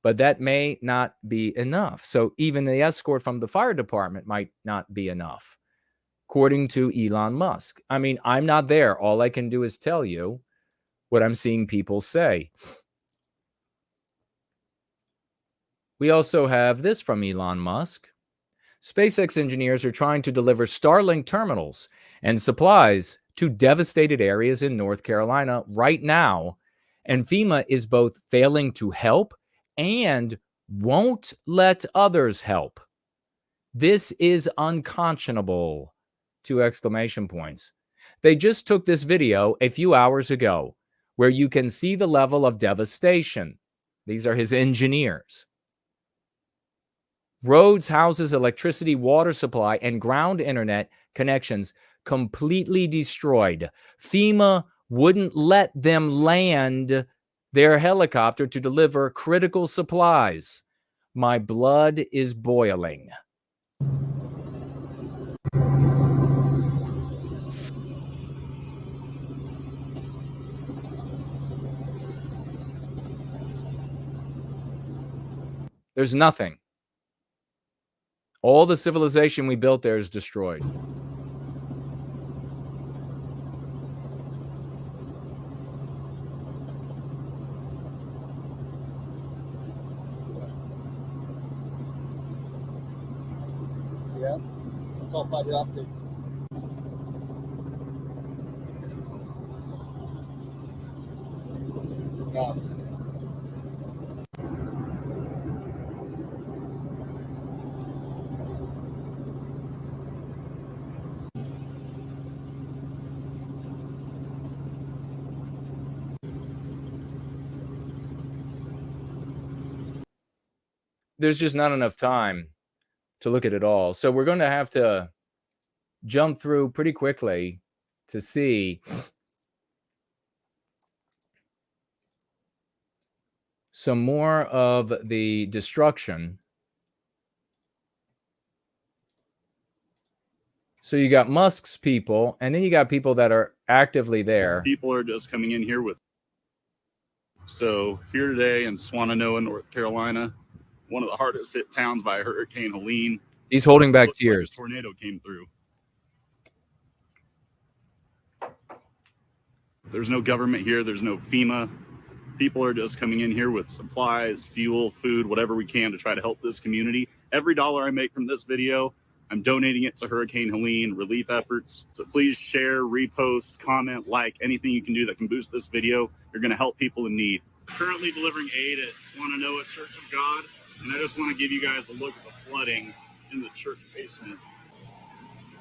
but that may not be enough. So even the escort from the fire department might not be enough, according to Elon Musk. I mean, I'm not there. All I can do is tell you what I'm seeing people say. We also have this from Elon Musk. SpaceX engineers are trying to deliver Starlink terminals and supplies to devastated areas in North Carolina right now, and FEMA is both failing to help and won't let others help. This is unconscionable! 2 exclamation points. They just took this video a few hours ago where you can see the level of devastation. These are his engineers. Roads, houses, electricity, water supply, and ground internet connections completely destroyed. FEMA wouldn't let them land their helicopter to deliver critical supplies. My blood is boiling. There's nothing. All the civilization we built there is destroyed. Yeah, it's all fiber optic. Yeah. There's just not enough time to look at it all. So we're going to have to jump through pretty quickly to see some more of the destruction. So you got Musk's people, and then you got people that are actively there. People are just coming in here with. So here today in Swannanoa, North Carolina, one of the hardest hit towns by Hurricane Helene. He's holding back tears. Like a tornado came through. There's no government here. There's no FEMA. People are just coming in here with supplies, fuel, food, whatever we can to try to help this community. Every dollar I make from this video, I'm donating it to Hurricane Helene relief efforts. So please share, repost, comment, like, anything you can do that can boost this video. You're going to help people in need. Currently delivering aid at Swannanoa Church of God. And I just want to give you guys a look at the flooding in the church basement.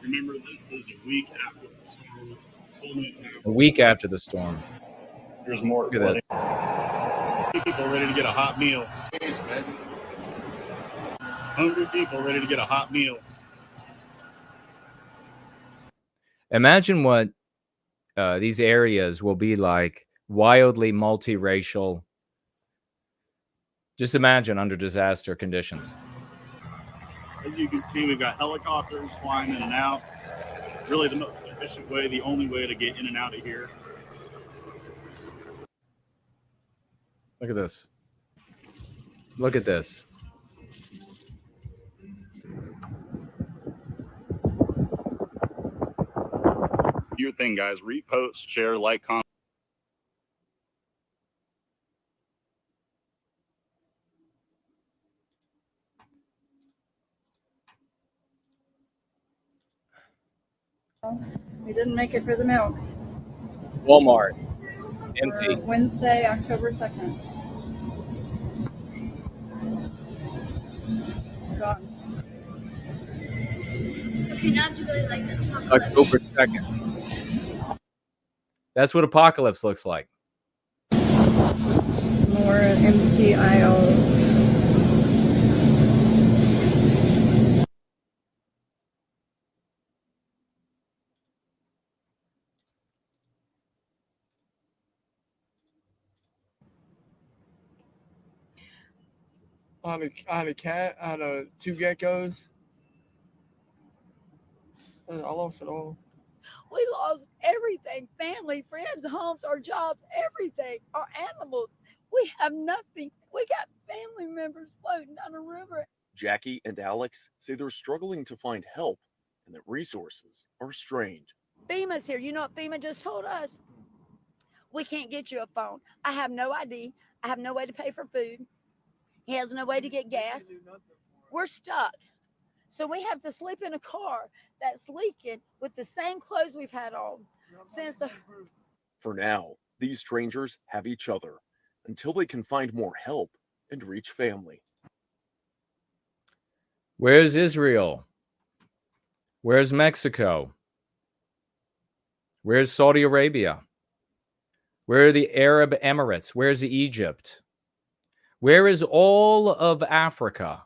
Remember, this is a week after the storm. A week after the storm. There's more. Look at this. People ready to get a hot meal. 100 people ready to get a hot meal. Imagine what these areas will be like, wildly multiracial. Just imagine under disaster conditions. As you can see, we've got helicopters flying in and out. Really the most efficient way, the only way to get in and out of here. Look at this. Look at this. Your thing, guys. Repost, share, like, comment. We didn't make it for the milk. Walmart. Empty. Wednesday, October 2nd. It's gone. Okay, now it's really like this. October 2nd. That's what apocalypse looks like. More empty aisles. I had a cat. I had two geckos. I lost it all. We lost everything: family, friends, homes, our jobs, everything, our animals. We have nothing. We got family members floating down the river. Jackie and Alex say they're struggling to find help and that resources are strained. FEMA's here. You know what FEMA just told us? We can't get you a phone. I have no ID. I have no way to pay for food. He has no way to get gas. We're stuck. So we have to sleep in a car that's leaking with the same clothes we've had on since the... For now, these strangers have each other until they can find more help and reach family. Where's Israel? Where's Mexico? Where's Saudi Arabia? Where are the Arab Emirates? Where's Egypt? Where is all of Africa?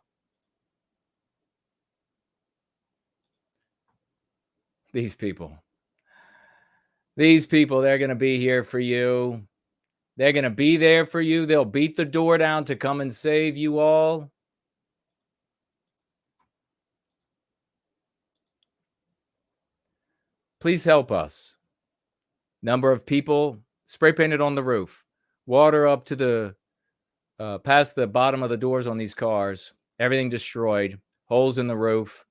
These people, they're going to be here for you. They're going to be there for you. They'll beat the door down to come and save you all. Please help us. Number of people spray painted on the roof. Water up to the past the bottom of the doors on these cars. Everything destroyed. Holes in the roof.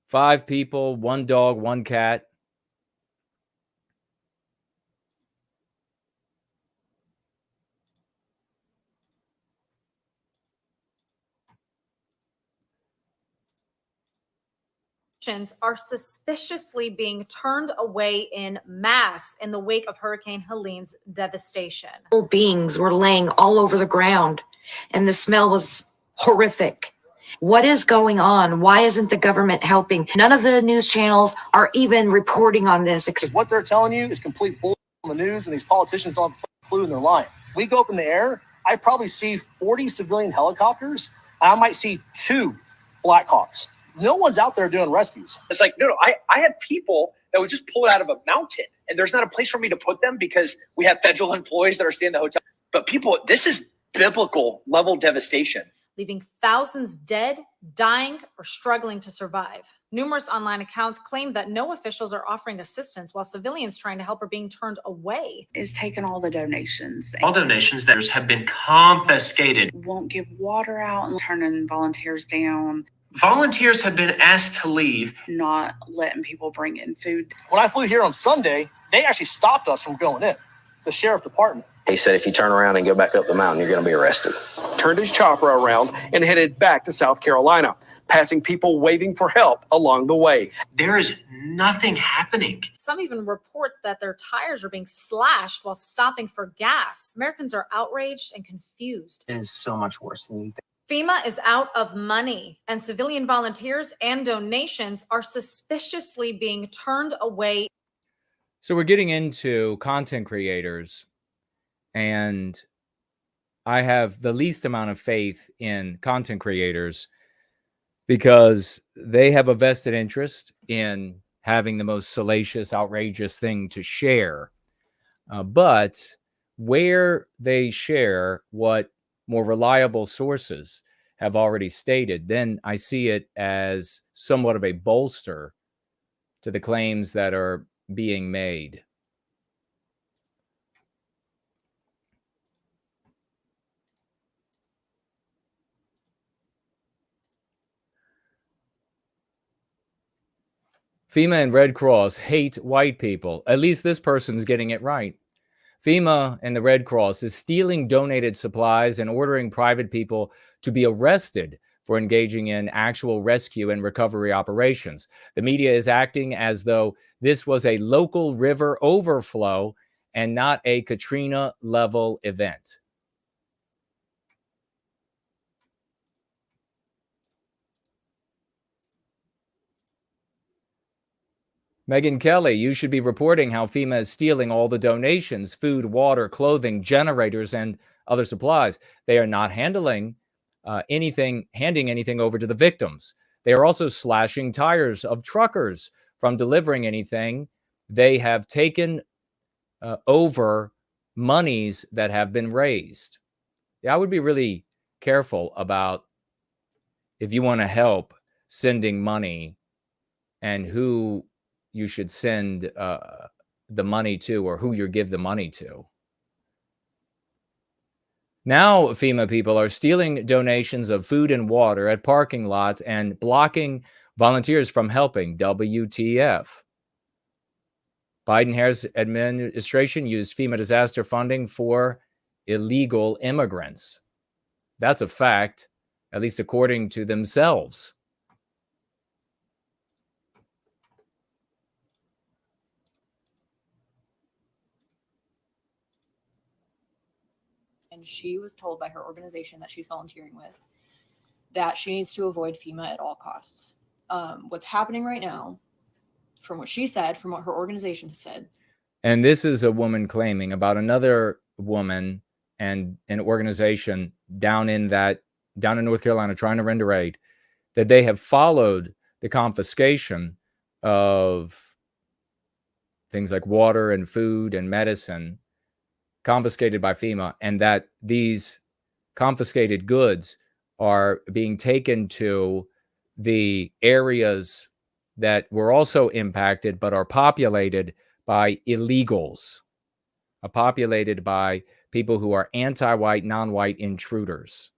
5 people, 1 dog, 1 cat. Are suspiciously being turned away in mass in the wake of Hurricane Helene's devastation. Beings were laying all over the ground, and the smell was horrific. What is going on? Why isn't the government helping? None of the news channels are even reporting on this. What they're telling you is complete bull on the news, and these politicians don't have a clue and they're lying. We go up in the air, I probably see 40 civilian helicopters. I might see 2 Blackhawks. No one's out there doing rescues. It's like, no, I have people that would just pull it out of a mountain, and there's not a place for me to put them because we have federal employees that are staying in the hotel. But people, this is biblical level devastation, leaving thousands dead, dying, or struggling to survive. Numerous online accounts claim that no officials are offering assistance while civilians trying to help are being turned away. Is taking all the donations. All donations that have been confiscated. Won't give water out and turning volunteers down. Volunteers have been asked to leave. Not letting people bring in food. When I flew here on Sunday, they actually stopped us from going in. The sheriff department. He said if you turn around and go back up the mountain, you're going to be arrested. Turned his chopper around and headed back to South Carolina, passing people waving for help along the way. There is nothing happening. Some even report that their tires are being slashed while stopping for gas. Americans are outraged and confused. It is so much worse than you think. FEMA is out of money, and civilian volunteers and donations are suspiciously being turned away. So we're getting into content creators, and I have the least amount of faith in content creators because they have a vested interest in having the most salacious, outrageous thing to share. But where they share what more reliable sources have already stated, then I see it as somewhat of a bolster to the claims that are being made. FEMA and Red Cross hate white people. At least this person's getting it right. FEMA and the Red Cross is stealing donated supplies and ordering private people to be arrested for engaging in actual rescue and recovery operations. The media is acting as though this was a local river overflow and not a Katrina-level event. Megyn Kelly, you should be reporting how FEMA is stealing all the donations, food, water, clothing, generators, and other supplies. They are not handing anything over to the victims. They are also slashing tires of truckers from delivering anything. They have taken over monies that have been raised. Yeah, I would be really careful about, if you want to help, sending money and who you should send the money to or who you give the money to. Now, FEMA people are stealing donations of food and water at parking lots and blocking volunteers from helping. WTF. Biden-Harris administration used FEMA disaster funding for illegal immigrants. That's a fact, at least according to themselves. And she was told by her organization that she's volunteering with that she needs to avoid FEMA at all costs. What's happening right now, from what she said, from what her organization has said. And this is a woman claiming about another woman and an organization down in North Carolina trying to render aid, that they have followed the confiscation of things like water and food and medicine confiscated by FEMA, and that these confiscated goods are being taken to the areas that were also impacted but are populated by illegals, are populated by people who are anti-white, non-white intruders.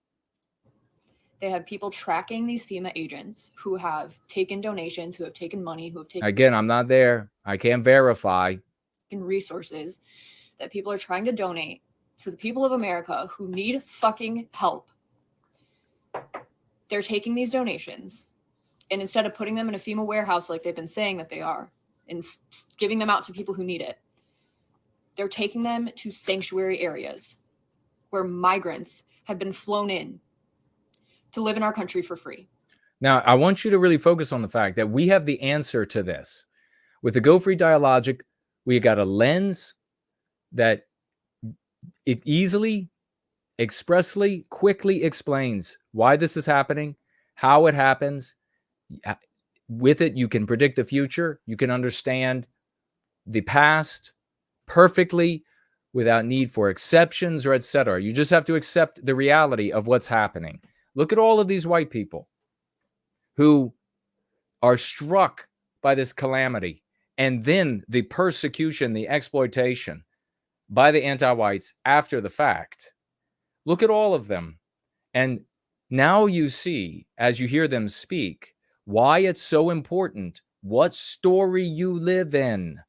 They have people tracking these FEMA agents who have taken donations, who have taken money, who have taken... Again, I'm not there. I can't verify. ...resources that people are trying to donate to the people of America who need fucking help. They're taking these donations, and instead of putting them in a FEMA warehouse like they've been saying that they are, and giving them out to people who need it, they're taking them to sanctuary areas where migrants have been flown in to live in our country for free. Now, I want you to really focus on the fact that we have the answer to this. With the Go Free Dialogic, we got a lens that it easily, expressly, quickly explains why this is happening how it happens. With it, you can predict the future. You can understand the past perfectly without need for exceptions or etc. You just have to accept the reality of what's happening. Look at all of these white people who are struck by this calamity, and then the persecution, the exploitation by the anti-whites after the fact. Look at all of them. And now you see, as you hear them speak, why it's so important what story you live in.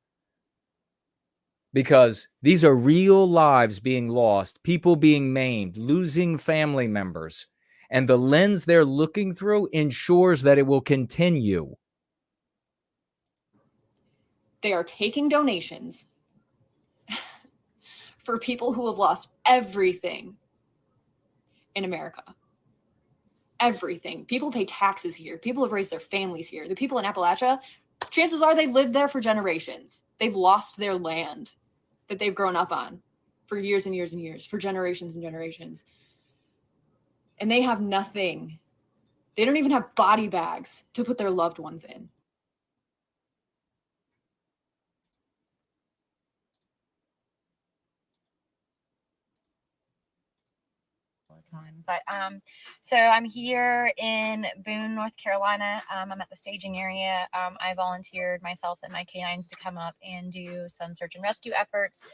Because these are real lives being lost, people being maimed, losing family members. And the lens they're looking through ensures that it will continue. They are taking donations for people who have lost everything in America. Everything. People pay taxes here. People have raised their families here. The people in Appalachia, chances are they've lived there for generations. They've lost their land that they've grown up on for years and years and years, for generations and generations. And they have nothing. They don't even have body bags to put their loved ones in. Time. But so I'm here in Boone, North Carolina. I'm at the staging area. I volunteered myself and my canines to come up and do some search and rescue efforts.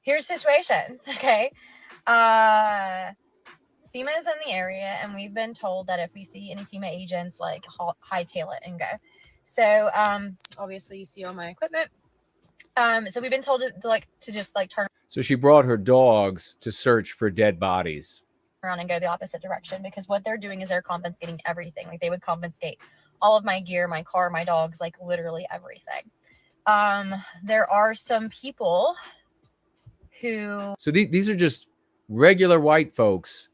Here's the situation, okay? FEMA is in the area, and we've been told that if we see any FEMA agents, like, hightail it and go. So obviously you see all my equipment. So we've been told to just turn So she brought her dogs to search for dead bodies. around and go the opposite direction, because what they're doing is they're confiscating everything. Like, they would confiscate all of my gear, my car, my dogs, like literally everything. There are some people who... So these are just regular white folks.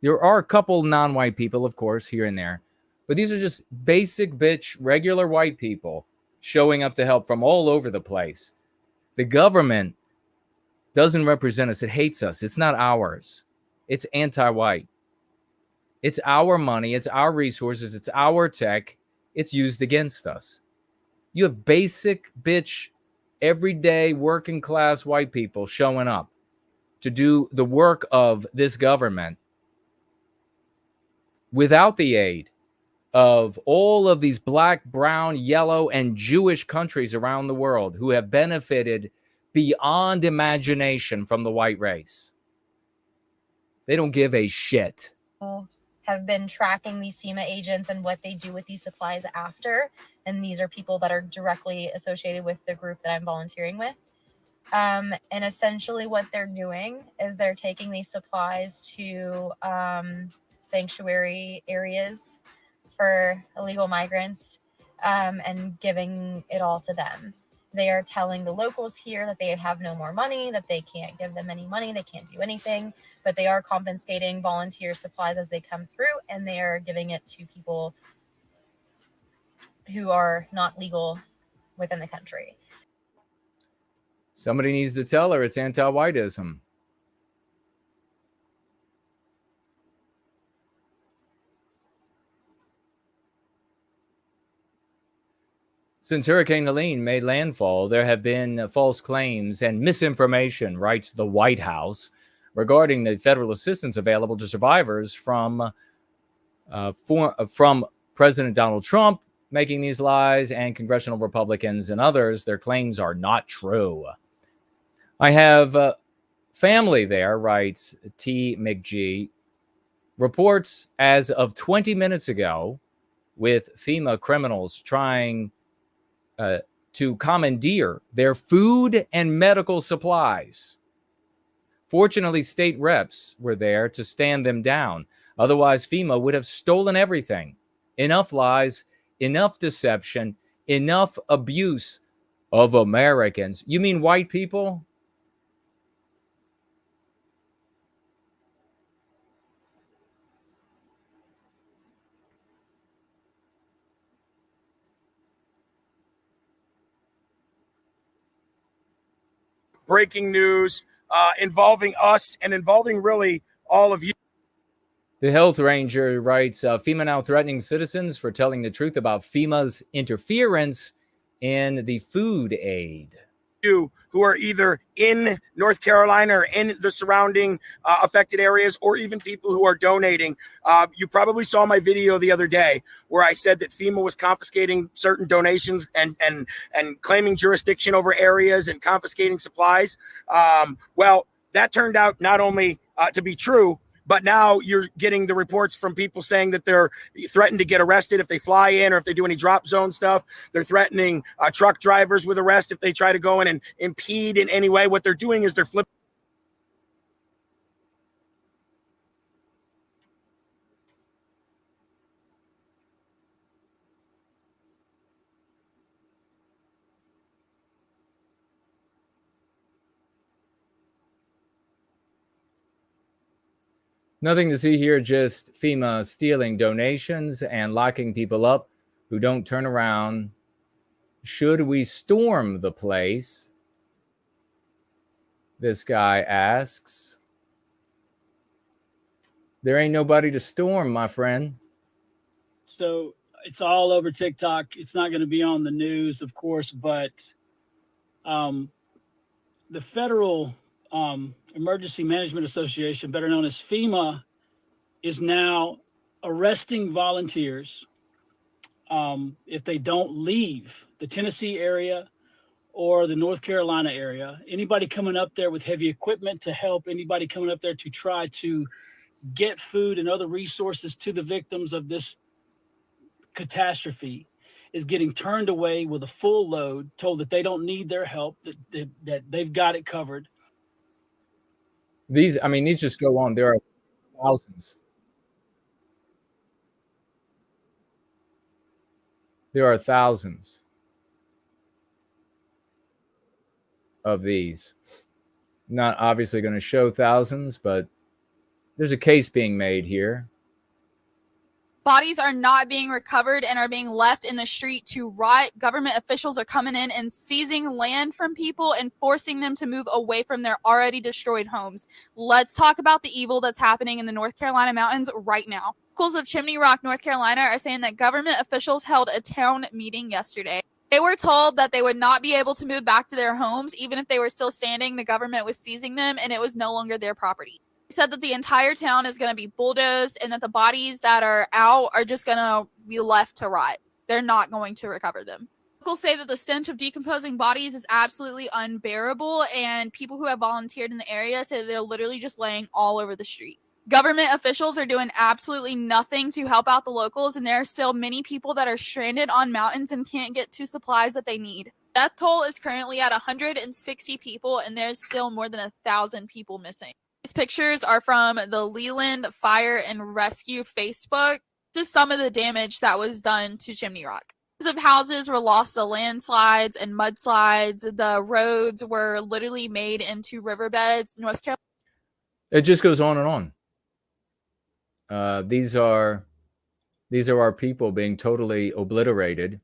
There are a couple non-white people, of course, here and there. But these are just basic bitch, regular white people showing up to help from all over the place. The government doesn't represent us. It hates us. It's not ours. It's anti-white. It's our money. It's our resources. It's our tech. It's used against us. You have basic bitch, everyday working class white people showing up to do the work of this government without the aid of all of these black, brown, yellow, and Jewish countries around the world who have benefited beyond imagination from the white race. They don't give a shit. Have been tracking these FEMA agents and what they do with these supplies after. And these are people that are directly associated with the group that I'm volunteering with. And essentially what they're doing is they're taking these supplies to sanctuary areas for illegal migrants and giving it all to them. They are telling the locals here that they have no more money, that they can't give them any money, they can't do anything, but they are confiscating volunteer supplies as they come through, and they are giving it to people who are not legal within the country. Somebody needs to tell her it's anti-whiteism. Since Hurricane Helene made landfall, there have been false claims and misinformation, writes the White House, regarding the federal assistance available to survivors from President Donald Trump making these lies, and congressional Republicans and others. Their claims are not true. I have family there, writes T. McGee, reports as of 20 minutes ago with FEMA criminals trying to commandeer their food and medical supplies. Fortunately, state reps were there to stand them down. Otherwise, FEMA would have stolen everything. Enough lies, enough deception, enough abuse of Americans. You mean white people? Breaking news involving us and involving really all of you. The health ranger writes, FEMA now threatening citizens for telling the truth about FEMA's interference in the food aid. You who are either in North Carolina or in the surrounding affected areas, or even people who are donating. You probably saw my video the other day where I said that FEMA was confiscating certain donations and claiming jurisdiction over areas and confiscating supplies. Well, that turned out not only to be true, but now you're getting the reports from people saying that they're threatened to get arrested if they fly in or if they do any drop zone stuff. They're threatening truck drivers with arrest if they try to go in and impede in any way. What they're doing is they're flipping. Nothing to see here, just FEMA stealing donations and locking people up who don't turn around. Should we storm the place? This guy asks. There ain't nobody to storm, my friend. So it's all over TikTok. It's not going to be on the news, of course, but the Federal Emergency Management Association, better known as FEMA, is now arresting volunteers if they don't leave the Tennessee area or the North Carolina area. Anybody coming up there with heavy equipment to help, anybody coming up there to try to get food and other resources to the victims of this catastrophe is getting turned away with a full load, told that they don't need their help, that they've got it covered. These just go on. There are thousands. There are thousands of these. Not obviously going to show thousands, but there's a case being made here. Bodies are not being recovered and are being left in the street to rot. Government officials are coming in and seizing land from people and forcing them to move away from their already destroyed homes. Let's talk about the evil that's happening in the North Carolina mountains right now. Locals of Chimney Rock, North Carolina are saying that government officials held a town meeting yesterday. They were told that they would not be able to move back to their homes. Even if they were still standing, the government was seizing them and it was no longer their property. Said that the entire town is going to be bulldozed and that the bodies that are out are just going to be left to rot. They're not going to recover them. Locals say that the stench of decomposing bodies is absolutely unbearable, and people who have volunteered in the area say they're literally just laying all over the street. Government officials are doing absolutely nothing to help out the locals, and there are still many people that are stranded on mountains and can't get to supplies that they need. Death toll is currently at 160 people, and there's still more than 1,000 people missing. These pictures are from the Leland Fire and Rescue Facebook. This is some of the damage that was done to Chimney Rock. Of houses were lost to landslides and mudslides. The roads were literally made into riverbeds. North Carolina. It just goes on and on. These are our people being totally obliterated.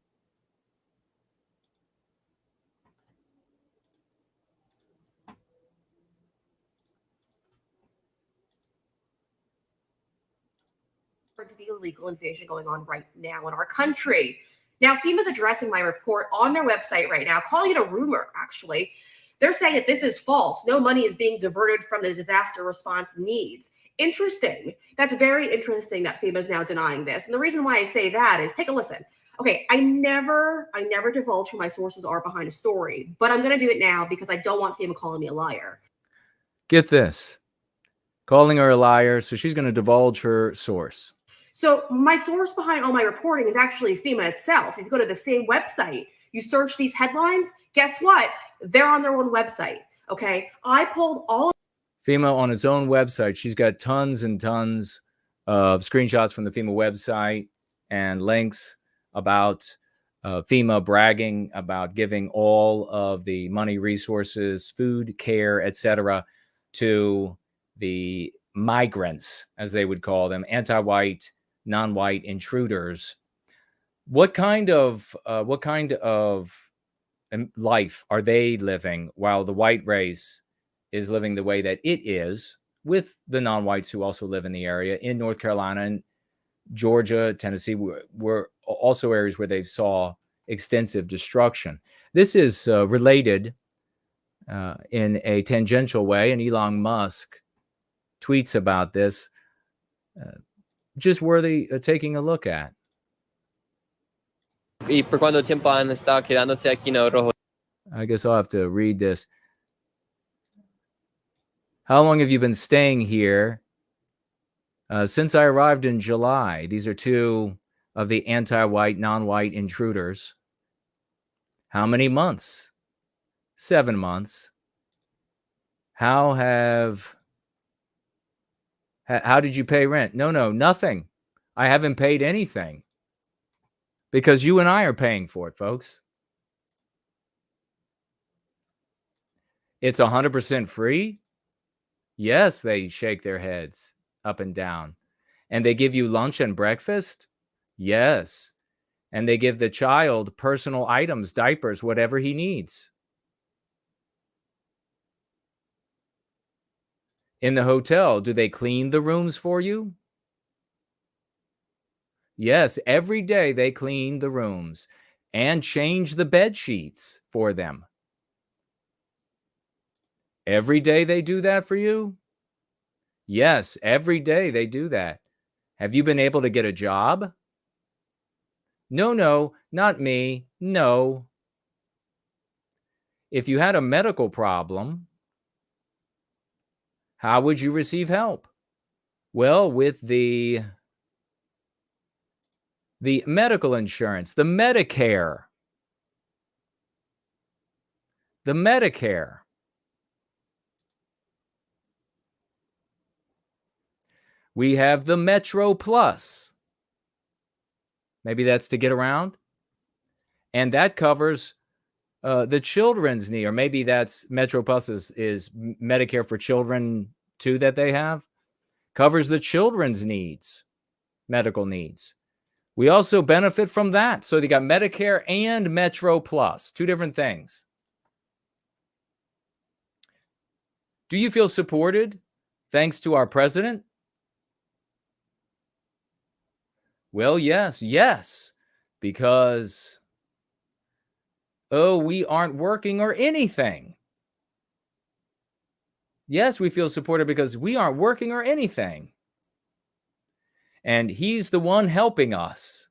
To the illegal invasion going on right now in our country. Now, FEMA's addressing my report on their website right now, calling it a rumor, actually. They're saying that this is false. No money is being diverted from the disaster response needs. Interesting. That's very interesting that FEMA is now denying this. And the reason why I say that is, take a listen. Okay, I never divulge who my sources are behind a story, but I'm going to do it now because I don't want FEMA calling me a liar. Get this. Calling her a liar, so she's going to divulge her source. So my source behind all my reporting is actually FEMA itself. If you go to the same website, you search these headlines, guess what? They're on their own website, okay? I pulled all of FEMA on its own website. She's got tons and tons of screenshots from the FEMA website and links about FEMA bragging about giving all of the money, resources, food, care, etc. to the migrants, as they would call them, anti-white, non-white intruders. What kind of life are they living while the white race is living the way that it is with the non-whites who also live in the area in North Carolina and Georgia, Tennessee were also areas where they saw extensive destruction. This is related in a tangential way, and Elon Musk tweets about this, just worthy of taking a look at. ¿Y por cuánto tiempo han estado quedándose aquí en el Rojo? I guess I'll have to read this. How long have you been staying here? Since I arrived in July. These are two of the anti-white, non-white intruders. How many months? 7 months. How did you pay rent? No, nothing. I haven't paid anything. Because you and I are paying for it, folks. It's 100% free? Yes, they shake their heads up and down. And they give you lunch and breakfast? Yes. And they give the child personal items, diapers, whatever he needs. In the hotel, do they clean the rooms for you? Yes, every day they clean the rooms and change the bed sheets for them. Every day they do that for you? Yes, every day they do that. Have you been able to get a job? No, not me. No. If you had a medical problem, how would you receive help? Well, with the medical insurance, the Medicare. The Medicare. We have the Metro Plus. Maybe that's to get around. And that covers the children's need, or maybe that's Metro Plus is Medicare for children too that they have. Covers the children's needs, medical needs. We also benefit from that. So they got Medicare and Metro Plus, two different things. Do you feel supported thanks to our president? Well, yes, because, we aren't working or anything. Yes, we feel supported because we aren't working or anything. And he's the one helping us.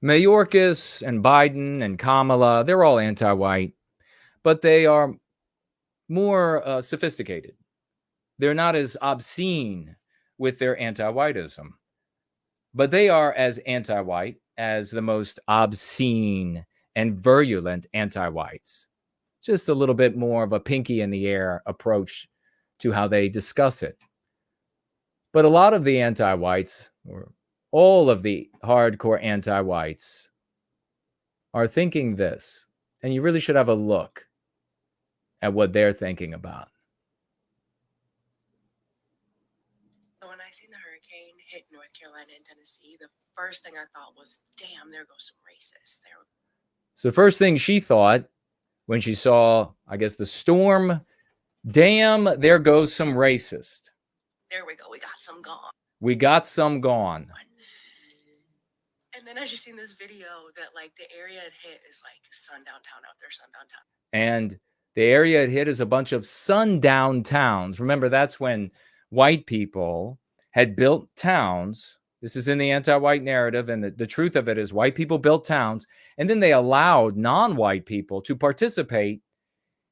Mayorkas and Biden and Kamala, they're all anti-white, but they are more sophisticated. They're not as obscene with their anti-whiteism, but they are as anti-white as the most obscene and virulent anti-whites. Just a little bit more of a pinky in the air approach to how they discuss it. But a lot of the anti-whites, or all of the hardcore anti-whites, are thinking this, and you really should have a look at what they're thinking about. When I seen the hurricane hit North Carolina and Tennessee, the first thing I thought was, damn, there goes some racists. So the first thing she thought when she saw, I guess, the storm, damn, there goes some racist. There we go. We got some gone. We got some gone. And then I just seen this video that like the area it hit is like sundown town out there, sundown town. And the area it hit is a bunch of sundown towns. Remember, that's when white people had built towns. This is in the anti-white narrative, and the truth of it is white people built towns, and then they allowed non-white people to participate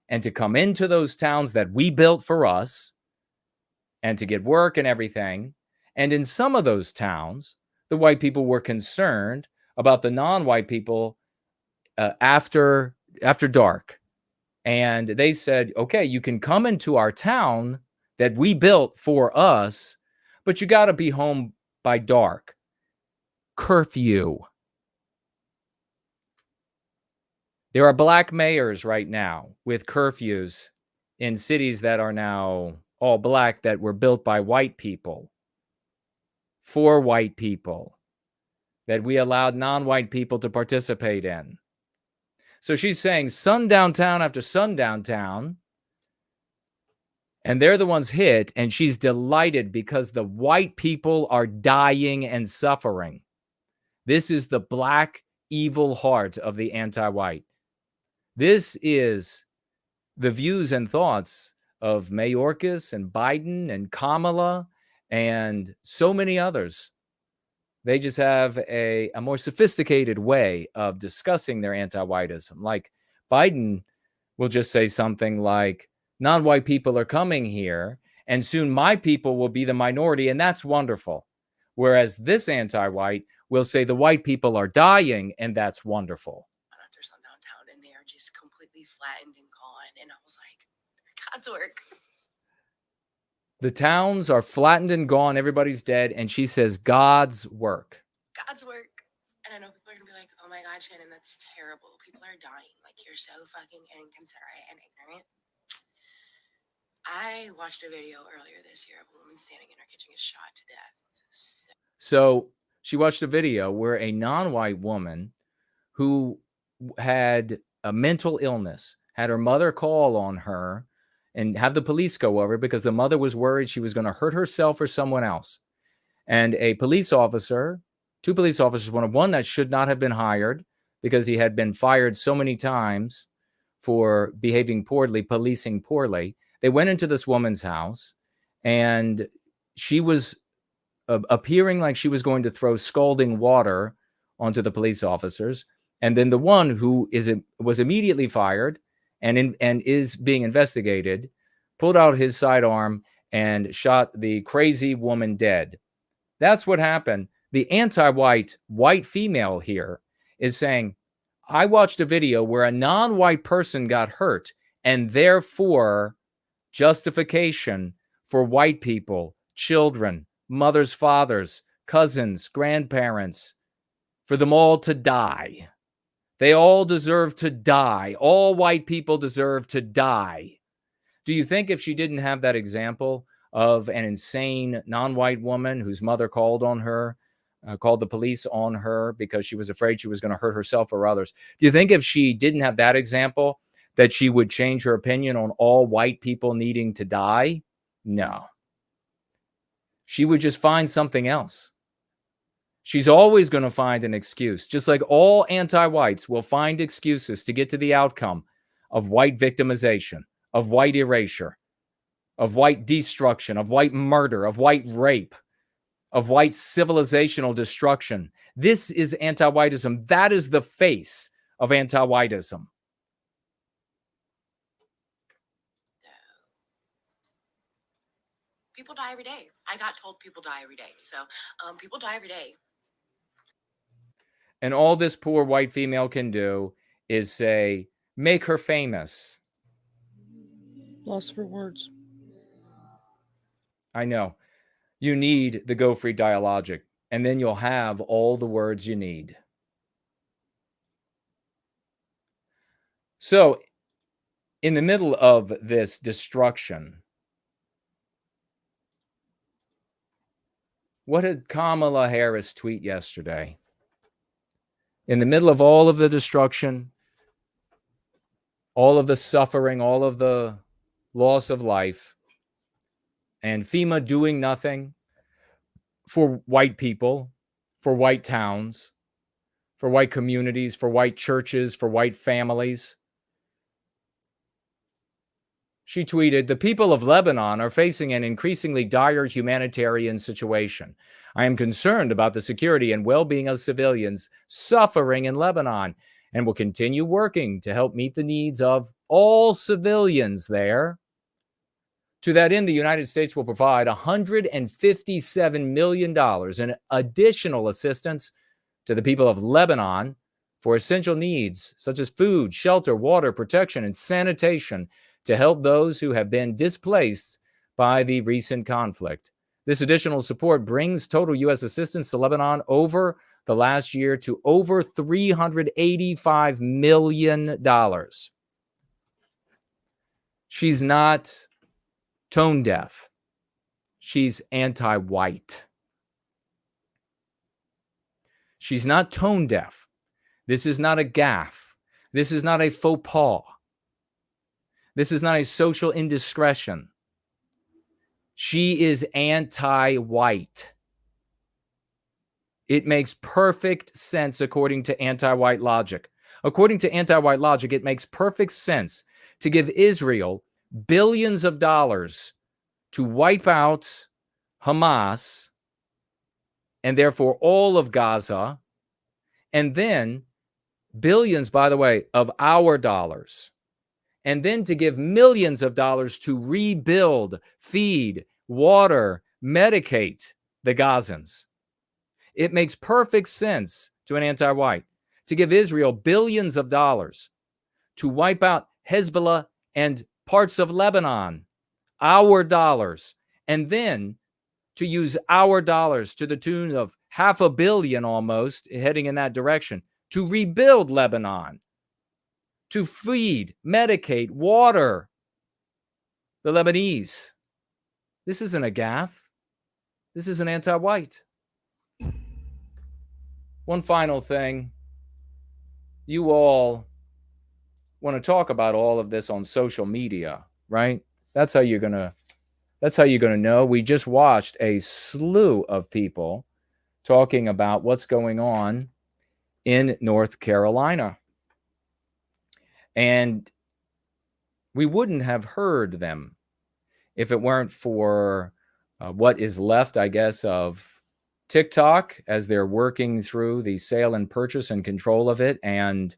and to come into those towns that we built for us and to get work and everything. And in some of those towns, the white people were concerned about the non-white people after dark. And they said, okay, you can come into our town that we built for us, but you got to be home by dark. Curfew. There are black mayors right now with curfews in cities that are now all black that were built by white people, for white people, that we allowed non-white people to participate in. So she's saying sundown town after sundown town, and they're the ones hit, and she's delighted because the white people are dying and suffering. This is the black evil heart of the anti-white. This is the views and thoughts of Mayorkas and Biden and Kamala and so many others. They just have a more sophisticated way of discussing their anti-whiteism. Like Biden will just say something like, non-white people are coming here, and soon my people will be the minority, and that's wonderful. Whereas this anti-white will say the white people are dying, and that's wonderful. After sundown town, and they are just completely flattened and gone. And I was like, God's work. The towns are flattened and gone. Everybody's dead. And she says, God's work. God's work. And I know people are going to be like, oh my God, Shannon, that's terrible. People are dying. Like, you're so fucking inconsiderate and ignorant. I watched a video earlier this year of a woman standing in her kitchen get shot to death. So she watched a video where a non-white woman who had a mental illness had her mother call on her and have the police go over because the mother was worried she was going to hurt herself or someone else. And a police officer, two police officers, one that should not have been hired because he had been fired so many times for behaving poorly, policing poorly. They went into this woman's house, and she was appearing like she was going to throw scalding water onto the police officers. And then the one who was immediately fired and is being investigated pulled out his sidearm and shot the crazy woman dead. That's what happened. The anti-white white female here is saying, I watched a video where a non-white person got hurt, and therefore justification for white people, children, mothers, fathers, cousins, grandparents, for them all to die. They all deserve to die. All white people deserve to die. Do you think if she didn't have that example of an insane non-white woman whose mother called on her, called the police on her because she was afraid she was going to hurt herself or others, do you think if she didn't have that example, that she would change her opinion on all white people needing to die? No. She would just find something else. She's always going to find an excuse, just like all anti-whites will find excuses to get to the outcome of white victimization, of white erasure, of white destruction, of white murder, of white rape, of white civilizational destruction. This is anti-whiteism. That is the face of anti-whiteism. People die every day. I got told people die every day. So people die every day. And all this poor white female can do is say, make her famous. Lost for words. I know. You need the Go Free dialogic, and then you'll have all the words you need. So, in the middle of this destruction, what did Kamala Harris tweet yesterday? In the middle of all of the destruction, all of the suffering, all of the loss of life, and FEMA doing nothing for white people, for white towns, for white communities, for white churches, for white families. She tweeted, the people of Lebanon are facing an increasingly dire humanitarian situation. I am concerned about the security and well-being of civilians suffering in Lebanon and will continue working to help meet the needs of all civilians there. To that end, the United States will provide $157 million in additional assistance to the people of Lebanon for essential needs such as food, shelter, water, protection, and sanitation to help those who have been displaced by the recent conflict. This additional support brings total U.S. assistance to Lebanon over the last year to over $385 million. She's not tone deaf. She's anti-white. She's not tone deaf. This is not a gaffe. This is not a faux pas. This is not a social indiscretion. She is anti-white. It makes perfect sense according to anti-white logic. According to anti-white logic, it makes perfect sense to give Israel billions of dollars to wipe out Hamas and therefore all of Gaza, and then billions, by the way, of our dollars, and then to give millions of dollars to rebuild, feed, water, medicate the Gazans. It makes perfect sense to an anti-white to give Israel billions of dollars to wipe out Hezbollah and parts of Lebanon, our dollars, and then to use our dollars to the tune of $500 million almost, heading in that direction, to rebuild Lebanon, to feed, medicate, water the Lebanese. This isn't a gaffe. This is an anti-white. One final thing. You all want to talk about all of this on social media, right? That's how you're gonna know. We just watched a slew of people talking about what's going on in North Carolina. And we wouldn't have heard them if it weren't for what is left, I guess, of TikTok as they're working through the sale and purchase and control of it, and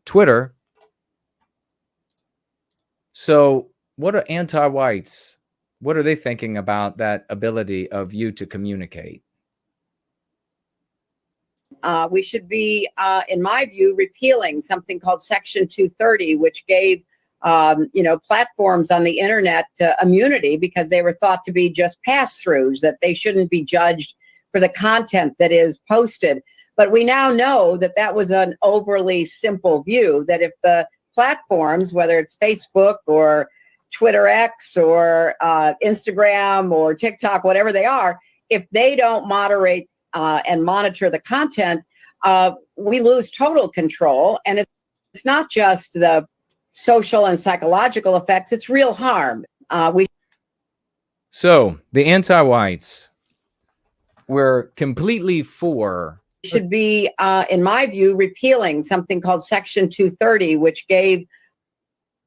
Twitter. So what are anti-whites? What are they thinking about that ability of you to communicate? We should be, in my view, repealing something called Section 230, which gave platforms on the internet immunity because they were thought to be just pass-throughs, that they shouldn't be judged for the content that is posted. But we now know that that was an overly simple view, that if the platforms, whether it's Facebook or Twitter X or Instagram or TikTok, whatever they are, if they don't moderate and monitor the content, we lose total control. And it's not just the social and psychological effects, it's real harm. So the anti-whites were completely for... should be, in my view, repealing something called Section 230, which gave...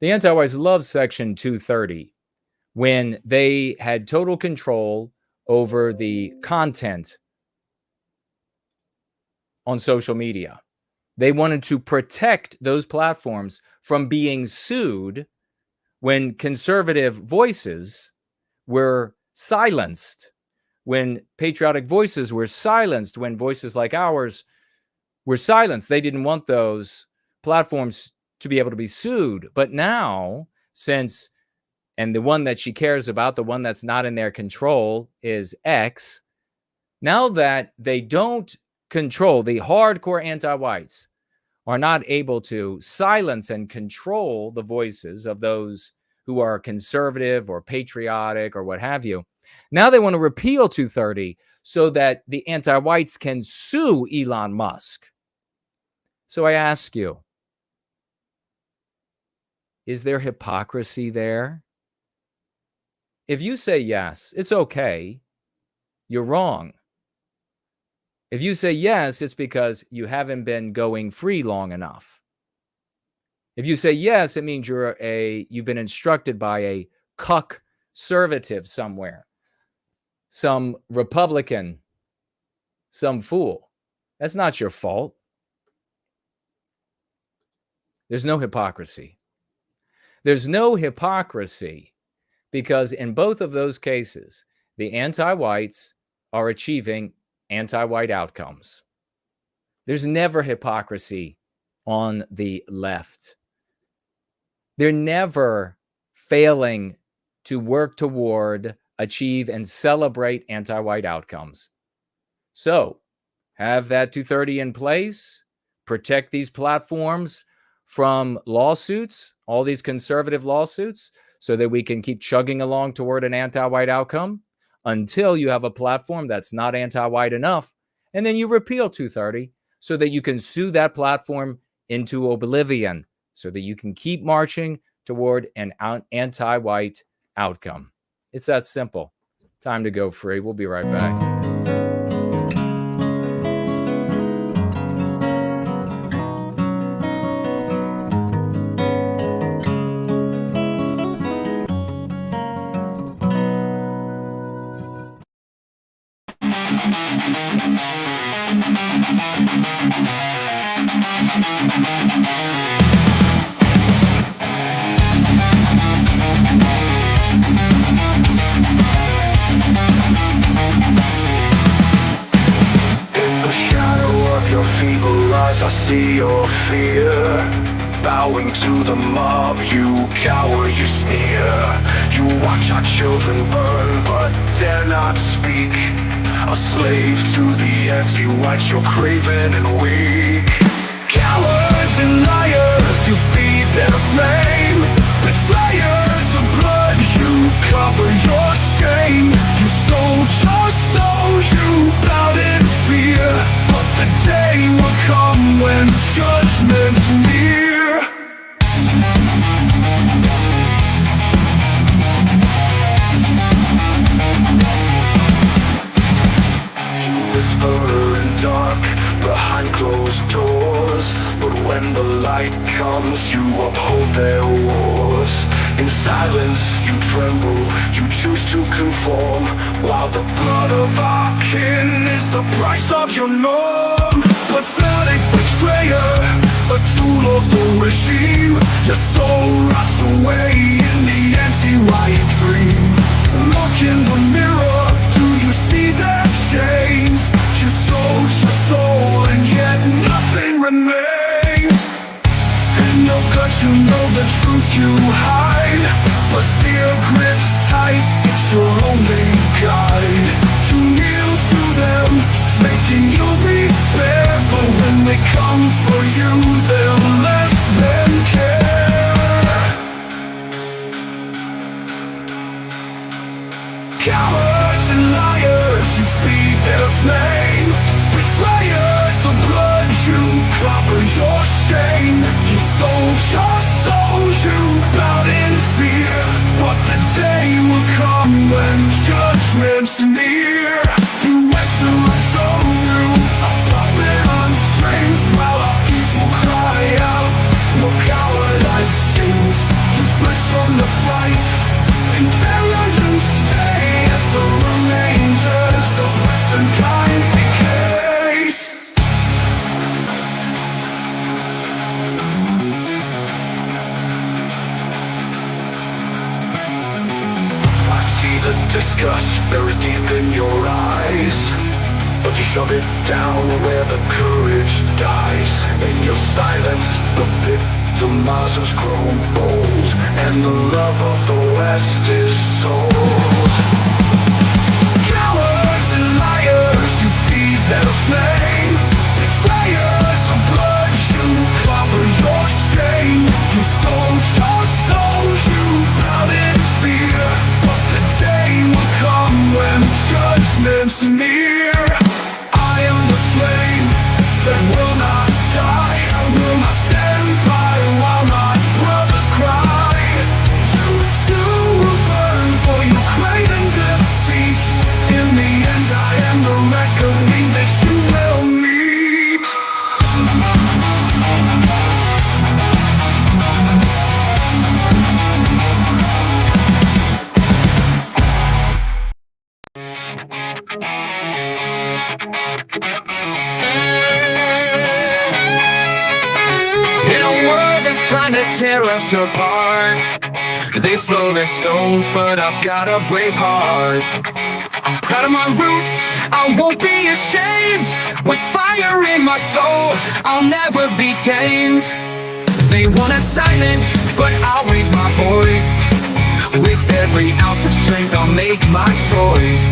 The anti-whites love Section 230 when they had total control over the content on social media. They wanted to protect those platforms from being sued when conservative voices were silenced, when patriotic voices were silenced, when voices like ours were silenced. They didn't want those platforms to be able to be sued. But now, since, and the one that she cares about, the one that's not in their control is X, now that they don't control, the hardcore anti-whites are not able to silence and control the voices of those who are conservative or patriotic or what have you. Now they want to repeal 230 so that the anti-whites can sue Elon Musk. So I ask you, is there hypocrisy there? If you say yes, it's okay, you're wrong. If you say yes, it's because you haven't been going free long enough. If you say yes, it means you've been instructed by a cuck-servative somewhere, some Republican, some fool. That's not your fault. There's no hypocrisy. There's no hypocrisy because in both of those cases, the anti-whites are achieving anti-white outcomes. There's never hypocrisy on the left. They're never failing to work toward, achieve, and celebrate anti-white outcomes. So, have that 230 in place, protect these platforms from lawsuits, all these conservative lawsuits, so that we can keep chugging along toward an anti-white outcome until you have a platform that's not anti-white enough, and then you repeal 230 so that you can sue that platform into oblivion, so that you can keep marching toward an anti-white outcome. It's that simple. Time to go free. We'll be right back. I see your fear. Bowing to the mob, you cower, you sneer. You watch our children burn, but dare not speak. A slave to the anti-white, you're craven and weak. Cowards and liars, you feed their flame. Betrayers of blood, you cover your shame. You sold your soul, you bowed in fear. But the day will come when judgment's near. You whisper in dark, behind closed doors. But when the light comes, you uphold their wars. In silence you tremble, you choose to conform, while the blood of our kin is the price of your norm. Pathetic betrayer, a tool of the regime. Your soul rots away in the anti-white dream. Look in the mirror, do you see their chains? You sold your soul and yet nothing remains. In your gut you know the truth you hide, but fear grips tight, it's your only guide. You kneel to them, thinking you'll be spared, but when they come for you, they'll less than care. Cowards and liars, you feed their flame. Betrayers of blood, you cover your shame. You sold your soul, you bowed in fear. But the day will come when judgment's near. You went to atone you, a puppet on strings, while our people cry out. Your cowardized sins, you flesh from the fight. In terror you stay as the remainders of Western kind decays. I see the disgust buried deep in your eyes, but you shove it down where the courage dies. In your silence, the victimizers grow bold, and the love of the West is sold. Cowards and liars, you feed their flame. Betrayers of blood, you cover your shame. You sold your soul, you bowed in fear. But the day will come when judgment's near. I am the flame that will not die. I will not stand by while my brothers cry. You too will burn for your craven deceit. In the end I am the reckoning that you will meet. In a world that's trying to tear us apart, they throw their stones, but I've got a brave heart. I'm proud of my roots, I won't be ashamed. With fire in my soul, I'll never be tamed. They want us silent, but I'll raise my voice. With every ounce of strength, I'll make my choice.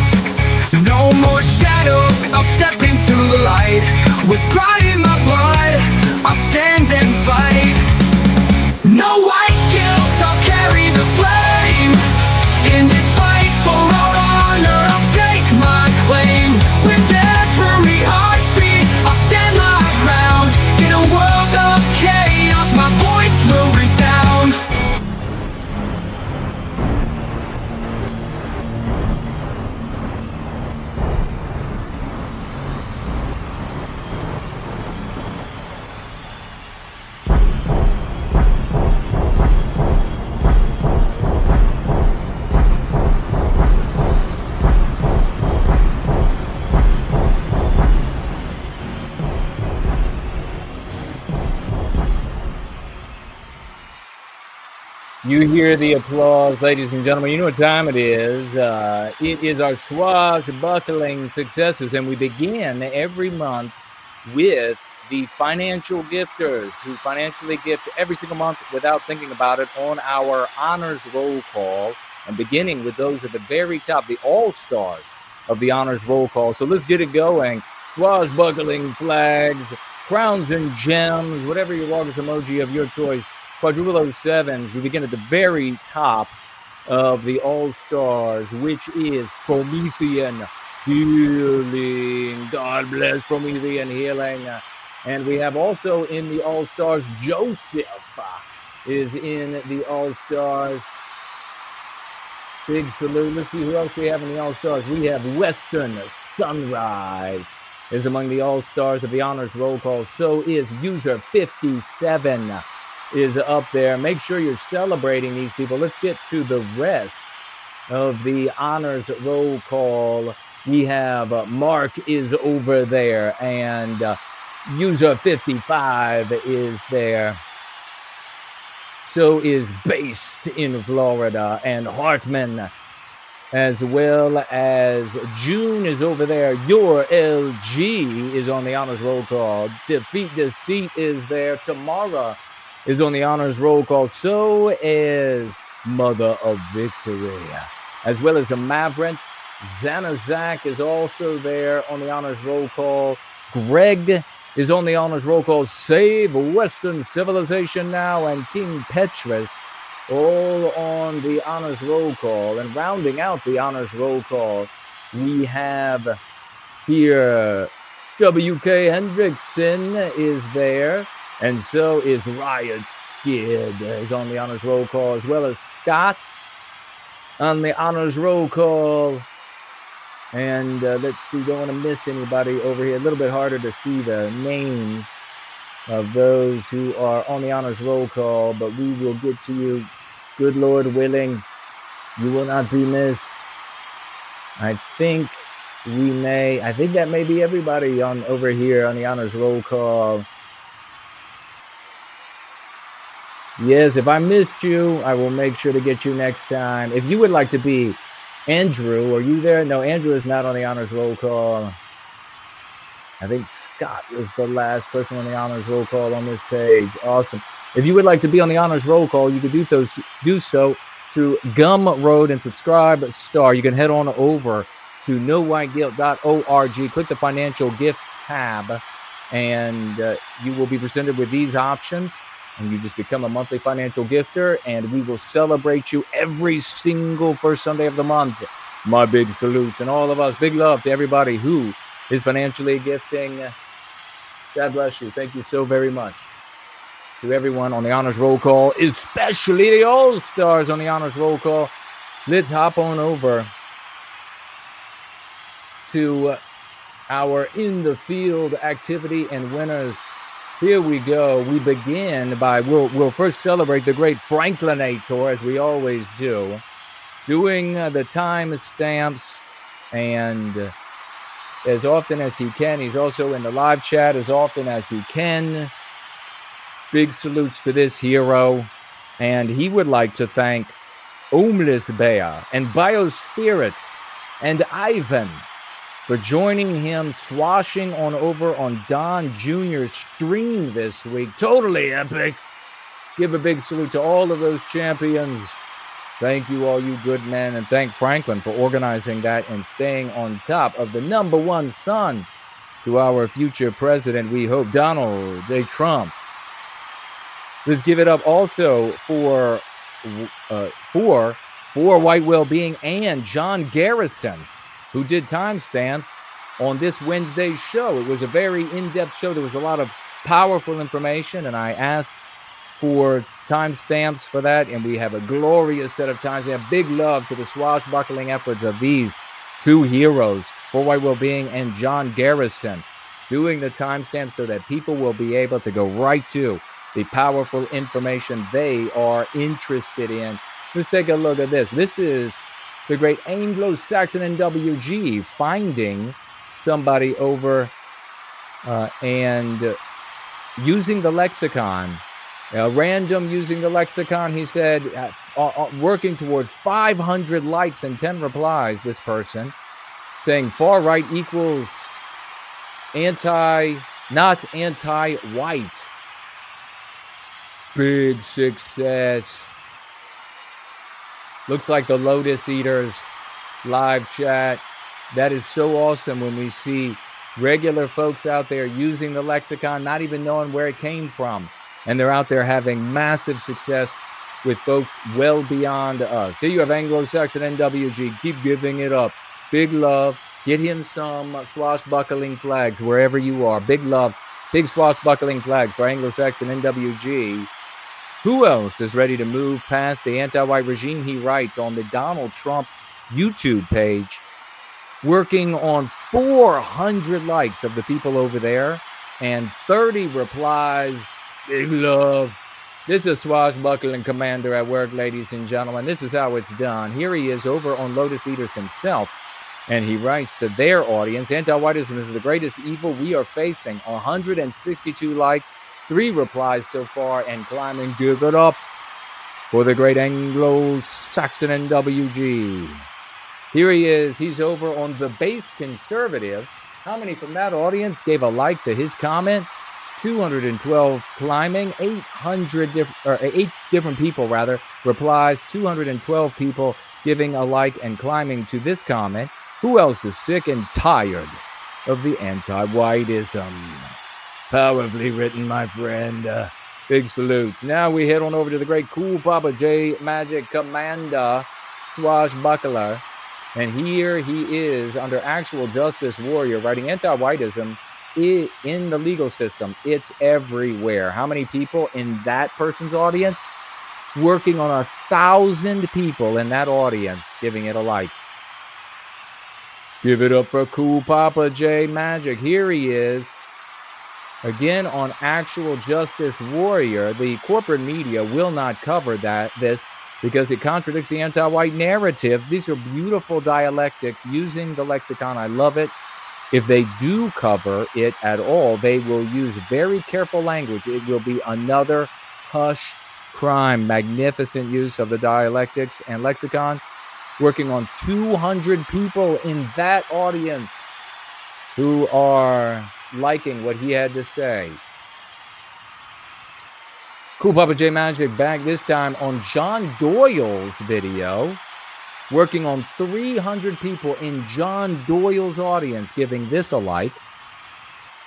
No more shadow, I'll step into the light. With pride in my blood, I'll stand and fight. No white guilt, I'll carry the flame. In this fight for our honor, I'll stake my claim. With every heartbeat, I'll stand my ground. You hear the applause, ladies and gentlemen. You know what time it is. It is our swashbuckling successes, and we begin every month with the financial gifters who financially gift every single month without thinking about it on our honors roll call, and beginning with those at the very top, the all-stars of the honors roll call. So let's get it going. Swashbuckling flags, crowns and gems, whatever your largest emoji of your choice. Quadruple 07s. We begin at the very top of the all-stars, which is Promethean Healing. God bless Promethean Healing. And we have also in the all-stars, Joseph is in the all-stars. Big salute. Let's see who else we have in the all-stars. We have Western Sunrise is among the all-stars of the honors roll call. So is user 57 is up there. Make sure you're celebrating these people. Let's get to the rest of the honors roll call. We have Mark is over there, and user 55 is there. So is Based in Florida, and Hartman, as well as June is over there. Your LG is on the honors roll call. Defeat Deceit is there. Tamara is on the honors roll call. So is Mother of Victory, as well as a Maverick. Zanazak is also there on the honors roll call. Greg is on the honors roll call. Save Western Civilization Now and King Petrus all on the honors roll call. And rounding out the honors roll call, we have here W.K. Hendrickson is there. And so is Riot Skid is on the honors roll call, as well as Scott on the honors roll call. And let's see, don't want to miss anybody over here. A little bit harder to see the names of those who are on the honors roll call, but we will get to you. Good Lord willing, you will not be missed. I think that may be everybody on over here on the honors roll call. Yes, if I missed you, I will make sure to get you next time. If you would like to be Andrew, are you there? No, Andrew is not on the honors roll call. I think Scott was the last person on the honors roll call on this page. Awesome. If you would like to be on the honors roll call, you can do so through Gumroad and subscribe star. You can head on over to nowhiteguilt.org. Click the financial gift tab, and you will be presented with these options. And you just become a monthly financial gifter, and we will celebrate you every single first Sunday of the month. My big salutes, and all of us, big love to everybody who is financially gifting. God bless you. Thank you so very much to everyone on the honors roll call, especially the all-stars on the honors roll call. Let's hop on over to our in the field activity and winners. Here we go. We begin by, we'll first celebrate the great Franklinator, as we always do, doing the time stamps, and as often as he can. He's also in the live chat as often as he can. Big salutes to this hero. And he would like to thank Homeless Bear and Biospirit and Ivan for joining him, swashing on over on Don Jr.'s stream this week. Totally epic. Give a big salute to all of those champions. Thank you, all you good men, and thank Franklin for organizing that and staying on top of the number one son to our future president, we hope, Donald J. Trump. Let's give it up also for White Wellbeing and John Garrison, who did timestamps on this Wednesday's show. It was a very in-depth show. There was a lot of powerful information, and I asked for timestamps for that, and we have a glorious set of timestamps. Big love to the swashbuckling efforts of these two heroes, For White Wellbeing and John Garrison, doing the timestamps so that people will be able to go right to the powerful information they are interested in. Let's take a look at this. This is the great Anglo-Saxon NWG finding somebody over and using the lexicon Random using the lexicon, he said, working toward 500 likes and 10 replies, this person, saying far right equals not anti-white. Big success. Looks like the Lotus Eaters live chat. That is so awesome when we see regular folks out there using the lexicon, not even knowing where it came from. And they're out there having massive success with folks well beyond us. Here you have Anglo-Saxon NWG. Keep giving it up. Big love. Get him some swashbuckling flags wherever you are. Big love. Big swashbuckling flag for Anglo-Saxon NWG. Who else is ready to move past the anti-white regime? He writes on the Donald Trump YouTube page, working on 400 likes of the people over there and 30 replies. Big love. This is Swashbuckling Commander at work, ladies and gentlemen. This is how it's done. Here he is over on Lotus Eaters himself, and he writes to their audience, anti-whiteism is the greatest evil we are facing. 162 likes, 3 replies so far, and climbing. Give it up for the great Anglo-Saxon NWG. Here he is. He's over on the Base Conservative. How many from that audience gave a like to his comment? 212 climbing, 8 different people replies, 212 people giving a like and climbing to this comment. Who else is sick and tired of the anti-whiteism? Powerfully written, my friend. Big salutes. Now we head on over to the great Cool Papa J Magic Commander, Swashbuckler. And here he is under Actual Justice Warrior writing anti-whiteism in the legal system. It's everywhere. How many people in that person's audience? Working on 1,000 people in that audience giving it a like. Give it up for Cool Papa J Magic. Here he is. Again on Actual Justice Warrior. The corporate media will not cover this because it contradicts the anti-white narrative. These are beautiful dialectics using the lexicon. I love it. If they do cover it at all, they will use very careful language. It will be another hush crime. Magnificent use of the dialectics and lexicon. Working on 200 people in that audience who are liking what he had to say. Cool Papa J Magic back this time on John Doyle's video. Working on 300 people in John Doyle's audience giving this a like.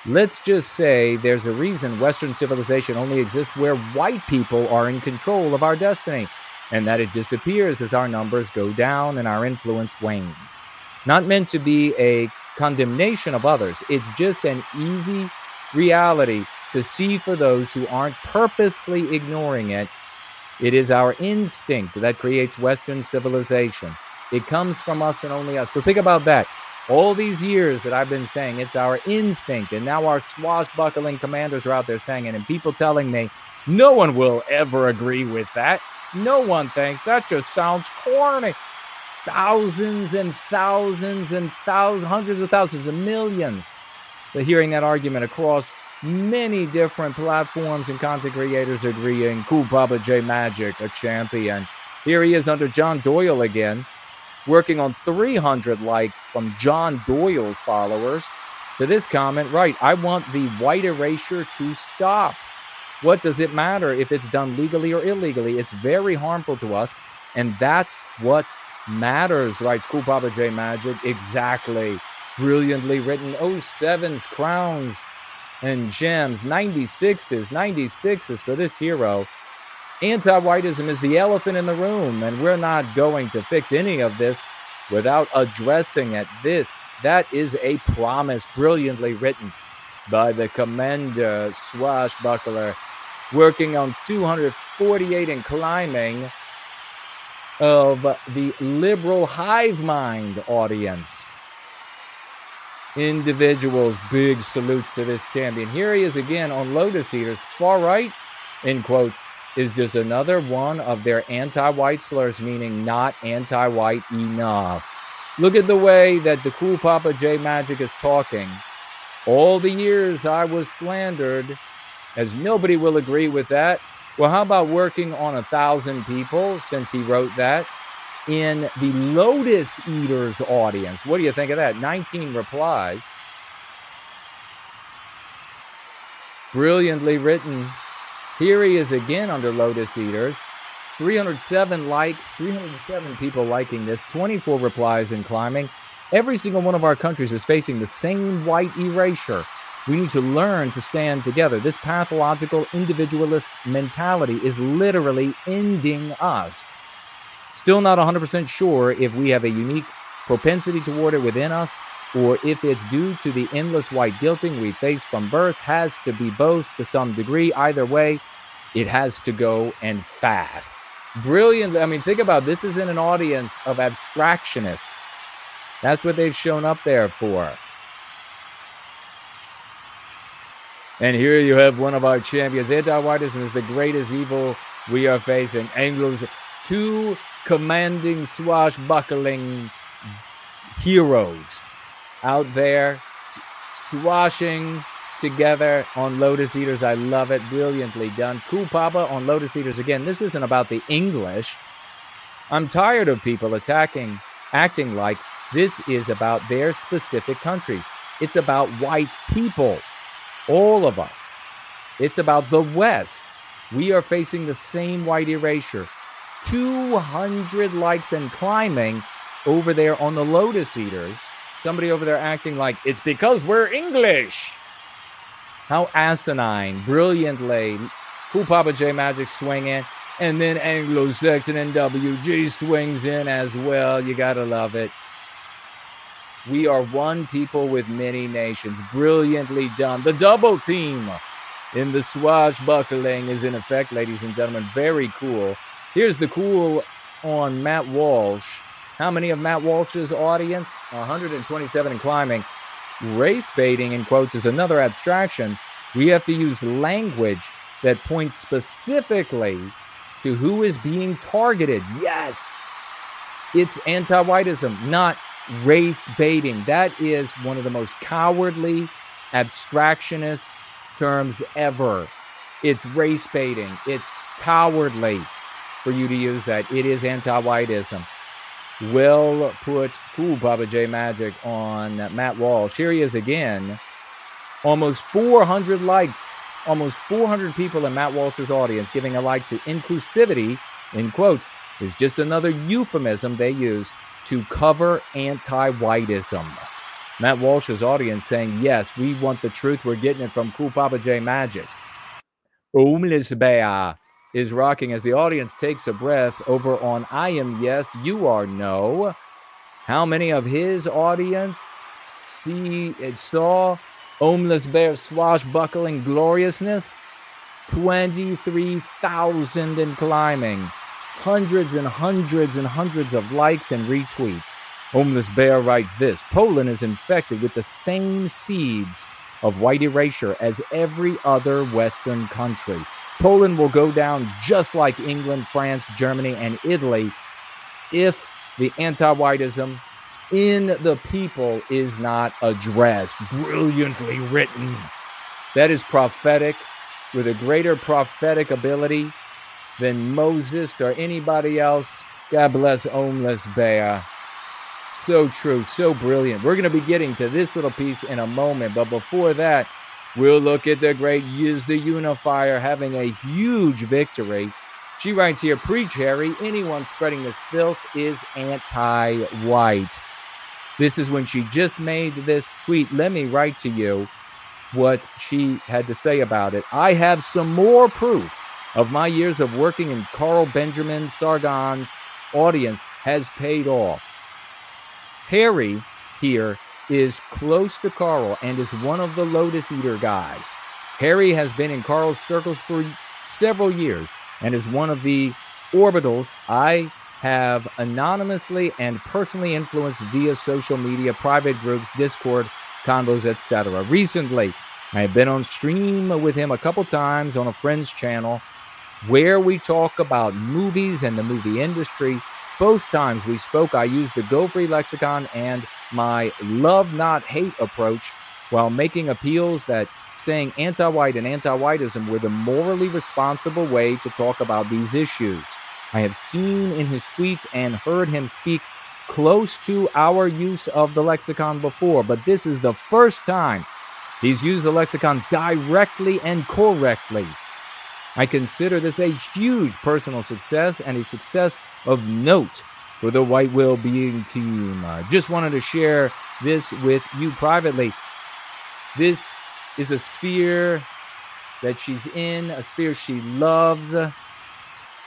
Let's just say there's a reason Western civilization only exists where white people are in control of our destiny, and that it disappears as our numbers go down and our influence wanes. Not meant to be a condemnation of others. It's just an easy reality to see for those who aren't purposefully ignoring it. It is our instinct that creates Western civilization. It comes from us and only us. So think about that. All these years that I've been saying it's our instinct, and now our swashbuckling commanders are out there saying it, and people telling me no one will ever agree with that. No one thinks that just sounds corny. Thousands and thousands and thousands, hundreds of thousands and millions are hearing that argument across many different platforms and content creators agreeing. Cool Papa J Magic, a champion. Here he is under John Doyle again, working on 300 likes from John Doyle's followers to this comment, right, I want the white erasure to stop. What does it matter if it's done legally or illegally? It's very harmful to us, and that's what matters, writes Cool Papa J Magic. Exactly. Brilliantly written. 07s, crowns, and gems. 96s for this hero. Anti-whiteism is the elephant in the room, and we're not going to fix any of this without addressing it. That is a promise, brilliantly written by the Commander Swashbuckler, working on 248 and climbing of the liberal hive mind audience. Individuals, big salutes to this champion. Here he is again on Lotus Eaters. Far right, in quotes, is just another one of their anti-white slurs, meaning not anti-white enough. Look at the way that the Cool Papa J Magic is talking. All the years I was slandered, as nobody will agree with that. Well, how about working on 1,000 people, since he wrote that, in the Lotus Eaters audience? What do you think of that? 19 replies. Brilliantly written. Here he is again under Lotus Eaters. 307 likes, 307 people liking this, 24 replies and climbing. Every single one of our countries is facing the same white erasure. We need to learn to stand together. This pathological individualist mentality is literally ending us. Still not 100% sure if we have a unique propensity toward it within us, or if it's due to the endless white guilting we face from birth. Has to be both to some degree. Either way, it has to go, and fast. Brilliant. I mean, think about this is in an audience of abstractionists. That's what they've shown up there for. And here you have one of our champions. Anti-whiteism is the greatest evil we are facing. Anglos, two commanding, swashbuckling heroes out there swashing together on Lotus Eaters. I love it. Brilliantly done. Cool Papa on Lotus Eaters. Again, this isn't about the English. I'm tired of people acting like this is about their specific countries. It's about white people. All of us. It's about the West. We are facing the same white erasure. 200 likes and climbing over there on the Lotus Eaters. Somebody over there acting like it's because we're English. How asinine. Brilliantly. Cool Papa J Magic swing in. And then Anglo-Saxon and WG swings in as well. You gotta love it. We are one people with many nations. Brilliantly done. The double team in the swashbuckling is in effect, ladies and gentlemen. Very cool. Here's the cool on Matt Walsh. How many of Matt Walsh's audience? 127 and climbing. Race baiting, in quotes, is another abstraction. We have to use language that points specifically to who is being targeted. Yes, it's anti-whiteism, not race baiting. That is one of the most cowardly, abstractionist terms ever. It's race baiting. It's cowardly for you to use that. It is anti-whiteism. Well put. Cool Papa J Magic on Matt Walsh. Here he is again. Almost 400 likes. Almost 400 people in Matt Walsh's audience giving a like to inclusivity, in quotes, is just another euphemism they use to cover anti-whiteism. Matt Walsh's audience saying, yes, we want the truth. We're getting it from Cool Papa J Magic. Homeless Bear is rocking as the audience takes a breath over on I am yes, you are no. How many of his audience saw Homeless Bear swashbuckling gloriousness? 23,000 and climbing. Hundreds and hundreds and hundreds of likes and retweets. Homeless Bear writes this: Poland is infected with the same seeds of white erasure as every other Western country. Poland will go down just like England, France, Germany, and Italy if the anti-whiteism in the people is not addressed. Brilliantly written. That is prophetic, with a greater prophetic ability than Moses or anybody else. God bless Homeless Bear. So true, so brilliant. We're going to be getting to this little piece in a moment, but before that, we'll look at the great Yiz the Unifier having a huge victory. She writes here, preach, Harry. Anyone spreading this filth is anti-white. This is when she just made this tweet. Let me write to you what she had to say about it. I have some more proof of my years of working in Carl Benjamin Sargon's audience has paid off. Harry here is close to Carl and is one of the Lotus Eater guys. Harry has been in Carl's circles for several years and is one of the orbitals I have anonymously and personally influenced via social media, private groups, Discord, convos, etc. Recently, I have been on stream with him a couple times on a friend's channel where we talk about movies and the movie industry. Both times we spoke, I used the Go Free lexicon and my love not hate approach while making appeals that saying anti-white and anti-whiteism were the morally responsible way to talk about these issues. I have seen in his tweets and heard him speak close to our use of the lexicon before, but this is the first time he's used the lexicon directly and correctly. I consider this a huge personal success and a success of note for the White Well-Being team. Just wanted to share this with you privately. This is a sphere that she's in, a sphere she loves,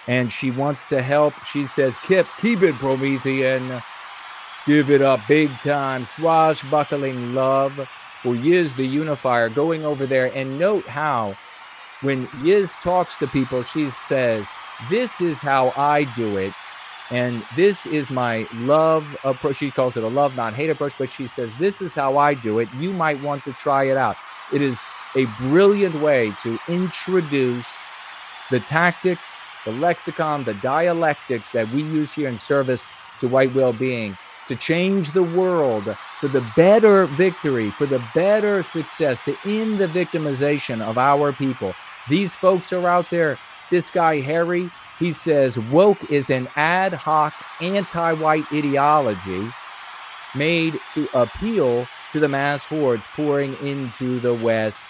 and she wants to help. She says, keep it, Promethean. Give it up big time. Swashbuckling love for Yiz the Unifier, going over there. And note how when Yiz talks to people, she says, this is how I do it. And this is my love approach. She calls it a love, not hate approach, but she says, this is how I do it. You might want to try it out. It is a brilliant way to introduce the tactics, the lexicon, the dialectics that we use here in service to white well-being, to change the world for the better victory, for the better success, to end the victimization of our people. These folks are out there. This guy, Harry, he says woke is an ad hoc anti-white ideology made to appeal to the mass hordes pouring into the West.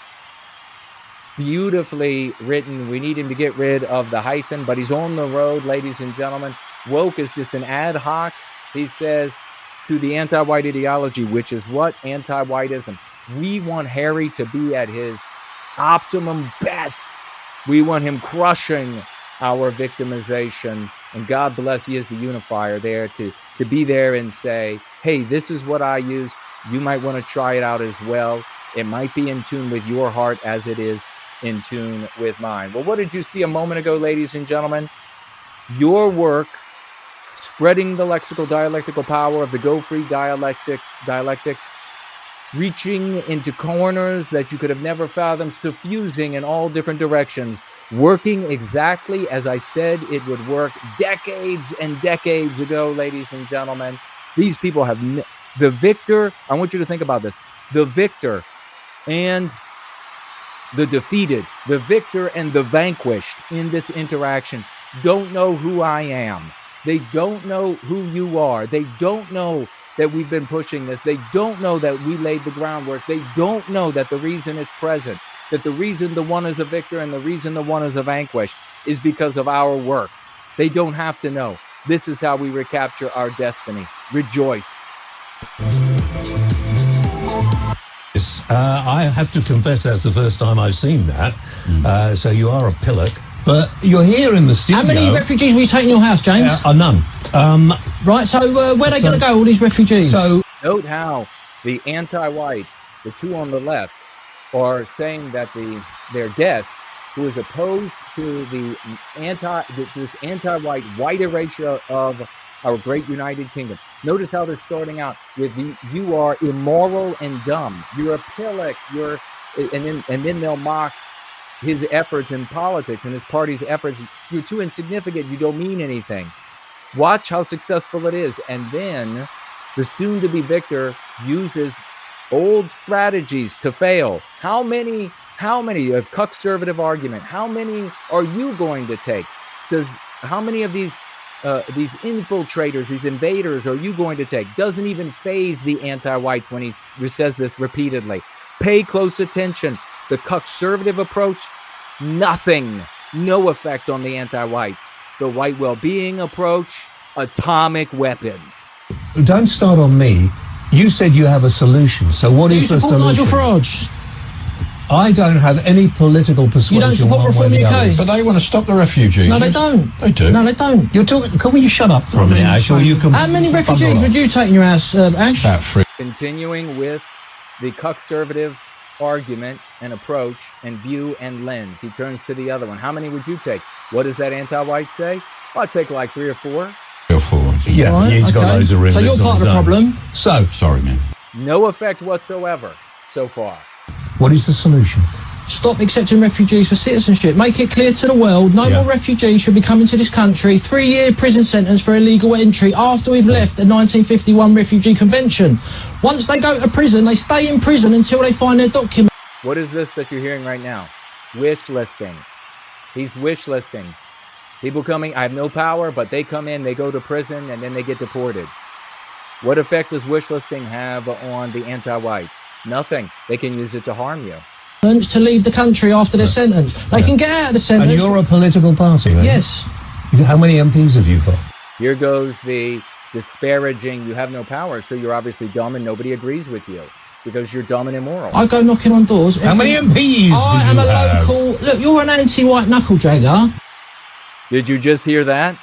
Beautifully written. We need him to get rid of the hyphen, but he's on the road, ladies and gentlemen. Woke is just an ad hoc, he says, to the anti-white ideology, which is what? Anti-whiteism. We want Harry to be at his optimum best. We want him crushing our victimization. And God bless, he is the unifier there to be there and say, hey, this is what I use. You might want to try it out as well. It might be in tune with your heart as it is in tune with mine. Well, what did you see a moment ago, ladies and gentlemen? Your work spreading the lexical dialectical power of the Go Free dialectic, reaching into corners that you could have never fathomed, suffusing in all different directions, working exactly as I said it would work decades and decades ago, ladies and gentlemen. These people have the victor. I want you to think about this. The victor and the defeated, the victor and the vanquished in this interaction don't know who I am. They don't know who you are. They don't know that we've been pushing this. They don't know that we laid the groundwork. They don't know that the reason it's present, that the reason the one is a victor and the reason the one is a vanquished is because of our work. They don't have to know. This is how we recapture our destiny. Rejoice. Yes, I have to confess that's the first time I've seen that. So you are a pillock. But you're here in the studio. How many refugees will you take in your house, James? None. Right, so where are they going to go, all these refugees? So note how the anti-whites, the two on the left, are saying that their guest, who is opposed to this anti-white white erasure of our great United Kingdom. Notice how they're starting out with you are immoral and dumb. You're a pillock. And then they'll mock his efforts in politics and his party's efforts. You're too insignificant. You don't mean anything. Watch how successful it is. And then the soon-to-be victor uses old strategies to fail. How many, a conservative argument, how many are you going to take? How many of these infiltrators, these invaders are you going to take? Doesn't even faze the anti-white when he says this repeatedly. Pay close attention. The conservative approach, nothing, no effect on the anti-whites. The white well-being approach, atomic weapon. Don't start on me. You said you have a solution. So what is the solution? Nigel Farage? I don't have any political persuasion. You don't support Reform UK? But they want to stop the refugees. No, they don't. They do. No, they don't. You're talking. Can we shut up for a minute, Ash? Or you can. How many refugees would you take in your house, Ash? About 3. Continuing with the conservative argument and approach and view and lens. He turns to the other one. How many would you take? What does that anti-white say? Well, I'd take like 3 or 4. 3 or 4. Yeah, right, he's got loads of So you're part of the problem. So, sorry, man. No effect whatsoever so far. What is the solution? Stop accepting refugees for citizenship. Make it clear to the world no more refugees should be coming to this country. 3-year prison sentence for illegal entry after we've left the 1951 Refugee Convention. Once they go to prison, they stay in prison until they find their documents. What is this that you're hearing right now? Wish listing. He's wish listing. People coming, I have no power, but they come in, they go to prison, and then they get deported. What effect does wish listing have on the anti-whites? Nothing. They can use it to harm you. To leave the country after their sentence. They can get out of the sentence. And you're a political party, right? Yes. How many MPs have you got? Here goes the disparaging, you have no power, so you're obviously dumb and nobody agrees with you because you're dumb and immoral. I go knocking on doors. How many MPs do you have? I am a local... Look, you're an anti-white knuckle dragger. Did you just hear that?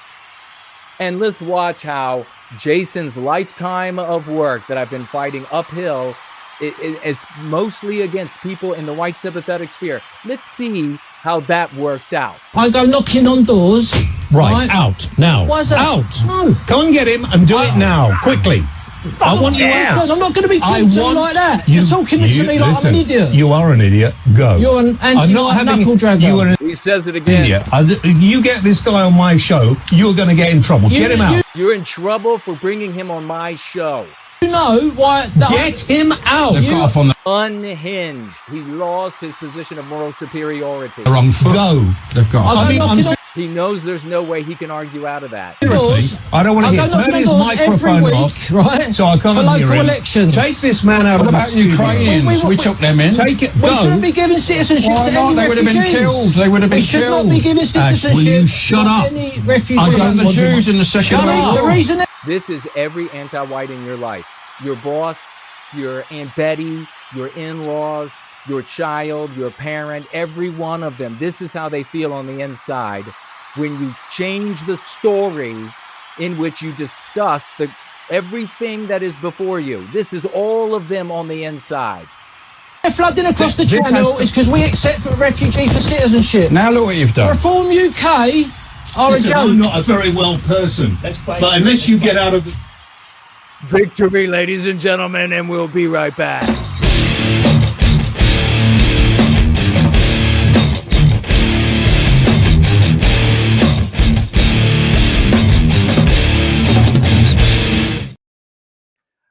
And let's watch how Jason's lifetime of work that I've been fighting uphill is mostly against people in the white sympathetic sphere. Let's see how that works out. I go knocking on doors. Right, out, now. Why is that? Out. No. Go and get him and do it now, quickly. I want you out. I'm not going to be talking to you like that. You're talking to me like I'm an idiot. You are an idiot. Go. You're an anti-white knuckle dragger. He says it again. If you get this guy on my show, you're going to get in trouble. Get him out. You're in trouble for bringing him on my show. You know why? Get him out. They've got off on the unhinged. He lost his position of moral superiority. Wrong foot. Go. They've got. He knows there's no way he can argue out of that. Seriously, I don't want to hear. Turn his microphone off, right? So I can't for hear local him. elections. Take this man out of the studio. What about Ukrainians? We took them in. Take it. We Go. shouldn't be giving citizenship Why to not? any They would have been refugees. killed. They would have been We should killed. not be giving citizenship Will you shut to up? any refugees. I got the Jews in the second The war. reason This is every anti-white in your life. Your boss, your Aunt Betty, your in-laws, your child, your parent, every one of them. This is how they feel on the inside when you change the story in which you discuss everything that is before you. This is all of them on the inside. they're flooding across the channel is because we accept refugees for citizenship. Now look what you've done. Reform UK are a joke. I'm not a very well person, but unless you get out of the... Victory, ladies and gentlemen, and we'll be right back.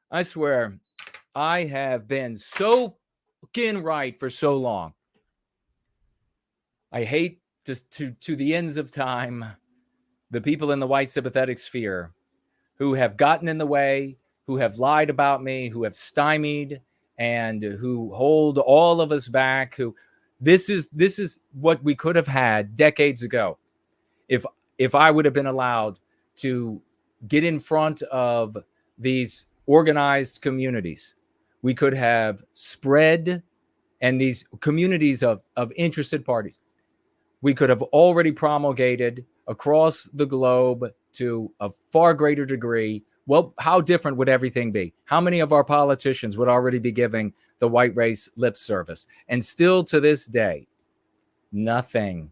I swear, I have been so fucking right for so long. I hate to the ends of time the people in the white sympathetic sphere who have gotten in the way, who have lied about me, who have stymied, and who hold all of us back. This is what we could have had decades ago if I would have been allowed to get in front of these organized communities. We could have spread, and these communities of interested parties, we could have already promulgated across the globe to a far greater degree. Well, how different would everything be? How many of our politicians would already be giving the white race lip service? And still to this day, nothing.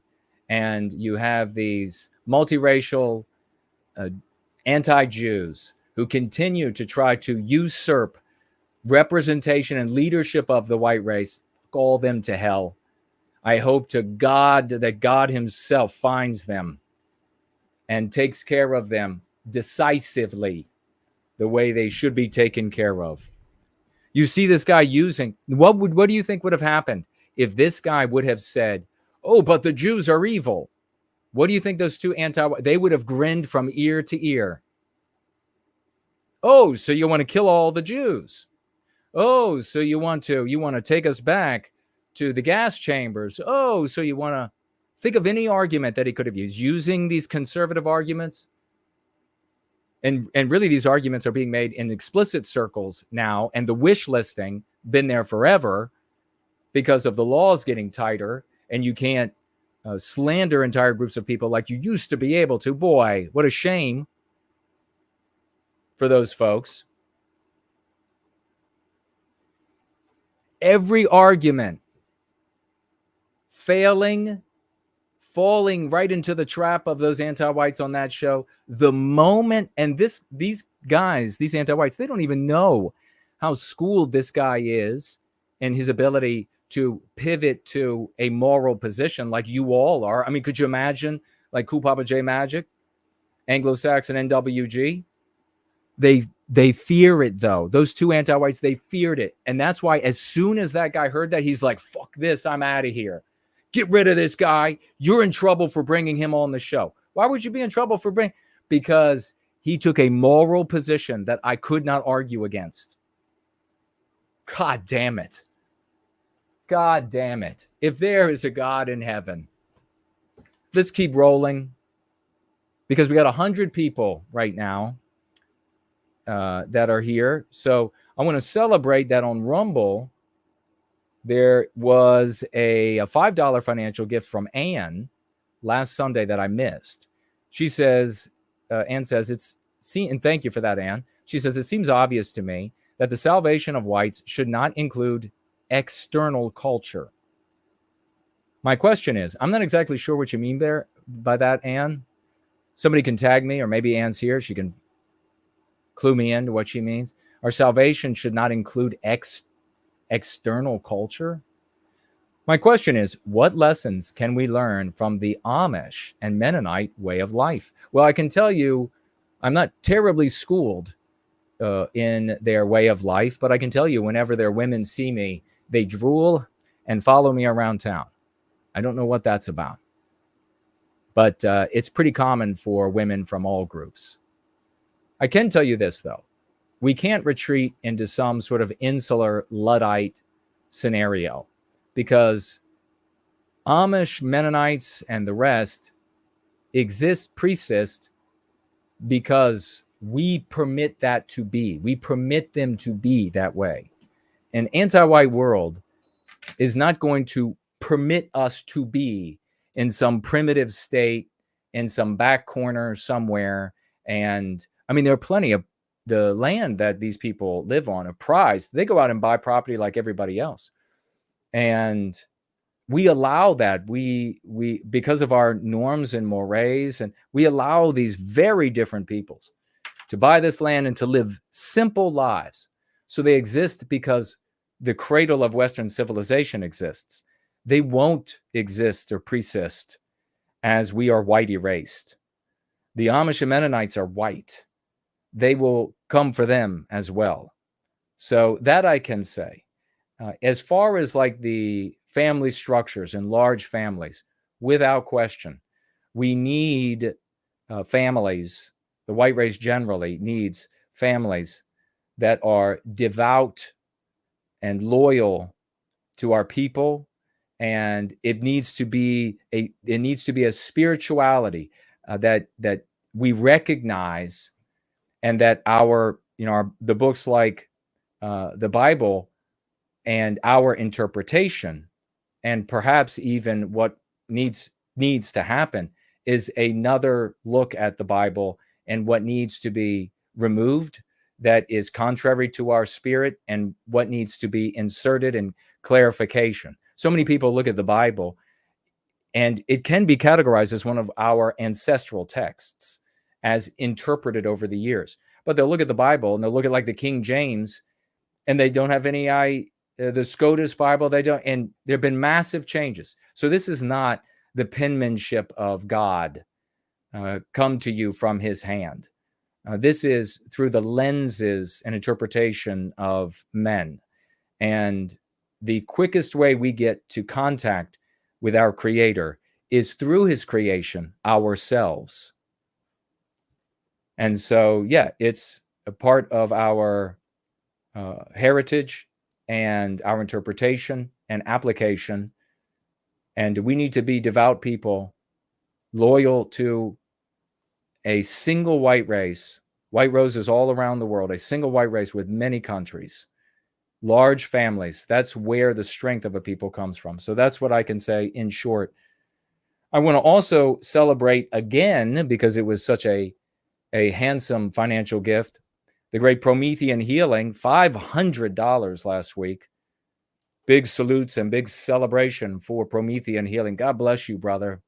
And you have these multiracial anti-Jews who continue to try to usurp representation and leadership of the white race. Call them to hell. I hope to God that God himself finds them and takes care of them decisively the way they should be taken care of. You see this guy using, what do you think would have happened if this guy would have said, oh, but the Jews are evil? What do you think those two they would have grinned from ear to ear. Oh, so you want to kill all the Jews? Oh, so you want to take us back to the gas chambers? Oh, so you want to think of any argument that he could have used, using these conservative arguments. And really, these arguments are being made in explicit circles now, and the wish listing been there forever because of the laws getting tighter, and you can't slander entire groups of people like you used to be able to. Boy, what a shame for those folks. Every argument falling right into the trap of those anti-whites on that show. The moment, and these guys, these anti-whites, they don't even know how schooled this guy is and his ability to pivot to a moral position like you all are. I mean, could you imagine like Cool Papa J Magic, Anglo-Saxon NWG? They They fear it, though. Those two anti-whites, they feared it. And that's why as soon as that guy heard that, he's like, fuck this, I'm out of here. Get rid of this guy. You're in trouble for bringing him on the show. Why would you be in trouble for bringing? Because he took a moral position that I could not argue against. God damn it. God damn it. If there is a God in heaven, let's keep rolling, because we got 100 people right now that are here. So I want to celebrate that on Rumble. There was a $5 financial gift from Ann last Sunday that I missed. She says, Ann says, and thank you for that, Ann. She says, it seems obvious to me that the salvation of whites should not include external culture. My question is, I'm not exactly sure what you mean there by that, Ann. Somebody can tag me, or maybe Ann's here. She can clue me into what she means. Our salvation should not include external culture. My question is, what lessons can we learn from the Amish and Mennonite way of life? Well, I can tell you, I'm not terribly schooled in their way of life, but I can tell you, whenever their women see me, they drool and follow me around town. I don't know what that's about, but it's pretty common for women from all groups. I can tell you this, though. We can't retreat into some sort of insular Luddite scenario, because Amish, Mennonites, and the rest persist because we permit that to be. We permit them to be that way. An anti-white world is not going to permit us to be in some primitive state, in some back corner somewhere. And I mean, there are plenty of the land that these people live on are prized. They go out and buy property like everybody else. And we allow that. We because of our norms and mores, and we allow these very different peoples to buy this land and to live simple lives. So they exist because the cradle of Western civilization exists. They won't exist or persist as we are white erased. The Amish and Mennonites are white. They will come for them as well. So that I can say. As far as like the family structures and large families, without question, we need families. The white race generally needs families that are devout and loyal to our people, and it needs to be a spirituality that we recognize, and that the books like the Bible and our interpretation, and perhaps even what needs to happen, is another look at the Bible and what needs to be removed that is contrary to our spirit, and what needs to be inserted in clarification. So many people look at the Bible and it can be categorized as one of our ancestral texts as interpreted over the years. But they'll look at the Bible and they'll look at like the King James, and they don't have the Scotus Bible, they don't, and there have been massive changes. So this is not the penmanship of God come to you from his hand. This is through the lenses and interpretation of men. And the quickest way we get to contact with our Creator is through his creation, ourselves. And so, yeah, it's a part of our heritage and our interpretation and application. And we need to be devout people, loyal to a single white race, white roses all around the world, a single white race with many countries, large families. That's where the strength of a people comes from. So that's what I can say in short. I want to also celebrate again, because it was such a handsome financial gift, the great Promethean Healing, $500 last week. Big salutes and big celebration for Promethean Healing. God bless you, brother.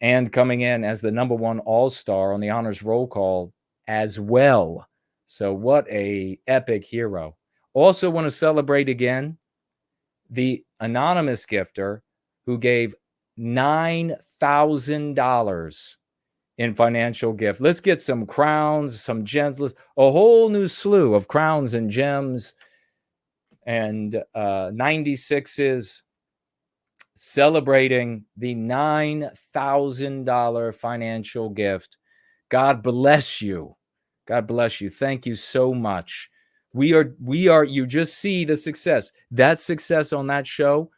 And coming in as the #1 all-star on the honors roll call as well. So what a epic hero. Also want to celebrate again the anonymous gifter who gave $9,000 in financial gift. Let's get some crowns, some gems, a whole new slew of crowns and gems and 96s celebrating the $9,000 financial gift. God bless you. God bless you. Thank you so much. We are, you just see the success. That success on that show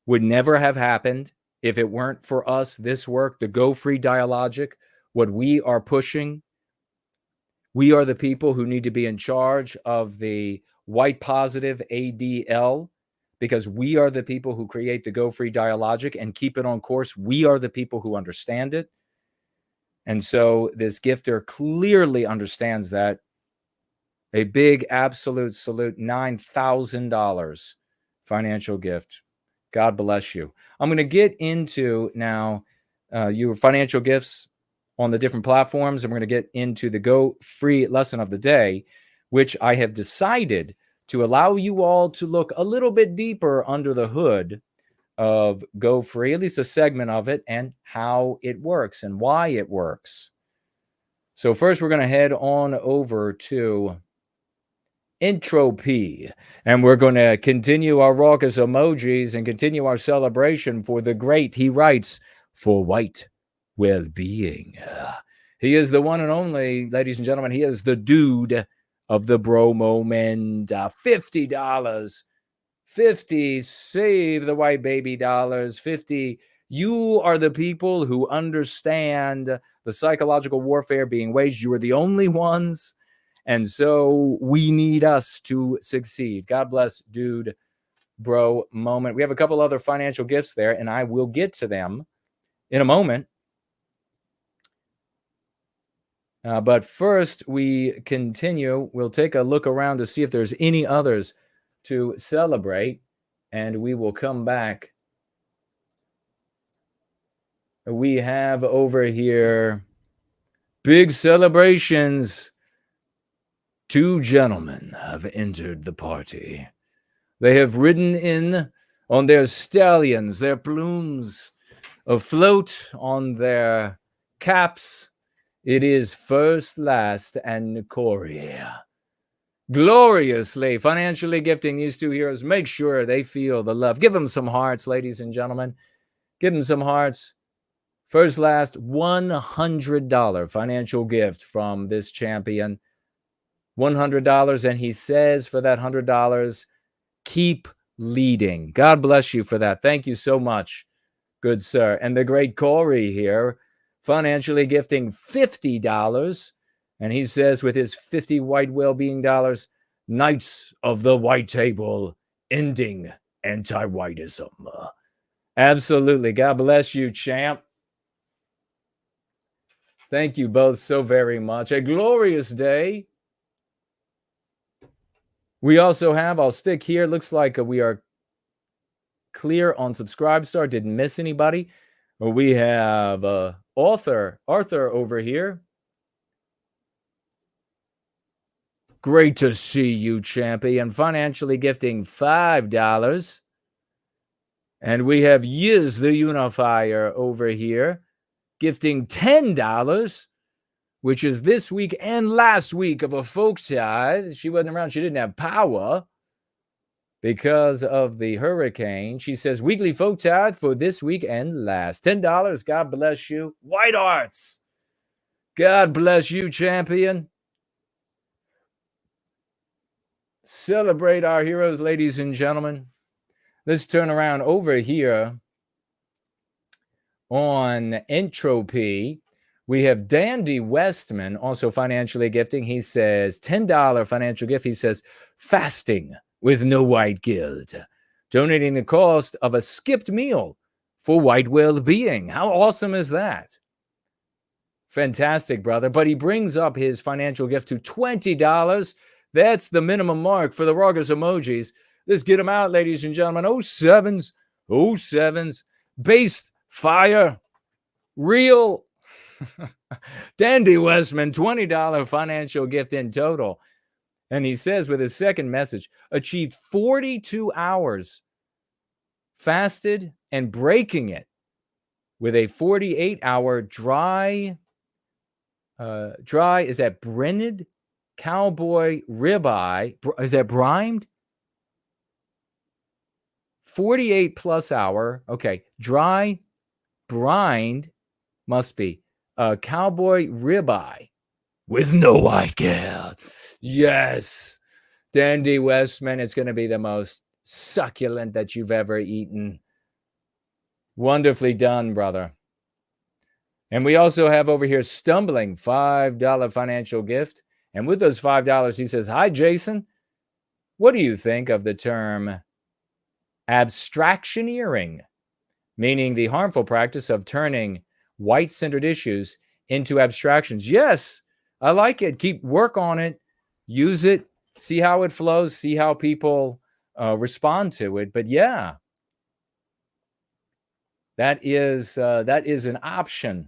would never have happened if it weren't for us, this work, the Go Free Dialogic, what we are pushing. We are the people who need to be in charge of the white positive ADL, because we are the people who create the Go Free Dialogic and keep it on course. We are the people who understand it. And so this gifter clearly understands that. A big absolute salute, $9,000 financial gift. God bless you. I'm going to get into now your financial gifts on the different platforms, and we're going to get into the Go Free lesson of the day, which I have decided to allow you all to look a little bit deeper under the hood of Go Free, at least a segment of it, and how it works and why it works. So first, we're going to head on over to Entropy, and we're going to continue our raucous emojis and continue our celebration for the great, he writes, for white well-being. He is the one and only, ladies and gentlemen, he is the dude of the bro moment. $50. 50, save the white baby dollars. 50, you are the people who understand the psychological warfare being waged. You are the only ones. And so we need us to succeed. God bless, dude, bro moment. We have a couple other financial gifts there, and I will get to them in a moment. But first, we continue. We'll take a look around to see if there's any others to celebrate, and we will come back. We have over here big celebrations. 2 gentlemen have entered the party. They have ridden in on their stallions, their plumes afloat on their caps. It is First, Last, and Corey. Gloriously financially gifting these 2 heroes. Make sure they feel the love. Give them some hearts, ladies and gentlemen. Give them some hearts. First, Last, $100 financial gift from this champion. $100, and he says for that $100, keep leading. God bless you for that. Thank you so much, good sir. And the great Corey here, financially gifting $50, and he says with his 50 white well-being dollars, Knights of the White Table, ending anti-whiteism. Absolutely. God bless you, champ. Thank you both so very much. A glorious day. We also have, I'll stick here, looks like we are clear on Subscribestar, didn't miss anybody. We have Arthur over here. Great to see you, champion. Financially gifting $5. And we have Yiz the Unifier over here, gifting $10. Which is this week and last week of a folk tithe. She wasn't around. She didn't have power because of the hurricane. She says, weekly folk tithe for this week and last. $10. God bless you. White Arts. God bless you, champion. Celebrate our heroes, ladies and gentlemen. Let's turn around over here on Entropy. We have Dandy Westman, also financially gifting. He says, $10 financial gift. He says, fasting with no white guilt. Donating the cost of a skipped meal for white well-being. How awesome is that? Fantastic, brother. But he brings up his financial gift to $20. That's the minimum mark for the raucous emojis. Let's get them out, ladies and gentlemen. 07s, 07s, based fire, real. Dandy Westman, $20 financial gift in total. And he says with his second message, achieved 42 hours fasted and breaking it with a 48-hour dry Dry, is that brined? Cowboy ribeye, is that brined? 48 plus hour. Okay. Dry, brined, must be. Cowboy ribeye with no white guilt. Yes. Dandy Westman, it's going to be the most succulent that you've ever eaten. Wonderfully done, brother. And we also have over here Stumbling, $5 financial gift. And with those $5, he says, hi, Jason. What do you think of the term abstractioneering, meaning the harmful practice of turning white-centered issues into abstractions? Yes, I like it. Keep work on it. Use it. See how it flows. See how people respond to it. But yeah, that is an option.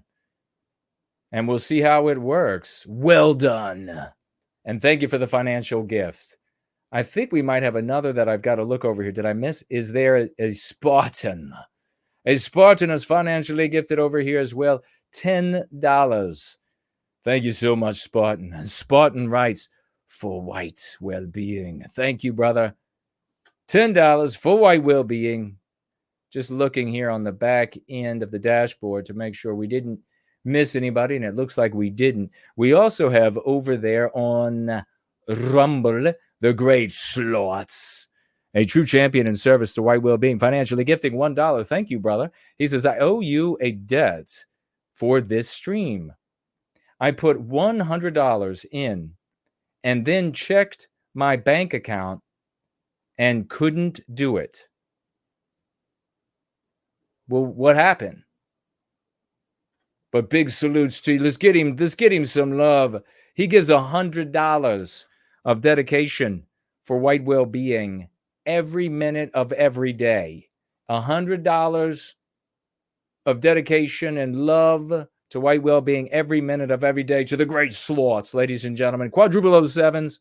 And we'll see how it works. Well done. And thank you for the financial gift. I think we might have another that I've got to look over here. Did I miss? Is there a Spartan? A Spartan is financially gifted over here as well. $10. Thank you so much, Spartan. And Spartan writes, for white well-being. Thank you, brother. $10 for white well-being. Just looking here on the back end of the dashboard to make sure we didn't miss anybody, and it looks like we didn't. We also have over there on Rumble, the great Slaughtz, a true champion in service to white well-being, financially gifting $1. Thank you, brother. He says, I owe you a debt for this stream. I put $100 in and then checked my bank account and couldn't do it. Well, what happened? But big salutes to you. Let's get him some love. He gives $100 of dedication for white well-being every minute of every day. $100 of dedication and love to white well-being every minute of every day to the great Slaughtz, ladies and gentlemen. Quadruple 07s,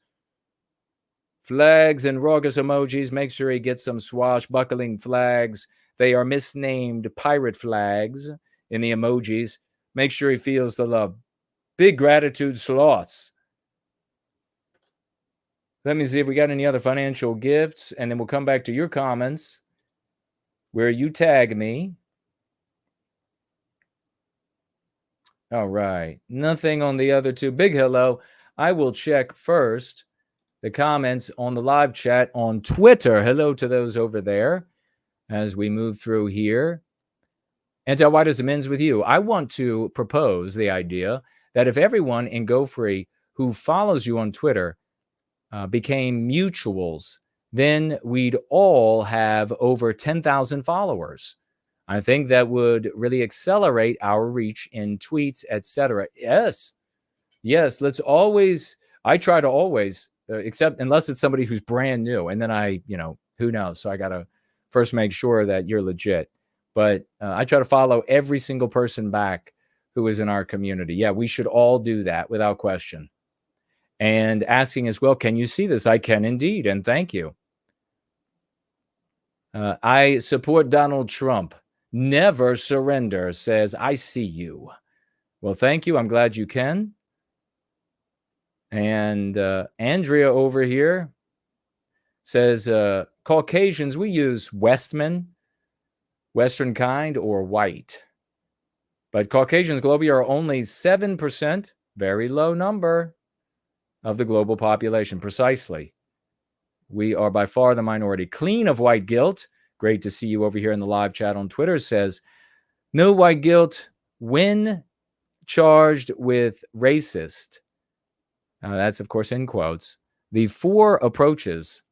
flags and raucous emojis. Make sure he gets some swashbuckling flags. They are misnamed pirate flags in the emojis. Make sure he feels the love. Big gratitude, Slaughtz. Let me see if we got any other financial gifts, and then we'll come back to your comments where you tag me. All right. Nothing on the other two. Big hello. I will check first the comments on the live chat on Twitter. Hello to those over there as we move through here. Antiwhite ends with you. I want to propose the idea that if everyone in Go Free who follows you on Twitter became mutuals, then we'd all have over 10,000 followers. I think that would really accelerate our reach in tweets, etc. Yes. Let's always. I try to always, except unless it's somebody who's brand new, and then who knows? So I gotta first make sure that you're legit. But I try to follow every single person back who is in our community. Yeah, we should all do that without question. And asking as well, can you see this? I can indeed, and thank you. I support Donald Trump. Never surrender, says, I see you. Well, thank you. I'm glad you can. And Andrea over here says, Caucasians, we use Westman, Western kind, or white. But Caucasians globally are only 7%, very low number, of the global population. Precisely. We are by far the minority. Clean of white guilt. Great to see you over here in the live chat on Twitter. Says, no white guilt when charged with racist. That's, of course, in quotes. The 4 approaches: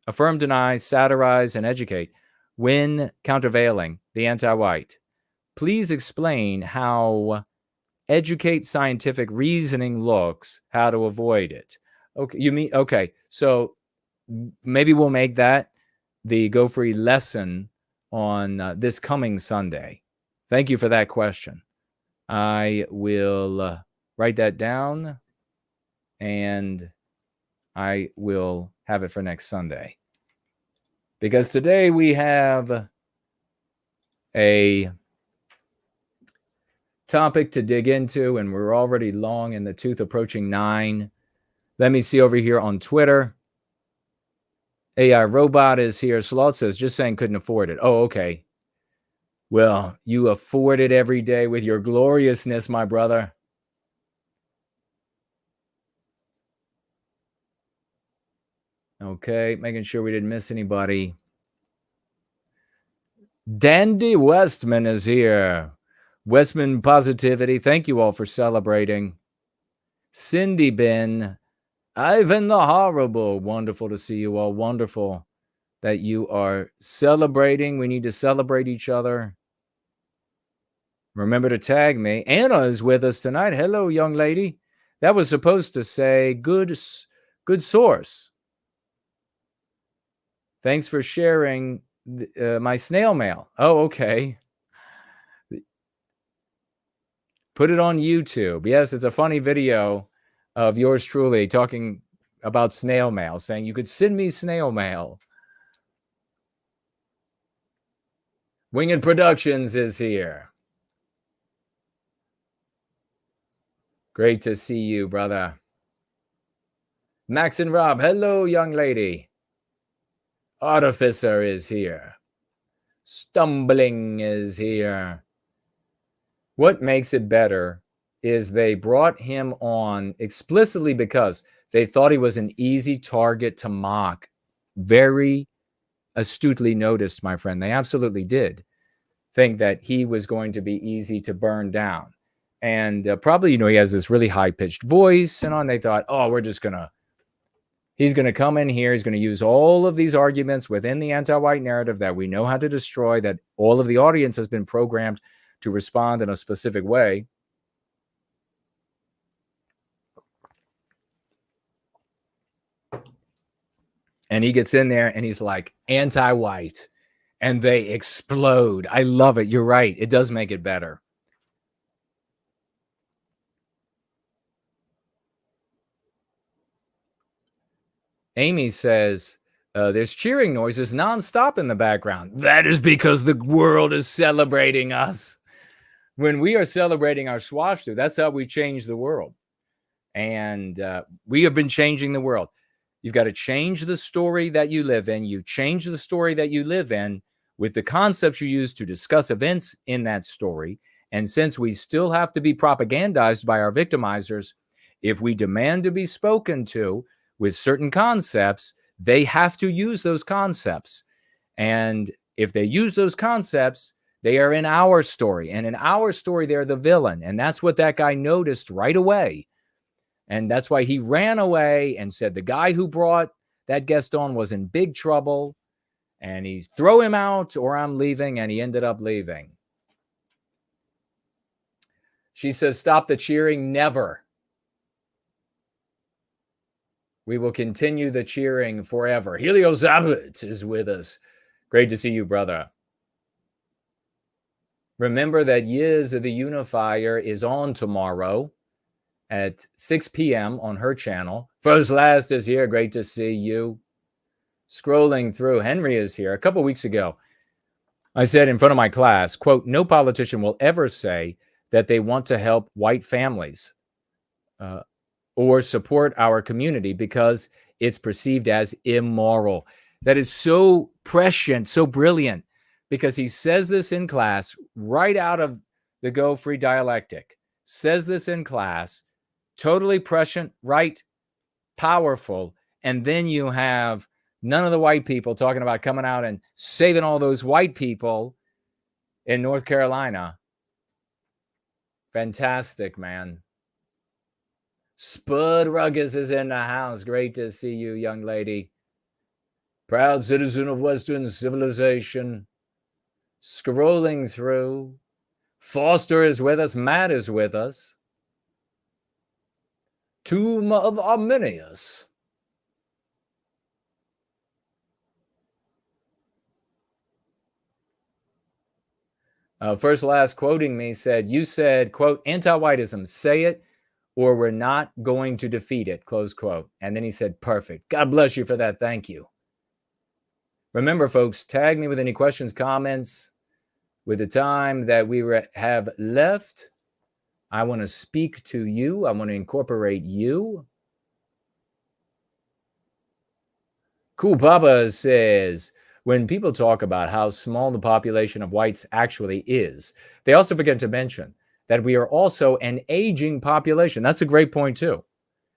affirm, deny, satirize, and educate, when countervailing the anti-white. Please explain how educate scientific reasoning looks, how to avoid it. Okay, so maybe we'll make that the Go Free lesson on this coming Sunday. Thank you for that question. I will write that down, and I will have it for next Sunday. Because today we have a topic to dig into, and we're already long in the tooth, approaching 9. Let me see over here on Twitter. AI Robot is here. Slaughtz says, just saying couldn't afford it. Oh, okay. Well, you afford it every day with your gloriousness, my brother. Okay, making sure we didn't miss anybody. Dandy Westman is here. Westman Positivity, thank you all for celebrating. Cindy Ben, Ivan the Horrible, wonderful to see you all. Wonderful that you are celebrating. We need to celebrate each other. Remember to tag me. Anna is with us tonight. Hello, young lady. That was supposed to say good source. Thanks for sharing my snail mail. Oh, okay. Put it on YouTube. Yes, it's a funny video of yours truly talking about snail mail, saying you could send me snail mail. Winged Productions is here. Great to see you, brother. Max and Rob, hello, young lady. Artificer is here. Stumbling is here. What makes it better is they brought him on explicitly because they thought he was an easy target to mock. Very astutely noticed, my friend. They absolutely did think that he was going to be easy to burn down. And probably, you know, he has this really high-pitched voice and on. They thought, oh, he's going to come in here. He's going to use all of these arguments within the anti-white narrative that we know how to destroy, that all of the audience has been programmed to respond in a specific way. And he gets in there and he's like anti-white and they explode. I love it. You're right. It does make it better. Amy says, there's cheering noises nonstop in the background. That is because the world is celebrating us. When we are celebrating our Swash, that's how we change the world. And we have been changing the world. You've got to change the story that you live in. You change the story that you live in with the concepts you use to discuss events in that story. And since we still have to be propagandized by our victimizers, if we demand to be spoken to with certain concepts, they have to use those concepts. And if they use those concepts, they are in our story. And in our story, they're the villain. And that's what that guy noticed right away. And that's why he ran away and said the guy who brought that guest on was in big trouble. And he throw him out or I'm leaving. And he ended up leaving. She says, stop the cheering. Never. We will continue the cheering forever. Helio Zabit is with us. Great to see you, brother. Remember that Yiz the Unifier is on tomorrow at 6 p.m. on her channel. First Last is here. Great to see you. Scrolling through, Henry is here. A couple weeks ago, I said in front of my class, quote, no politician will ever say that they want to help white families or support our community because it's perceived as immoral. That is so prescient, so brilliant, because he says this in class right out of the Go Free Dialectic. Says this in class, totally prescient, right, powerful. And then you have none of the white people talking about coming out and saving all those white people in North Carolina. Fantastic, man. Spud Ruggers is in the house. Great to see you, young lady. Proud citizen of Western civilization. Scrolling through. Foster is with us. Matt is with us. Tomb of Arminius. First Last quoting me said, you said, quote, anti-whiteism, say it or we're not going to defeat it, close quote. And then he said, perfect. God bless you for that. Thank you. Remember, folks, tag me with any questions, comments with the time that we have left. I want to speak to you. I want to incorporate you. Cool Papa says, when people talk about how small the population of whites actually is, they also forget to mention that we are also an aging population. That's a great point, too.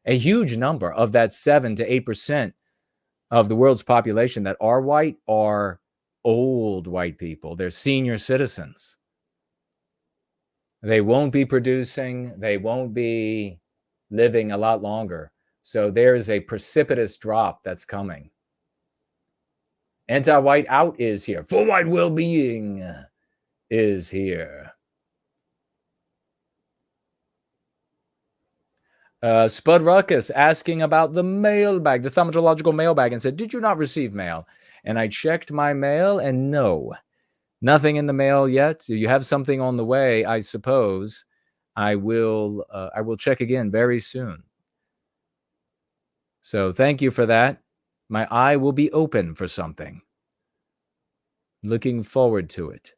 A huge number of that 7 to 8% of the world's population that are white are old white people. They're senior citizens. They won't be producing. They won't be living a lot longer. So there's a precipitous drop that's coming. Anti-white out is here. Full white well-being is here. Spud Ruckus asking about the mailbag, the thaumatological mailbag, and said, did you not receive mail? And I checked my mail, and no, nothing in the mail yet. Do you have something on the way? I suppose I will check again very soon. So thank you for that. My eye will be open for something. Looking forward to it.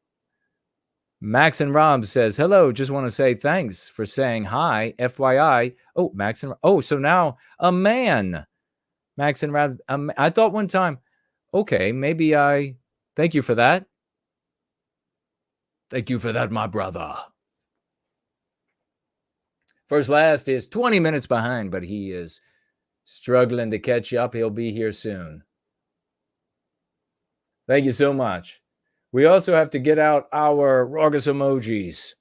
Max and Rob says, hello, just want to say thanks for saying hi, FYI. Oh, Max and Rob. Oh, so now a man. Max and Rob, I thought one time, okay, maybe thank you for that. Thank you for that, my brother. First Last is 20 minutes behind, but he is struggling to catch up. He'll be here soon. Thank you so much. We also have to get out our raucous emojis.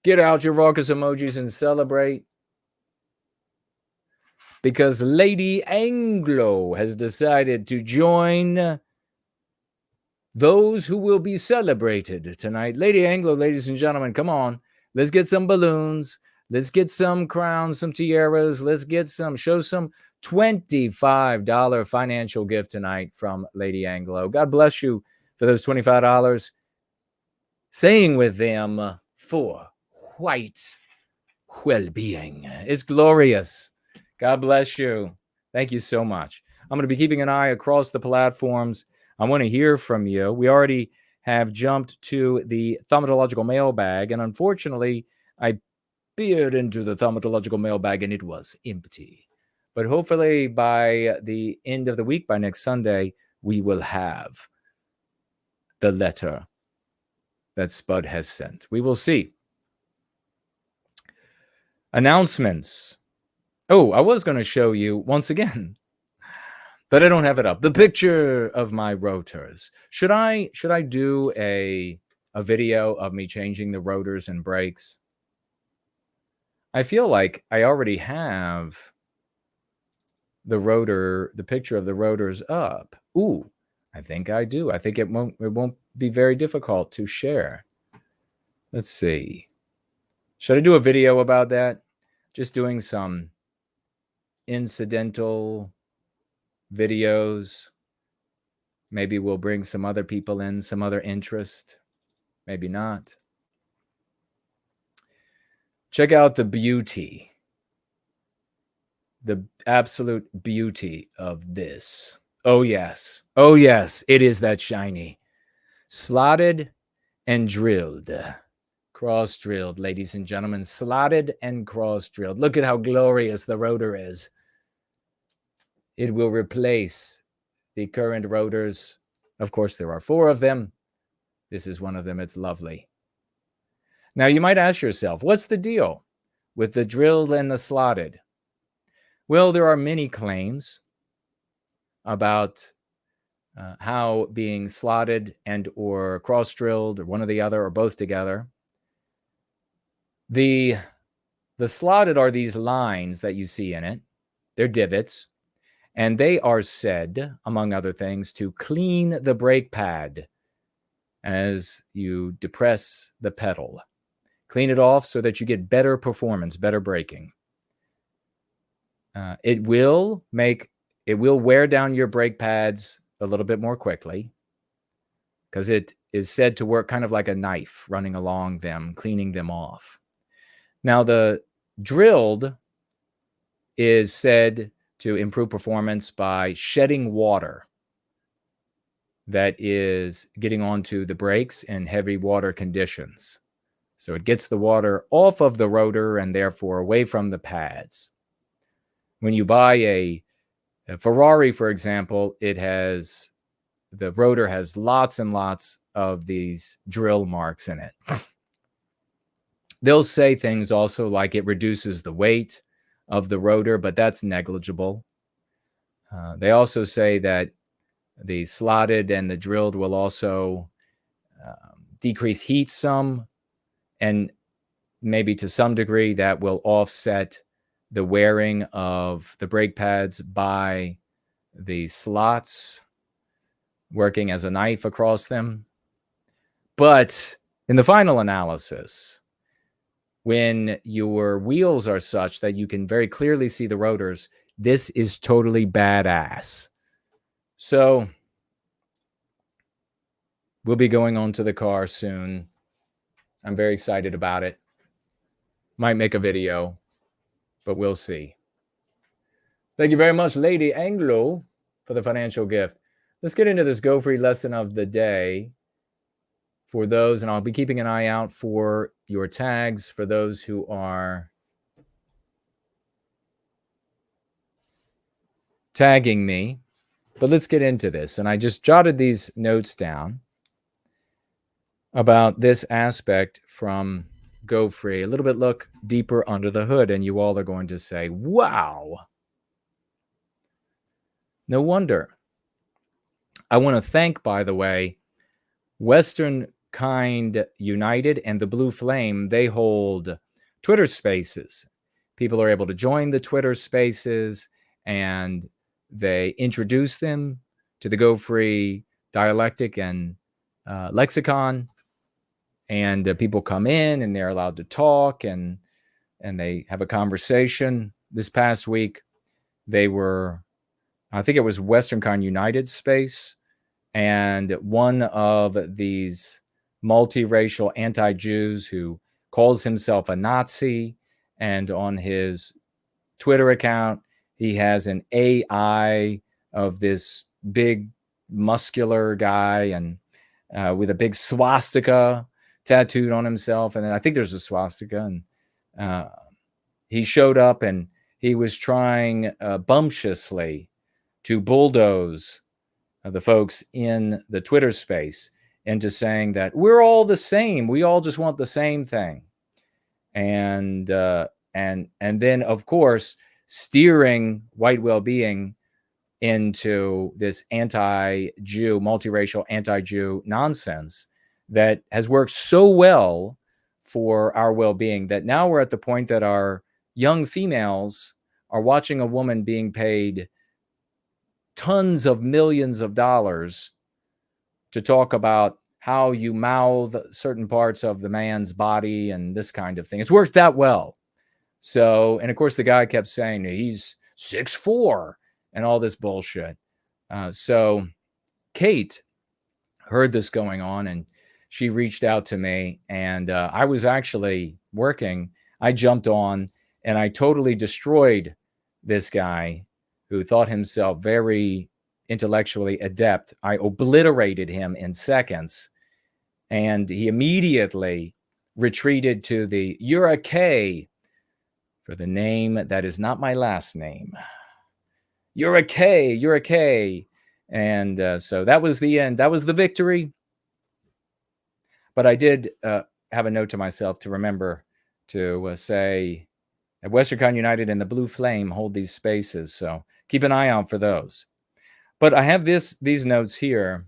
Get out your raucous emojis and celebrate. Because Lady Anglo has decided to join those who will be celebrated tonight. Lady Anglo, ladies and gentlemen, come on. Let's get some balloons. Let's get some crowns, some tiaras. Let's get show some $25 financial gift tonight from Lady Anglo. God bless you for those $25. Saying with them for white well-being. It's glorious. God bless you. Thank you so much. I'm going to be keeping an eye across the platforms. I want to hear from you. We already have jumped to the thaumatological mailbag, and unfortunately, I peered into the thaumatological mailbag and it was empty. But hopefully by the end of the week, by next Sunday, we will have the letter that Spud has sent. We will see. Announcements. Oh, I was going to show you once again, but I don't have it up. The picture of my rotors. Should I do a video of me changing the rotors and brakes? I feel like I already have the picture of the rotors up. Ooh, I think I do. I think it won't be very difficult to share. Let's see. Should I do a video about that? Just doing some incidental videos. Maybe we'll bring some other people in, some other interest. Maybe not. Check out the beauty. The absolute beauty of this. Oh, yes. Oh, yes. It is that shiny. Slotted and drilled. Cross-drilled, ladies and gentlemen. Slotted and cross-drilled. Look at how glorious the rotor is. It will replace the current rotors. Of course, there are 4 of them. This is one of them. It's lovely. Now, you might ask yourself, what's the deal with the drilled and the slotted? Well, there are many claims about how being slotted and or cross-drilled or one or the other or both together. The slotted are these lines that you see in it. They're divots. And they are said, among other things, to clean the brake pad as you depress the pedal. Clean it off so that you get better performance, better braking. It will wear down your brake pads a little bit more quickly because it is said to work kind of like a knife running along them, cleaning them off. Now, the drilled is said to improve performance by shedding water that is getting onto the brakes in heavy water conditions. So it gets the water off of the rotor and therefore away from the pads. When you buy a Ferrari, for example, the rotor has lots and lots of these drill marks in it. They'll say things also like it reduces the weight of the rotor, but that's negligible. They also say that the slotted and the drilled will also decrease heat some, and maybe to some degree that will offset the wearing of the brake pads by the slots working as a knife across them. But in the final analysis, when your wheels are such that you can very clearly see the rotors, this is totally badass. So we'll be going on to the car soon. I'm very excited about it. Might make a video, but we'll see. Thank you very much, Lady Anglo, for the financial gift. Let's get into this Go Free lesson of the day for those, and I'll be keeping an eye out for your tags for those who are tagging me. But let's get into this. And I just jotted these notes down about this aspect from Go Free. A little bit look deeper under the hood, and you all are going to say, wow. No wonder. I want to thank, by the way, Western Kind United and the Blue Flame. They hold Twitter spaces. People are able to join the Twitter spaces, and they introduce them to the Go Free dialectic and lexicon. And people come in and they're allowed to talk, and they have a conversation. This past week, they were, I think it was Western Kind United space, and one of these multiracial anti-Jews who calls himself a Nazi, and on his Twitter account, he has an AI of this big muscular guy and with a big swastika tattooed on himself. And I think there's a swastika. And he showed up and he was trying bumptiously to bulldoze the folks in the Twitter space into saying that we're all the same. We all just want the same thing. And then, of course, steering white well-being into this anti-Jew, multiracial anti-Jew nonsense that has worked so well for our well-being that now we're at the point that our young females are watching a woman being paid tons of millions of dollars to talk about how you mouth certain parts of the man's body and this kind of thing. It's worked that well. So, and of course, the guy kept saying he's 6'4" and all this bullshit. So Kate heard this going on and she reached out to me, and I was actually working. I jumped on and I totally destroyed this guy who thought himself very intellectually adept. I obliterated him in seconds, and he immediately retreated to the "you're a K" for the name that is not my last name. You're a K, you're a K. And so that was the end. That was the victory. But I did have a note to myself to remember to say at Western Kind United and the Blue Flame hold these spaces. So keep an eye out for those. But I have these notes here.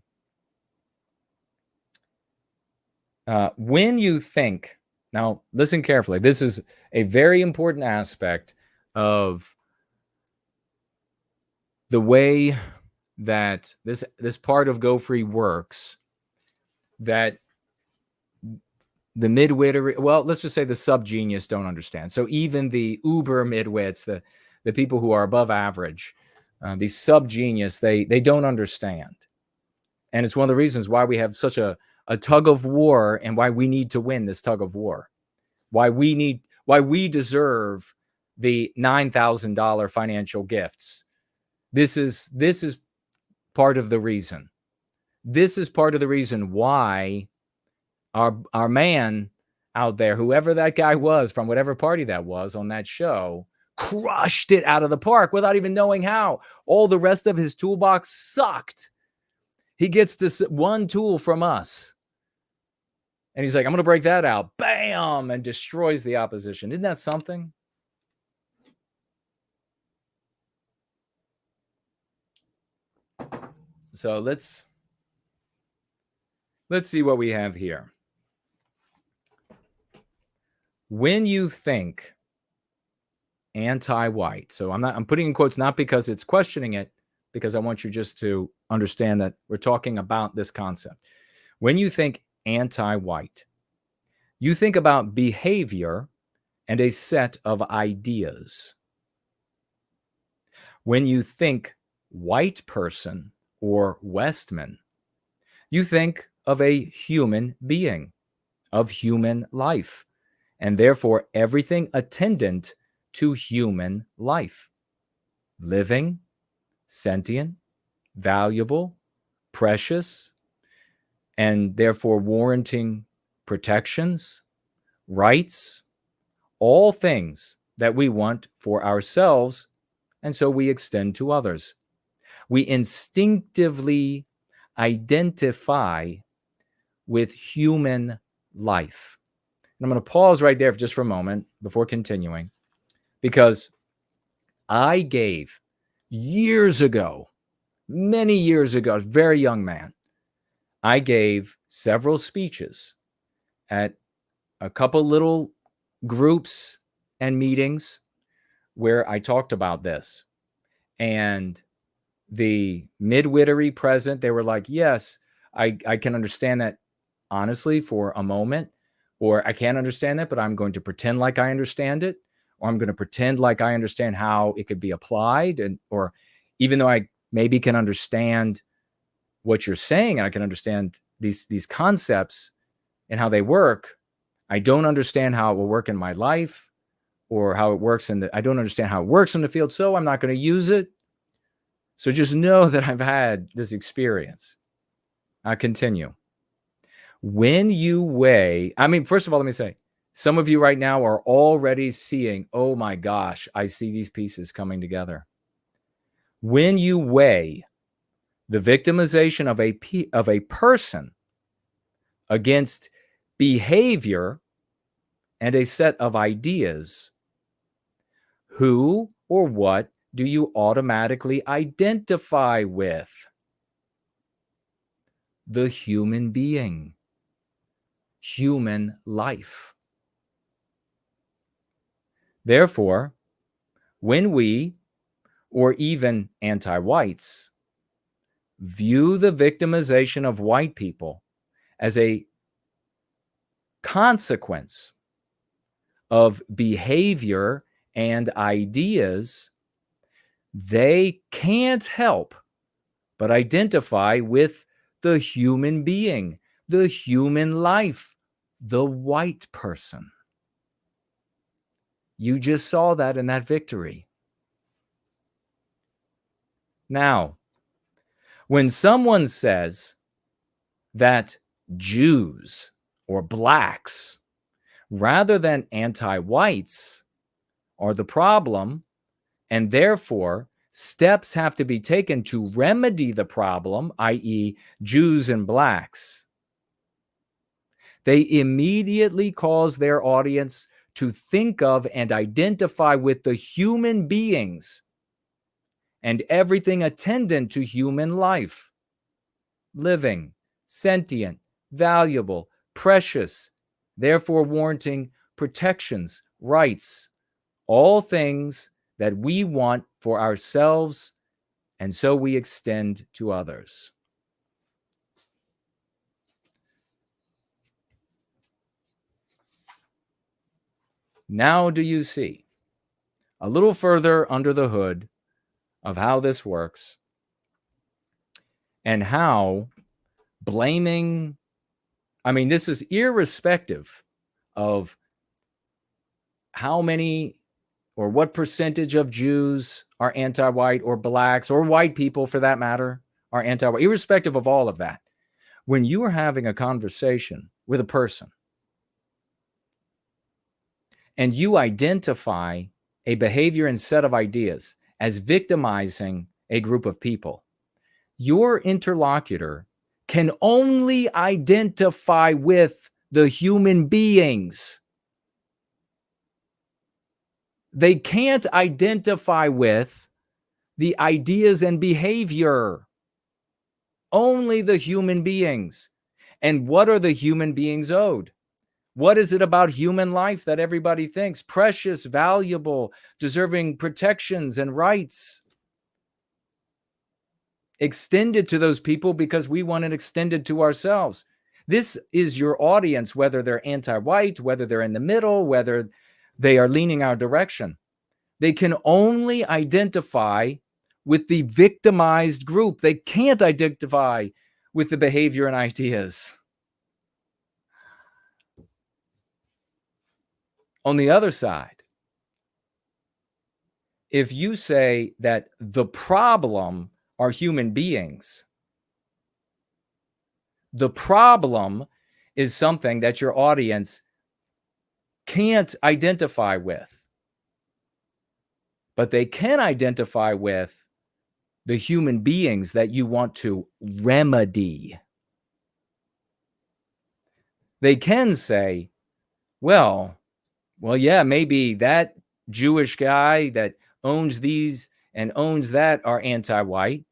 When you think, now listen carefully, this is a very important aspect of the way that this part of Go Free works, that the midwit, well, let's just say the subgenius don't understand. So even the uber midwits, the people who are above average, these subgenius, they don't understand. And it's one of the reasons why we have such a tug of war, and why we need to win this tug of war. Why we deserve the $9,000 financial gifts. This is part of the reason. This is part of the reason why our man, out there, whoever that guy was from whatever party that was on that show, crushed it out of the park without even knowing how. All the rest of his toolbox sucked. He gets this one tool from us. And he's like, I'm going to break that out. Bam! And destroys the opposition. Isn't that something? So let's see what we have here. When you think anti-white, so I'm putting in quotes not because it's questioning it, because I want you just to understand that we're talking about this concept. When you think anti-white, you think about behavior and a set of ideas. When you think white person or Westman, you think of a human being, of human life, and therefore everything attendant to human life. Living, sentient, valuable, precious, and therefore warranting protections, rights, all things that we want for ourselves, and so we extend to others. We instinctively identify with human life. And I'm going to pause right there just for a moment before continuing, because I gave years ago, many years ago, a very young man, I gave several speeches at a couple little groups and meetings where I talked about this. And the midwittery present, they were like, yes, I can understand that honestly for a moment, or I can't understand that, but I'm going to pretend like I understand it, or I'm going to pretend like I understand how it could be applied. And, or even though I maybe can understand what you're saying, and I can understand these concepts and how they work, I don't understand how it will work in my life, or how it works I don't understand how it works in the field, so I'm not going to use it. So just know that I've had this experience. I'll continue. When you weigh, first of all, let me say, some of you right now are already seeing, oh my gosh, I see these pieces coming together. When you weigh the victimization of a person against behavior and a set of ideas, who or what do you automatically identify with? The human being, human life. Therefore, when we, or even anti-whites, view the victimization of white people as a consequence of behavior and ideas, they can't help but identify with the human being, the human life, the white person. You just saw that in that victory. Now, when someone says that Jews or blacks, rather than anti-whites, are the problem, and therefore steps have to be taken to remedy the problem, i.e., Jews and blacks, they immediately cause their audience to think of and identify with the human beings and everything attendant to human life. Living, sentient, valuable, precious, therefore warranting protections, rights, all things that we want for ourselves, and so we extend to others. Now do you see a little further under the hood of how this works, and how blaming, this is irrespective of how many or what percentage of Jews are anti-white, or blacks, or white people for that matter are anti-white, irrespective of all of that. When you are having a conversation with a person and you identify a behavior and set of ideas as victimizing a group of people, your interlocutor can only identify with the human beings. They can't identify with the ideas and behavior. Only the human beings. And what are the human beings owed? What is it about human life that everybody thinks precious, valuable, deserving protections and rights? Extended to those people because we want it extended to ourselves. This is your audience, whether they're anti-white, whether they're in the middle, whether they are leaning our direction. They can only identify with the victimized group. They can't identify with the behavior and ideas. On the other side, if you say that the problem are human beings, the problem is something that your audience can't identify with, but they can identify with the human beings that you want to remedy. They can say, well, yeah, maybe that Jewish guy that owns these and owns that are anti-white,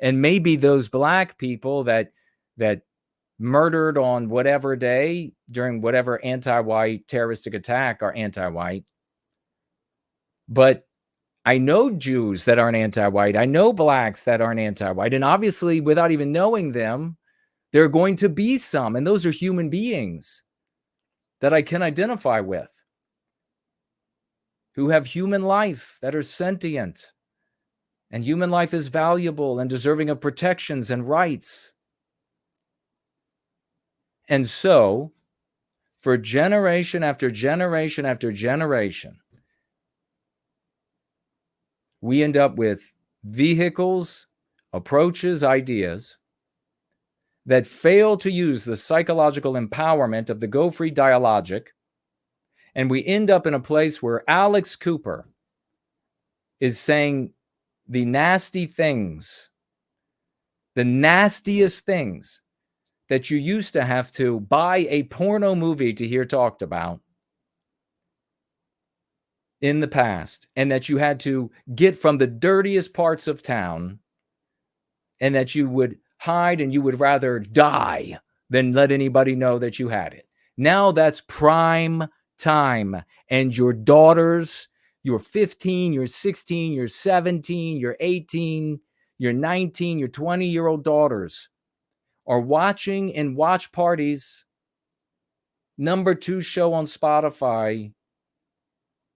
and maybe those black people that murdered on whatever day during whatever anti-white terroristic attack are anti-white. But I know Jews that aren't anti-white. I know blacks that aren't anti-white. And obviously, without even knowing them, there are going to be some. And those are human beings that I can identify with, who have human life, that are sentient. And human life is valuable and deserving of protections and rights. And so, for generation after generation after generation, we end up with vehicles, approaches, ideas that fail to use the psychological empowerment of the Go Free dialogic. And we end up in a place where Alex Cooper is saying the nasty things, the nastiest things that you used to have to buy a porno movie to hear talked about in the past, and that you had to get from the dirtiest parts of town, and that you would hide and you would rather die than let anybody know that you had it. Now that's prime time, and your daughters, you're 15, you're 16, you're 17, you're 18, you're 19, your 20-year-old daughters are watching in watch parties, #2 show on Spotify,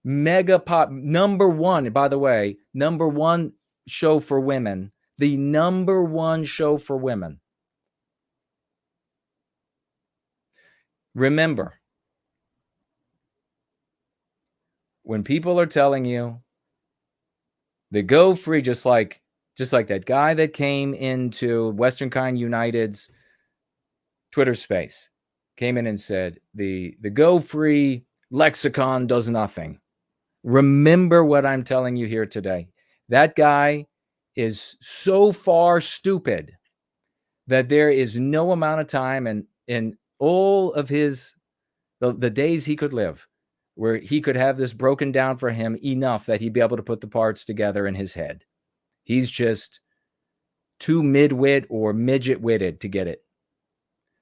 mega pop, #1, by the way, #1 show for women, the #1 show for women. Remember, when people are telling you the Go Free, just like that guy that came into Western Kind United's Twitter space, came in and said, the Go Free lexicon does nothing. Remember what I'm telling you here today. That guy is so far stupid that there is no amount of time in all of the days he could live where he could have this broken down for him enough that he'd be able to put the parts together in his head. He's just too midwit or midget-witted to get it.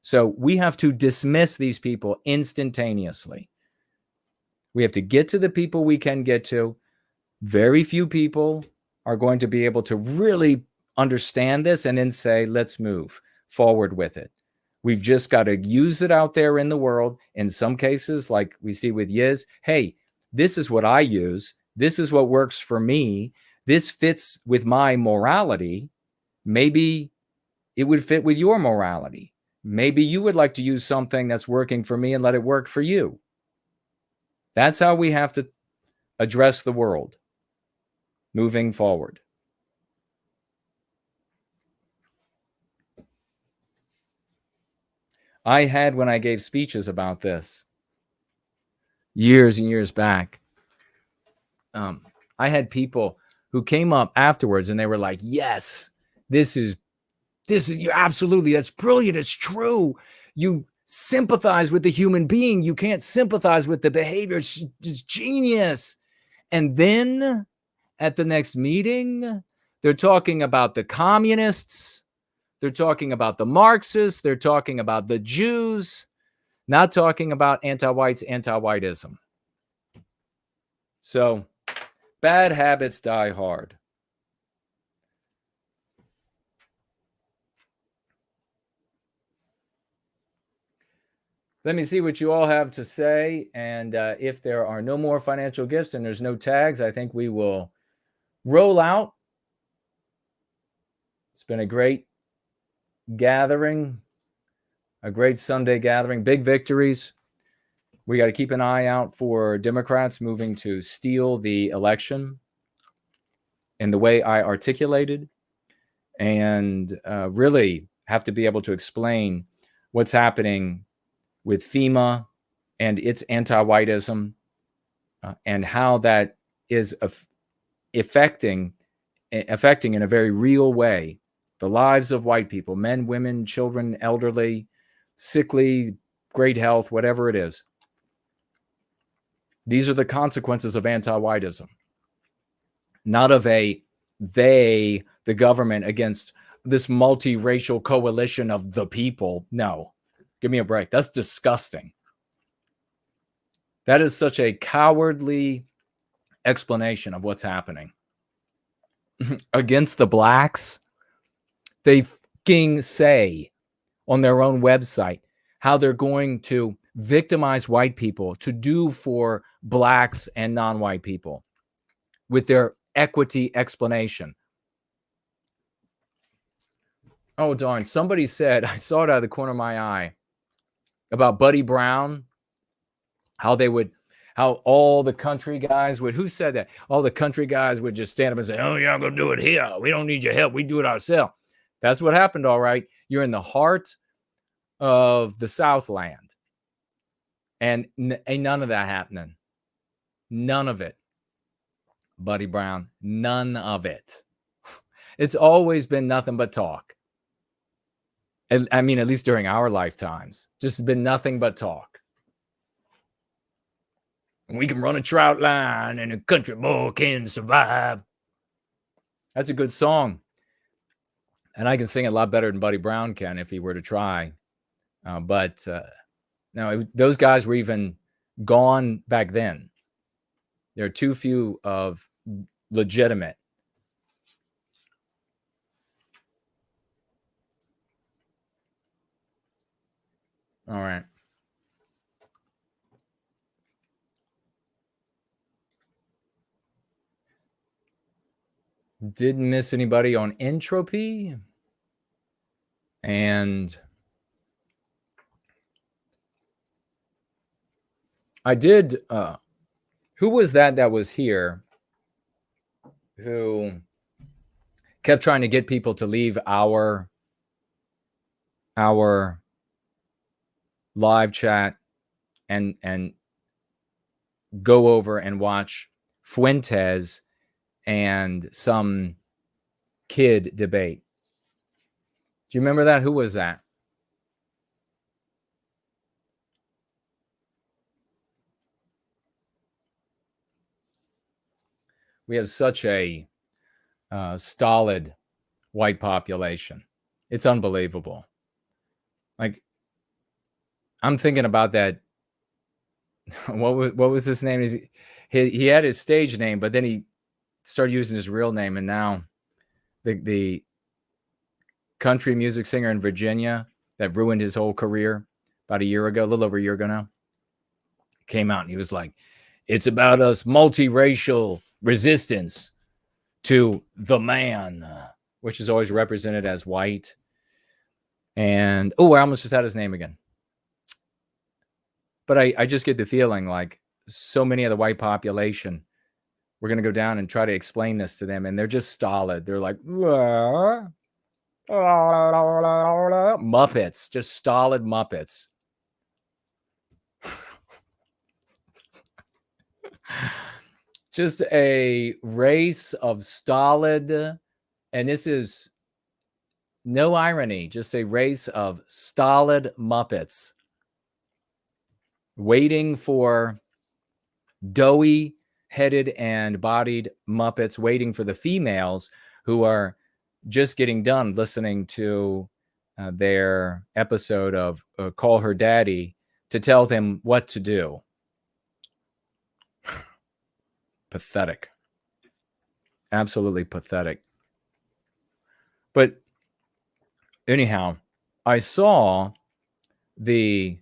So we have to dismiss these people instantaneously. We have to get to the people we can get to. Very few people are going to be able to really understand this and then say, let's move forward with it. We've just got to use it out there in the world. In some cases, like we see with Yiz, hey, this is what I use. This is what works for me. This fits with my morality. Maybe it would fit with your morality. Maybe you would like to use something that's working for me and let it work for you. That's how we have to address the world moving forward. I had, when I gave speeches about this, years and years back. I had people who came up afterwards and they were like, yes, this is you absolutely, that's brilliant. It's true. You sympathize with the human being. You can't sympathize with the behavior. It's genius. And then at the next meeting, they're talking about the communists. They're talking about the Marxists. They're talking about the Jews, not talking about anti-whites, anti-whiteism. So bad habits die hard. Let me see what you all have to say. And if there are no more financial gifts and there's no tags, I think we will roll out. It's been a great gathering, a great Sunday gathering, big victories. We got to keep an eye out for Democrats moving to steal the election in the way I articulated, and really have to be able to explain what's happening with FEMA and its anti-whiteism, and how that is affecting in a very real way the lives of white people, men, women, children, elderly, sickly, great health, whatever it is. These are the consequences of anti-whiteism, not of the government against this multiracial coalition of the people. No, give me a break. That's disgusting. That is such a cowardly explanation of what's happening. Against the blacks, they fucking say on their own website how they're going to victimize white people to do for blacks and non-white people with their equity explanation. Oh, darn. Somebody said, I saw it out of the corner of my eye, about Buddy Brown, how all the country guys would, who said that? All the country guys would just stand up and say, oh, y'all gonna do it here. We don't need your help. We do it ourselves. That's what happened, all right. You're in the heart of the Southland. And ain't none of that happening. None of it. Buddy Brown, none of it. It's always been nothing but talk. I mean, at least during our lifetimes, just been nothing but talk. We can run a trout line and a country boy can survive. That's a good song. And I can sing it a lot better than Buddy Brown can if he were to try. But those guys were even gone back then. There are too few of legitimate. All right. Didn't miss anybody on entropy. And I did, who was that was here who kept trying to get people to leave our live chat and go over and watch Fuentes and some kid debate? Do you remember that? Who was that? We have such a stolid white population. It's unbelievable. Like, I'm thinking about that. What was his name? He had his stage name, but then he started using his real name, and now the country music singer in Virginia that ruined his whole career about a year ago, a little over a year ago now, came out and he was like, it's about us multiracial resistance to the man, which is always represented as white. And I almost just had his name again. But I just get the feeling like so many of the white population, we're going to go down and try to explain this to them, and they're just stolid. They're like, Muppets, just stolid Muppets. Just a race of stolid, and this is no irony, just a race of stolid Muppets waiting for doughy headed and bodied Muppets, waiting for the females who are just getting done listening to their episode of Call Her Daddy to tell them what to do. Pathetic. Absolutely pathetic. But anyhow, I saw the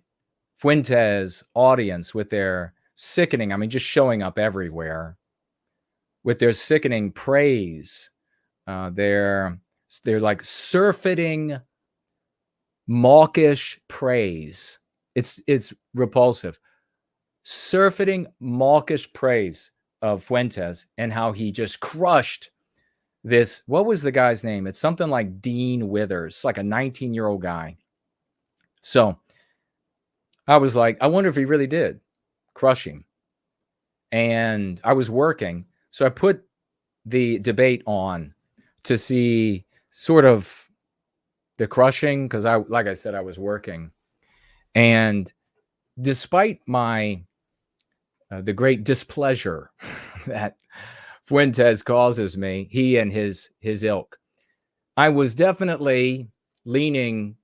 Fuentes audience with their sickening, I mean, just showing up everywhere with their sickening praise. They're like surfeiting, mawkish praise. It's repulsive. Surfeiting, mawkish praise of Fuentes and how he just crushed this. What was the guy's name? It's something like Dean Withers, like a 19-year-old guy. So I was like, I wonder if he really did crush him. And I was working, so I put the debate on to see sort of the crushing, because like I said, I was working. And despite my the great displeasure that Fuentes causes me, he and his ilk, I was definitely leaning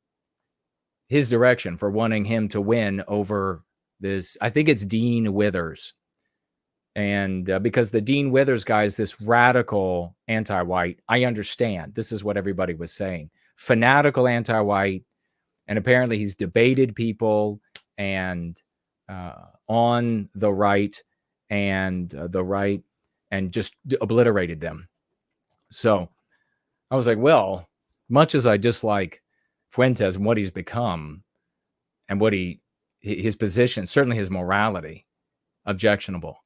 his direction for wanting him to win over this. I think it's Dean Withers. And because the Dean Withers guy is this radical anti-white, I understand. This is what everybody was saying. Fanatical anti-white. And apparently he's debated people and on the right and just obliterated them. So I was like, well, much as I dislike Fuentes and what he's become and what his position, certainly his morality, objectionable.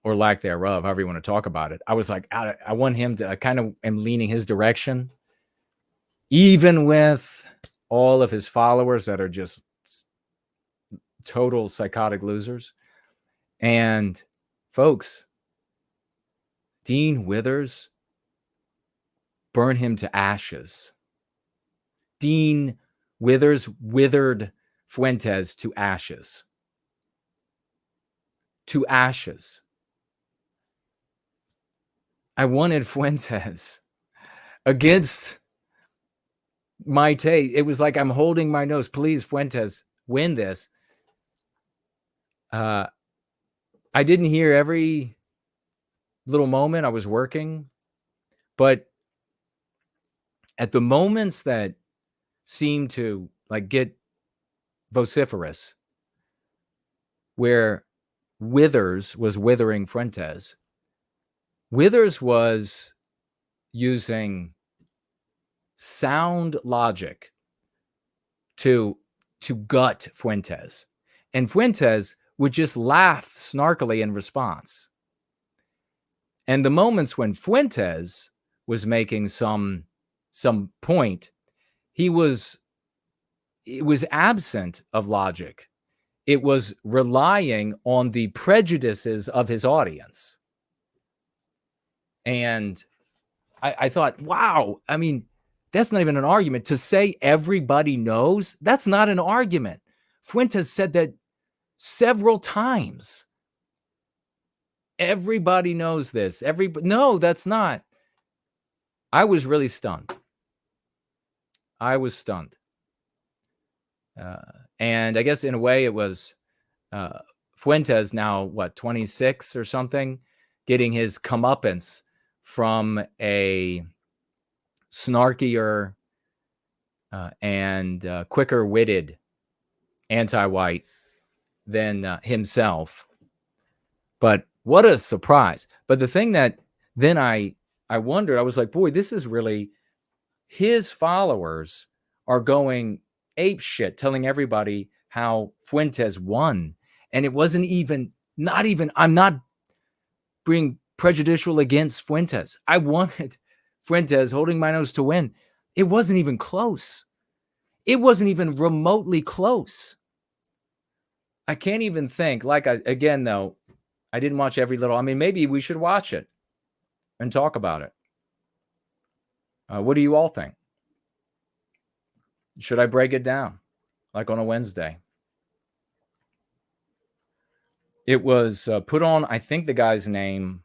Or lack thereof, however you want to talk about it. I was like, I want him to, I kind of am leaning his direction, even with all of his followers that are just total psychotic losers. And folks, Dean Withers, burn him to ashes. Dean Withers withered Fuentes to ashes. To ashes. I wanted Fuentes against my take. It was like I'm holding my nose. Please, Fuentes, win this. I didn't hear every little moment. I was working. But at the moments that seemed to like get vociferous, where Withers was withering Fuentes, Withers was using sound logic to gut Fuentes, and Fuentes would just laugh snarkily in response. And the moments when Fuentes was making some point, it was absent of logic. It was relying on the prejudices of his audience. And I thought, wow, I mean, that's not even an argument. To say everybody knows, that's not an argument. Fuentes said that several times. Everybody knows this. No, that's not. I was really stunned. I was stunned. And I guess in a way it was Fuentes, now, 26 or something, getting his comeuppance from a snarkier and quicker-witted anti-white than himself. But what a surprise. But the thing that then I wondered, I was like, boy, this is really, his followers are going ape shit, telling everybody how Fuentes won. And it wasn't even, I'm not being prejudicial against Fuentes. I wanted Fuentes, holding my nose, to win. It wasn't even close. It wasn't even remotely close. I can't even think, again, though, I didn't watch every little. I mean, maybe we should watch it and talk about it. What do you all think? Should I break it down like on a Wednesday? It was put on, I think the guy's name,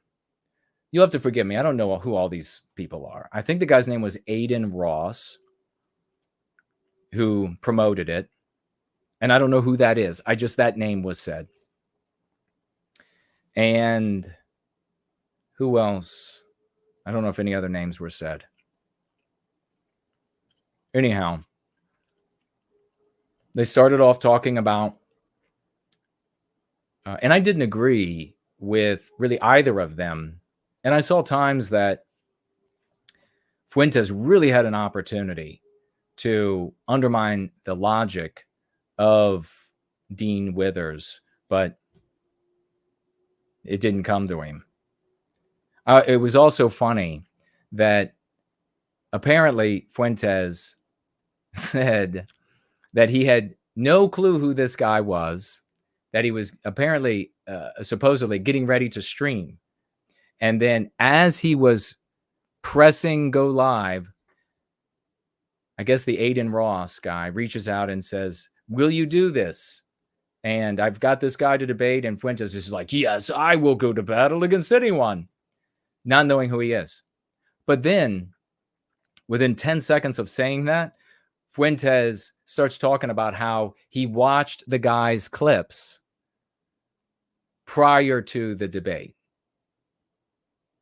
you'll have to forgive me. I don't know who all these people are. I think the guy's name was Aiden Ross, who promoted it. And I don't know who that is. That name was said. And who else? I don't know if any other names were said. Anyhow, they started off talking about, and I didn't agree with really either of them. And I saw times that Fuentes really had an opportunity to undermine the logic of Dean Withers, but it didn't come to him. It was also funny that apparently Fuentes said that he had no clue who this guy was, that he was apparently supposedly getting ready to stream. And then as he was pressing go live, I guess the Aiden Ross guy reaches out and says, "Will you do this? And I've got this guy to debate." And Fuentes is like, "Yes, I will go to battle against anyone," not knowing who he is. But then within 10 seconds of saying that, Fuentes starts talking about how he watched the guy's clips prior to the debate.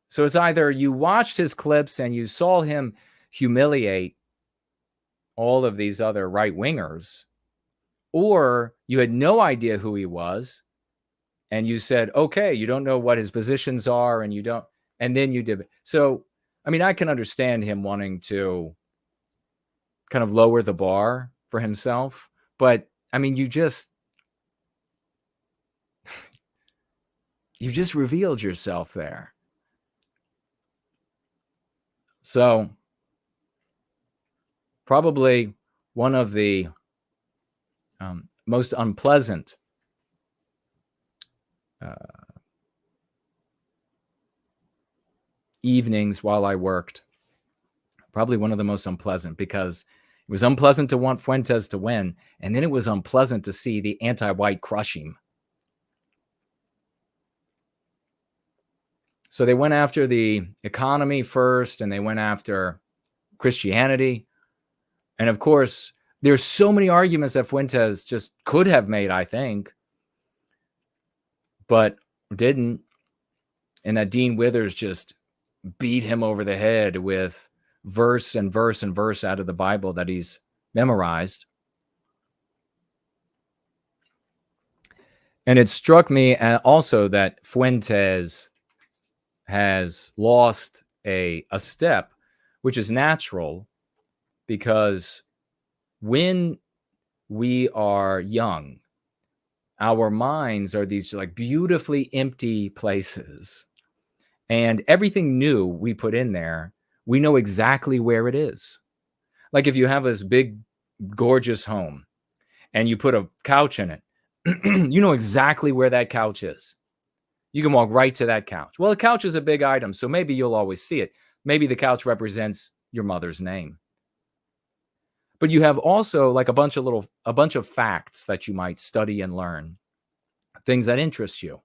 So it's either you watched his clips and you saw him humiliate all of these other right-wingers, or you had no idea who he was and you said, okay, you don't know what his positions are and you don't, and then you did. So, I mean, I can understand him wanting to kind of lower the bar for himself, but I mean, you just revealed yourself there. So probably one of the most unpleasant evenings while I worked. Probably one of the most unpleasant, because it was unpleasant to want Fuentes to win, and then it was unpleasant to see the anti-white crush him. So they went after the economy first, and they went after Christianity. And of course, there's so many arguments that Fuentes just could have made, I think, but didn't. And that Dean Withers just beat him over the head with verse and verse and verse out of the Bible that he's memorized. And it struck me also that Fuentes has lost a step, which is natural, because when we are young, our minds are these like beautifully empty places, and everything new we put in there, we know exactly where it is. Like if you have this big, gorgeous home and you put a couch in it, you know exactly where that couch is. You can walk right to that couch. Well, the couch is a big item, so maybe you'll always see it. Maybe the couch represents your mother's name. But you have also like a bunch of facts that you might study and learn, things that interest you.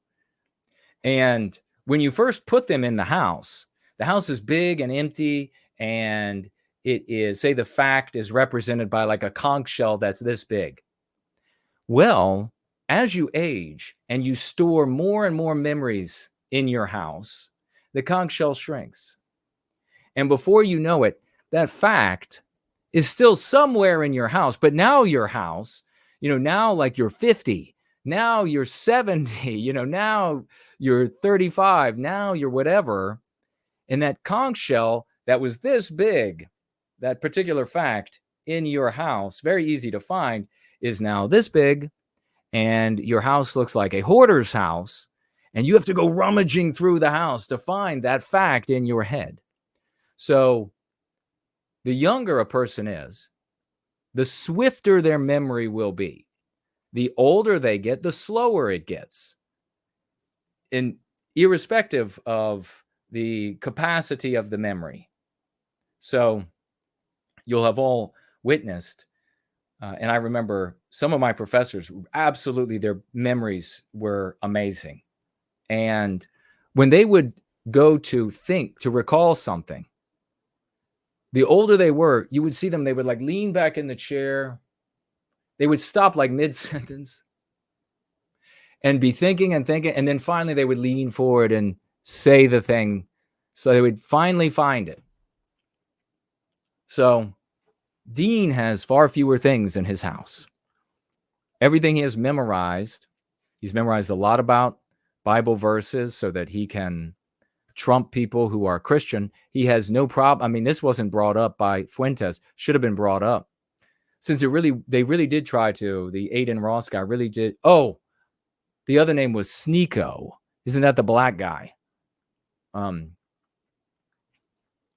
And when you first put them in the house is big and empty, and it is, say the fact is represented by like a conch shell that's this big. Well, as you age and you store more and more memories in your house, the conch shell shrinks. And before you know it, that fact is still somewhere in your house. But now your house, now like you're 50, now you're 70, now you're 35, now you're whatever. And that conch shell that was this big, that particular fact in your house, very easy to find, is now this big. And your house looks like a hoarder's house, and you have to go rummaging through the house to find that fact in your head. So the younger a person is, the swifter their memory will be. The older they get, the slower it gets. irrespective of the capacity of the memory. So you'll have all witnessed, and I remember some of my professors, absolutely, their memories were amazing. And when they would go to recall something, the older they were, you would see them, they would like lean back in the chair. They would stop like mid-sentence and be thinking and thinking. And then finally they would lean forward and say the thing. So they would finally find it. So Dean has far fewer things in his house. Everything he has memorized. He's memorized a lot about Bible verses so that he can trump people who are Christian. He has no problem. I mean, this wasn't brought up by Fuentes. Should have been brought up. Since they really did try to, the Aiden Ross guy really did. Oh, the other name was Sneeko. Isn't that the black guy?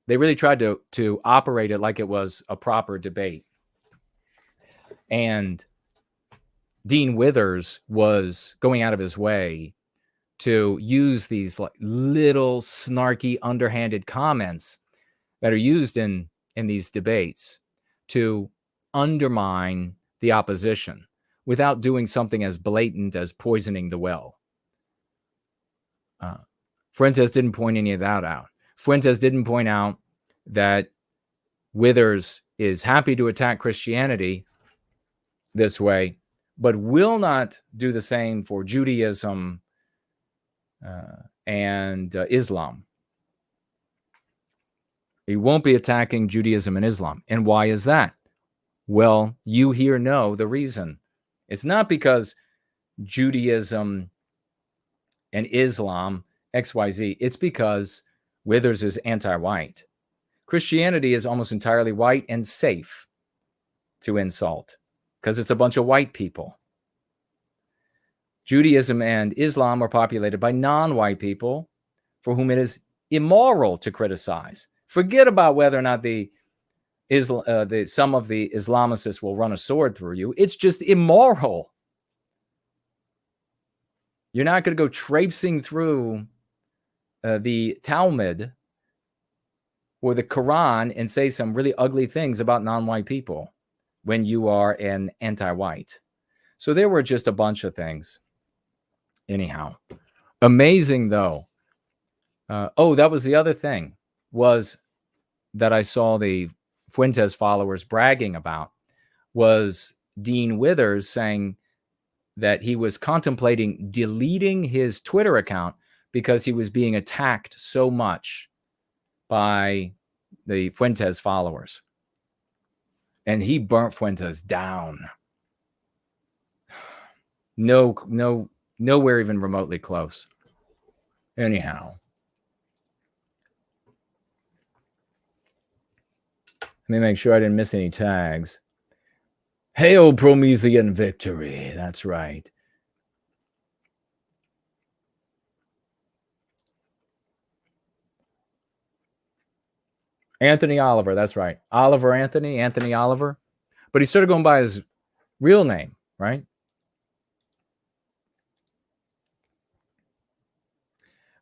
They really tried to operate it like it was a proper debate. And Dean Withers was going out of his way to use these like little snarky, underhanded comments that are used in these debates to undermine the opposition without doing something as blatant as poisoning the well. Fuentes didn't point any of that out. Fuentes didn't point out that Withers is happy to attack Christianity this way, but will not do the same for Judaism and Islam. He won't be attacking Judaism and Islam. And why is that? Well, you here know the reason. It's not because Judaism and Islam, XYZ. It's because Withers is anti-white. Christianity is almost entirely white and safe to insult because it's a bunch of white people. Judaism and Islam are populated by non-white people for whom it is immoral to criticize. Forget about whether or not some of the Islamicists will run a sword through you. It's just immoral. You're not going to go traipsing through the Talmud or the Quran and say some really ugly things about non-white people when you are an anti-white. So there were just a bunch of things. Anyhow, amazing though. That was the other thing, was that I saw the Fuentes followers bragging about, was Dean Withers saying that he was contemplating deleting his Twitter account because he was being attacked so much by the Fuentes followers. And he burnt Fuentes down. Nowhere even remotely close. Anyhow. Let me make sure I didn't miss any tags. Hail Promethean victory. That's right. Anthony Oliver. That's right. Oliver Anthony Oliver. But he started going by his real name, right?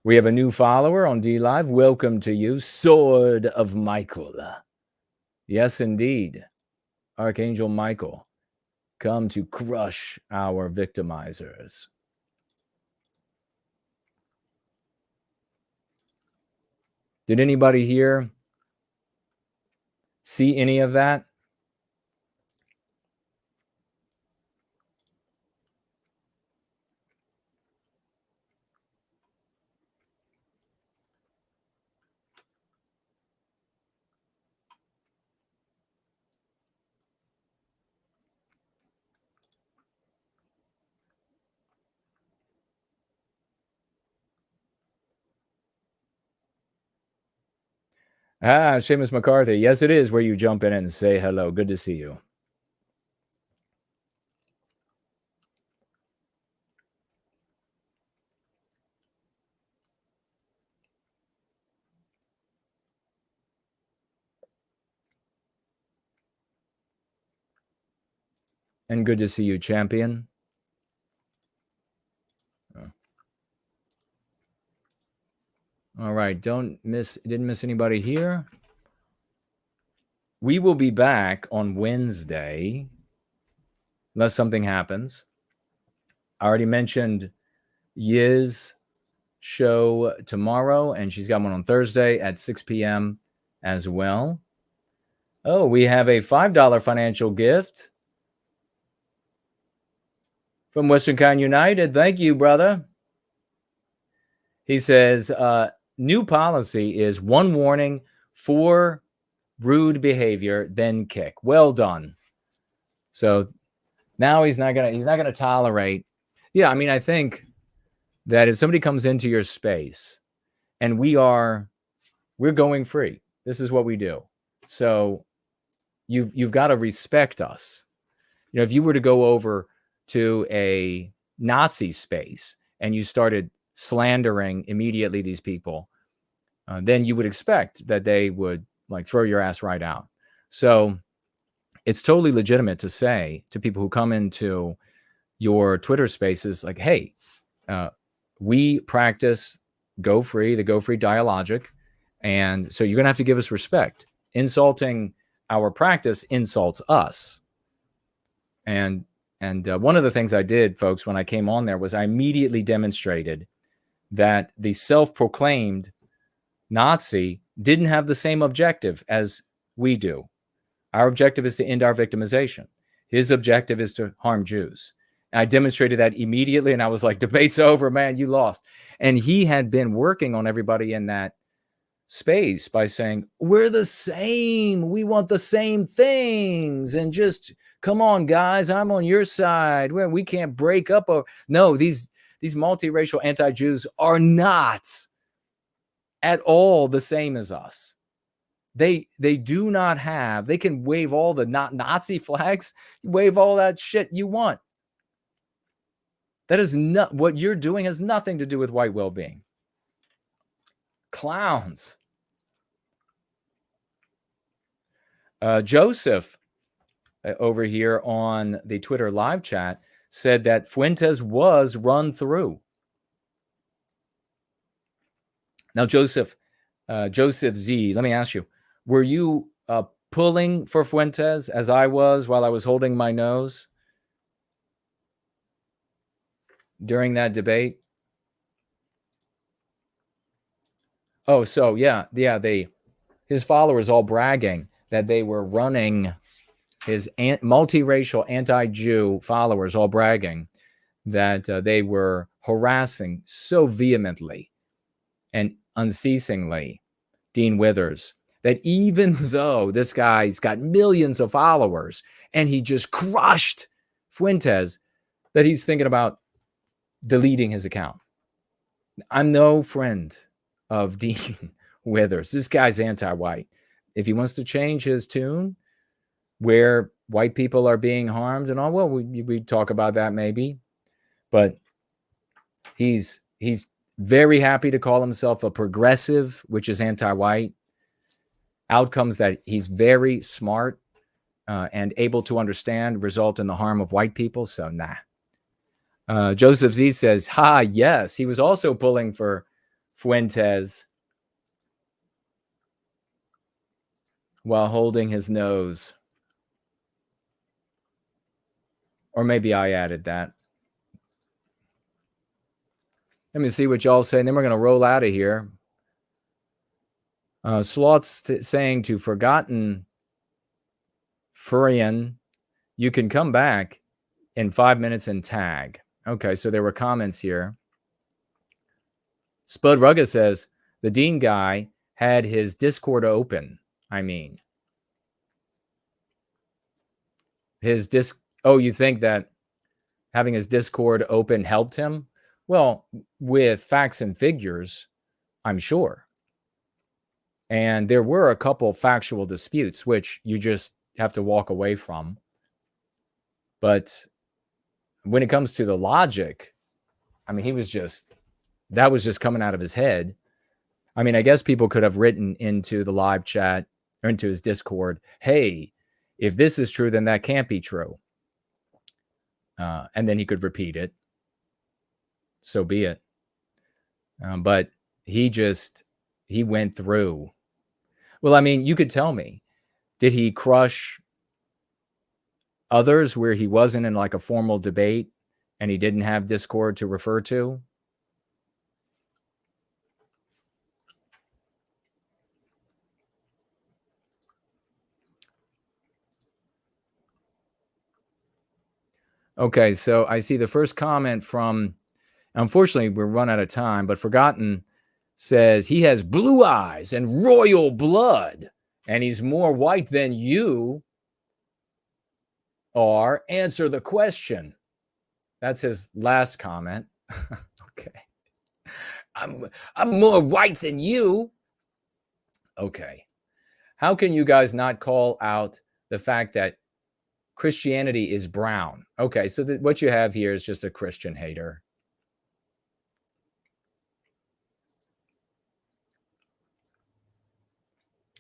We have a new follower on D Live. Welcome to you, Sword of Michael. Yes, indeed. Archangel Michael, come to crush our victimizers. Did anybody here see any of that? Seamus McCarthy. Yes, it is where you jump in and say hello. Good to see you. And good to see you, champion. All right. Didn't miss anybody here. We will be back on Wednesday, unless something happens. I already mentioned Yiz show tomorrow, and she's got one on Thursday at 6 p.m. as well. Oh, we have a $5 financial gift from Western Kind United. Thank you, brother. He says, new policy is 1 warning for rude behavior, then kick. Well done. So now he's not gonna tolerate. Yeah, I mean, I think that if somebody comes into your space and we're going free, this is what we do. So you've got to respect us. You know, if you were to go over to a Nazi space and you started slandering immediately these people, then you would expect that they would like throw your ass right out. So it's totally legitimate to say to people who come into your Twitter spaces, like, hey, we practice Go Free, the Go Free dialogic. And so you're going to have to give us respect. Insulting our practice insults us. And one of the things I did, folks, when I came on there was I immediately demonstrated that the self-proclaimed Nazi didn't have the same objective as we do. Our objective is to end our victimization. His objective is to harm Jews. And I demonstrated that immediately, and I was like, debate's over, man, you lost. And he had been working on everybody in that space by saying, we're the same. We want the same things. And just, come on, guys, I'm on your side. We can't break up. No, these multiracial anti-Jews are not at all the same as us. They do not have, they can wave all the Nazi flags, wave all that shit you want. That is not, what you're doing has nothing to do with white well-being. Clowns. Joseph over here on the Twitter live chat said that Fuentes was run through. Now, Joseph Z, let me ask you, were you pulling for Fuentes as I was while I was holding my nose during that debate? Oh, so yeah, his followers all bragging that they were running, his multiracial anti-Jew followers all bragging that they were harassing so vehemently and unceasingly Dean Withers, that even though this guy's got millions of followers and he just crushed Fuentes, that he's thinking about deleting his account. I'm no friend of Dean Withers. This guy's anti-white. If he wants to change his tune where white people are being harmed and all, well, we talk about that maybe. But he's very happy to call himself a progressive, which is anti-white. Outcomes that he's very smart and able to understand result in the harm of white people. So nah. Joseph Z says, yes, he was also pulling for Fuentes while holding his nose. Or maybe I added that. Let me see what y'all say, and then we're going to roll out of here. Slaughtz saying to Forgotten Furian, you can come back in 5 minutes and tag. Okay, so there were comments here. Spud Rugga says, the Dean guy had his Discord open. You think that having his Discord open helped him? Well, with facts and figures, I'm sure. And there were a couple factual disputes, which you just have to walk away from. But when it comes to the logic, that was just coming out of his head. I guess people could have written into the live chat or into his Discord, hey, if this is true, then that can't be true. And then he could repeat it. So be it. But he went through. Well, I mean, you could tell me, did he crush others where he wasn't in like a formal debate and he didn't have Discord to refer to? Okay, so I see the first comment from, unfortunately, we're run out of time, but Forgotten says he has blue eyes and royal blood, and he's more white than you are. Answer the question. That's his last comment. Okay. I'm more white than you. Okay. How can you guys not call out the fact that Christianity is brown? Okay, so what you have here is just a Christian hater.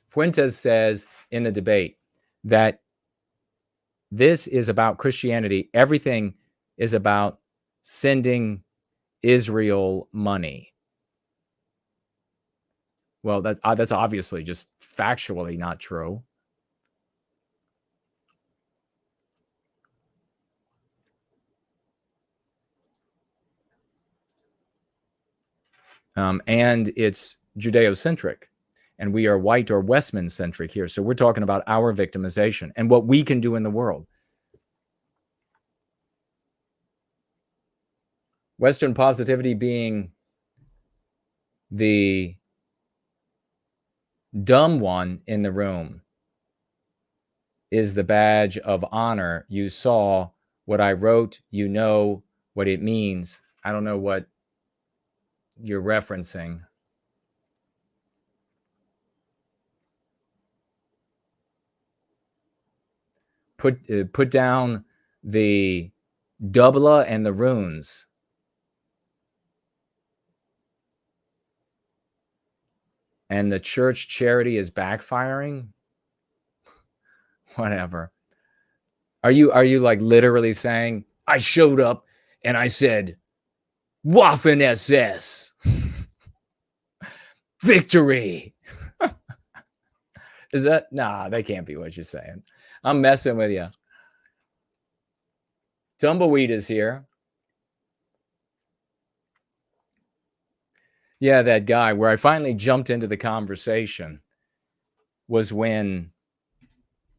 Fuentes says in the debate that this is about Christianity. Everything is about sending Israel money. Well, that's obviously just factually not true. And it's Judeo-centric, and we are white or Westman-centric here. So we're talking about our victimization and what we can do in the world. Western positivity being the dumb one in the room is the badge of honor. You saw what I wrote. You know what it means. I don't know what you're referencing. Put down the doubla and the runes. And the church charity is backfiring. Whatever. Are you like literally saying I showed up and I said Waffen SS victory? Is that? Nah, that can't be what you're saying. I'm messing with you. Tumbleweed is here. Yeah, that guy where I finally jumped into the conversation was when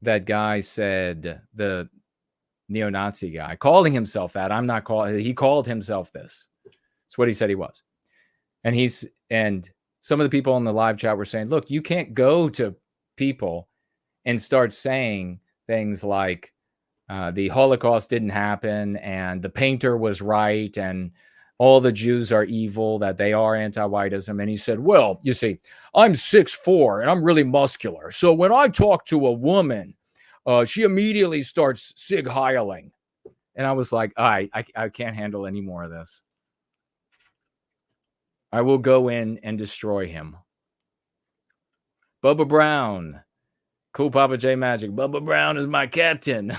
that guy said, the neo-Nazi guy, calling himself that. I'm not calling. He called himself this. It's what he said he was. And some of the people in the live chat were saying, look, you can't go to people and start saying things like the Holocaust didn't happen and the painter was right and all the Jews are evil, that they are anti-whiteism. And he said, well, you see, I'm 6'4" and I'm really muscular. So when I talk to a woman, she immediately starts sig heiling. And I was like, I can't handle any more of this. I will go in and destroy him. Bubba Brown. Cool Papa J Magic. Bubba Brown is my captain.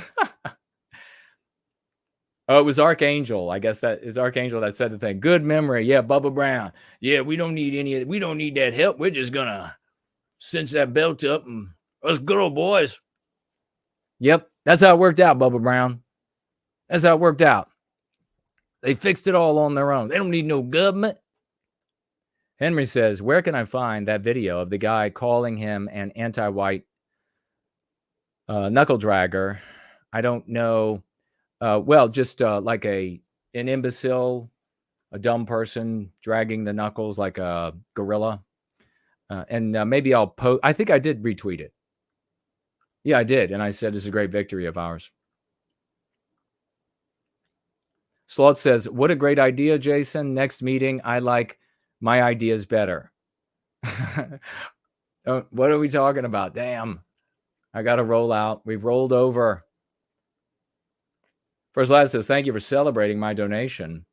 Oh, it was Archangel. I guess that is Archangel that said the thing. Good memory. Yeah, Bubba Brown. Yeah, we don't need we don't need that help. We're just gonna cinch that belt up and let's go, boys. Yep, that's how it worked out, Bubba Brown. That's how it worked out. They fixed it all on their own. They don't need no government. Henry says, where can I find that video of the guy calling him an anti-white knuckle dragger? I don't know. Well, just like an imbecile, a dumb person dragging the knuckles like a gorilla. And maybe I'll post. I think I did retweet it. Yeah, I did. And I said, it's a great victory of ours. Slaughtz says, what a great idea, Jason. Next meeting, I like my ideas better. What are we talking about? Damn. I got to roll out. We've rolled over. First Lad says, thank you for celebrating my donation.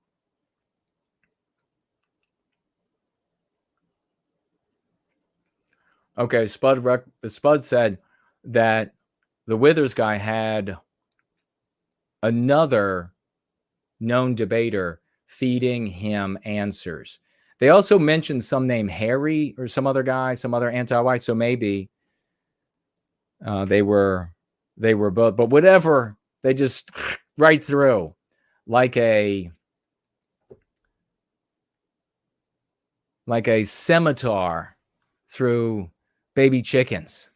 Okay, Spud said that the Withers guy had another known debater feeding him answers. They also mentioned some name Harry or some other guy, some other anti-white. So maybe they were both, but whatever, they just right through like a scimitar through baby chickens,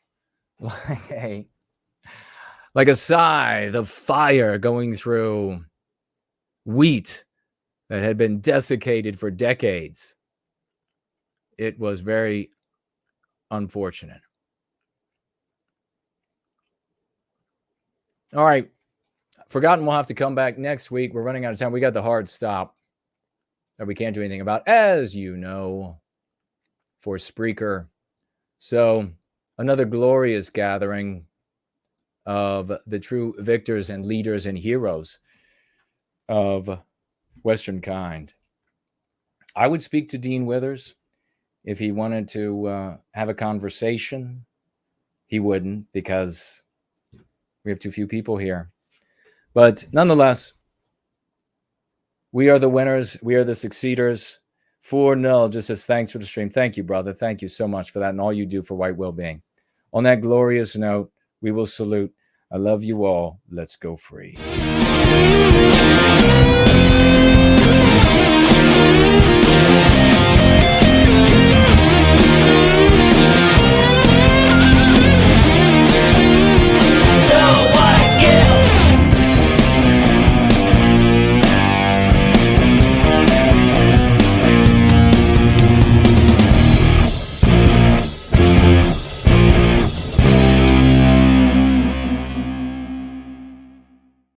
like a scythe of fire going through wheat that had been desiccated for decades. It was very unfortunate. All right. Forgotten we'll have to come back next week. We're running out of time. We got the hard stop that we can't do anything about, as you know, for Spreaker. So another glorious gathering of the true victors and leaders and heroes of Western kind. I would speak to Dean Withers if he wanted to have a conversation. He wouldn't, because we have too few people here. But nonetheless, we are the winners. We are the succeeders. 4-0 just says, thanks for the stream. Thank you, brother. Thank you so much for that and all you do for white well-being. On that glorious note, we will salute. I love you all. Let's go free.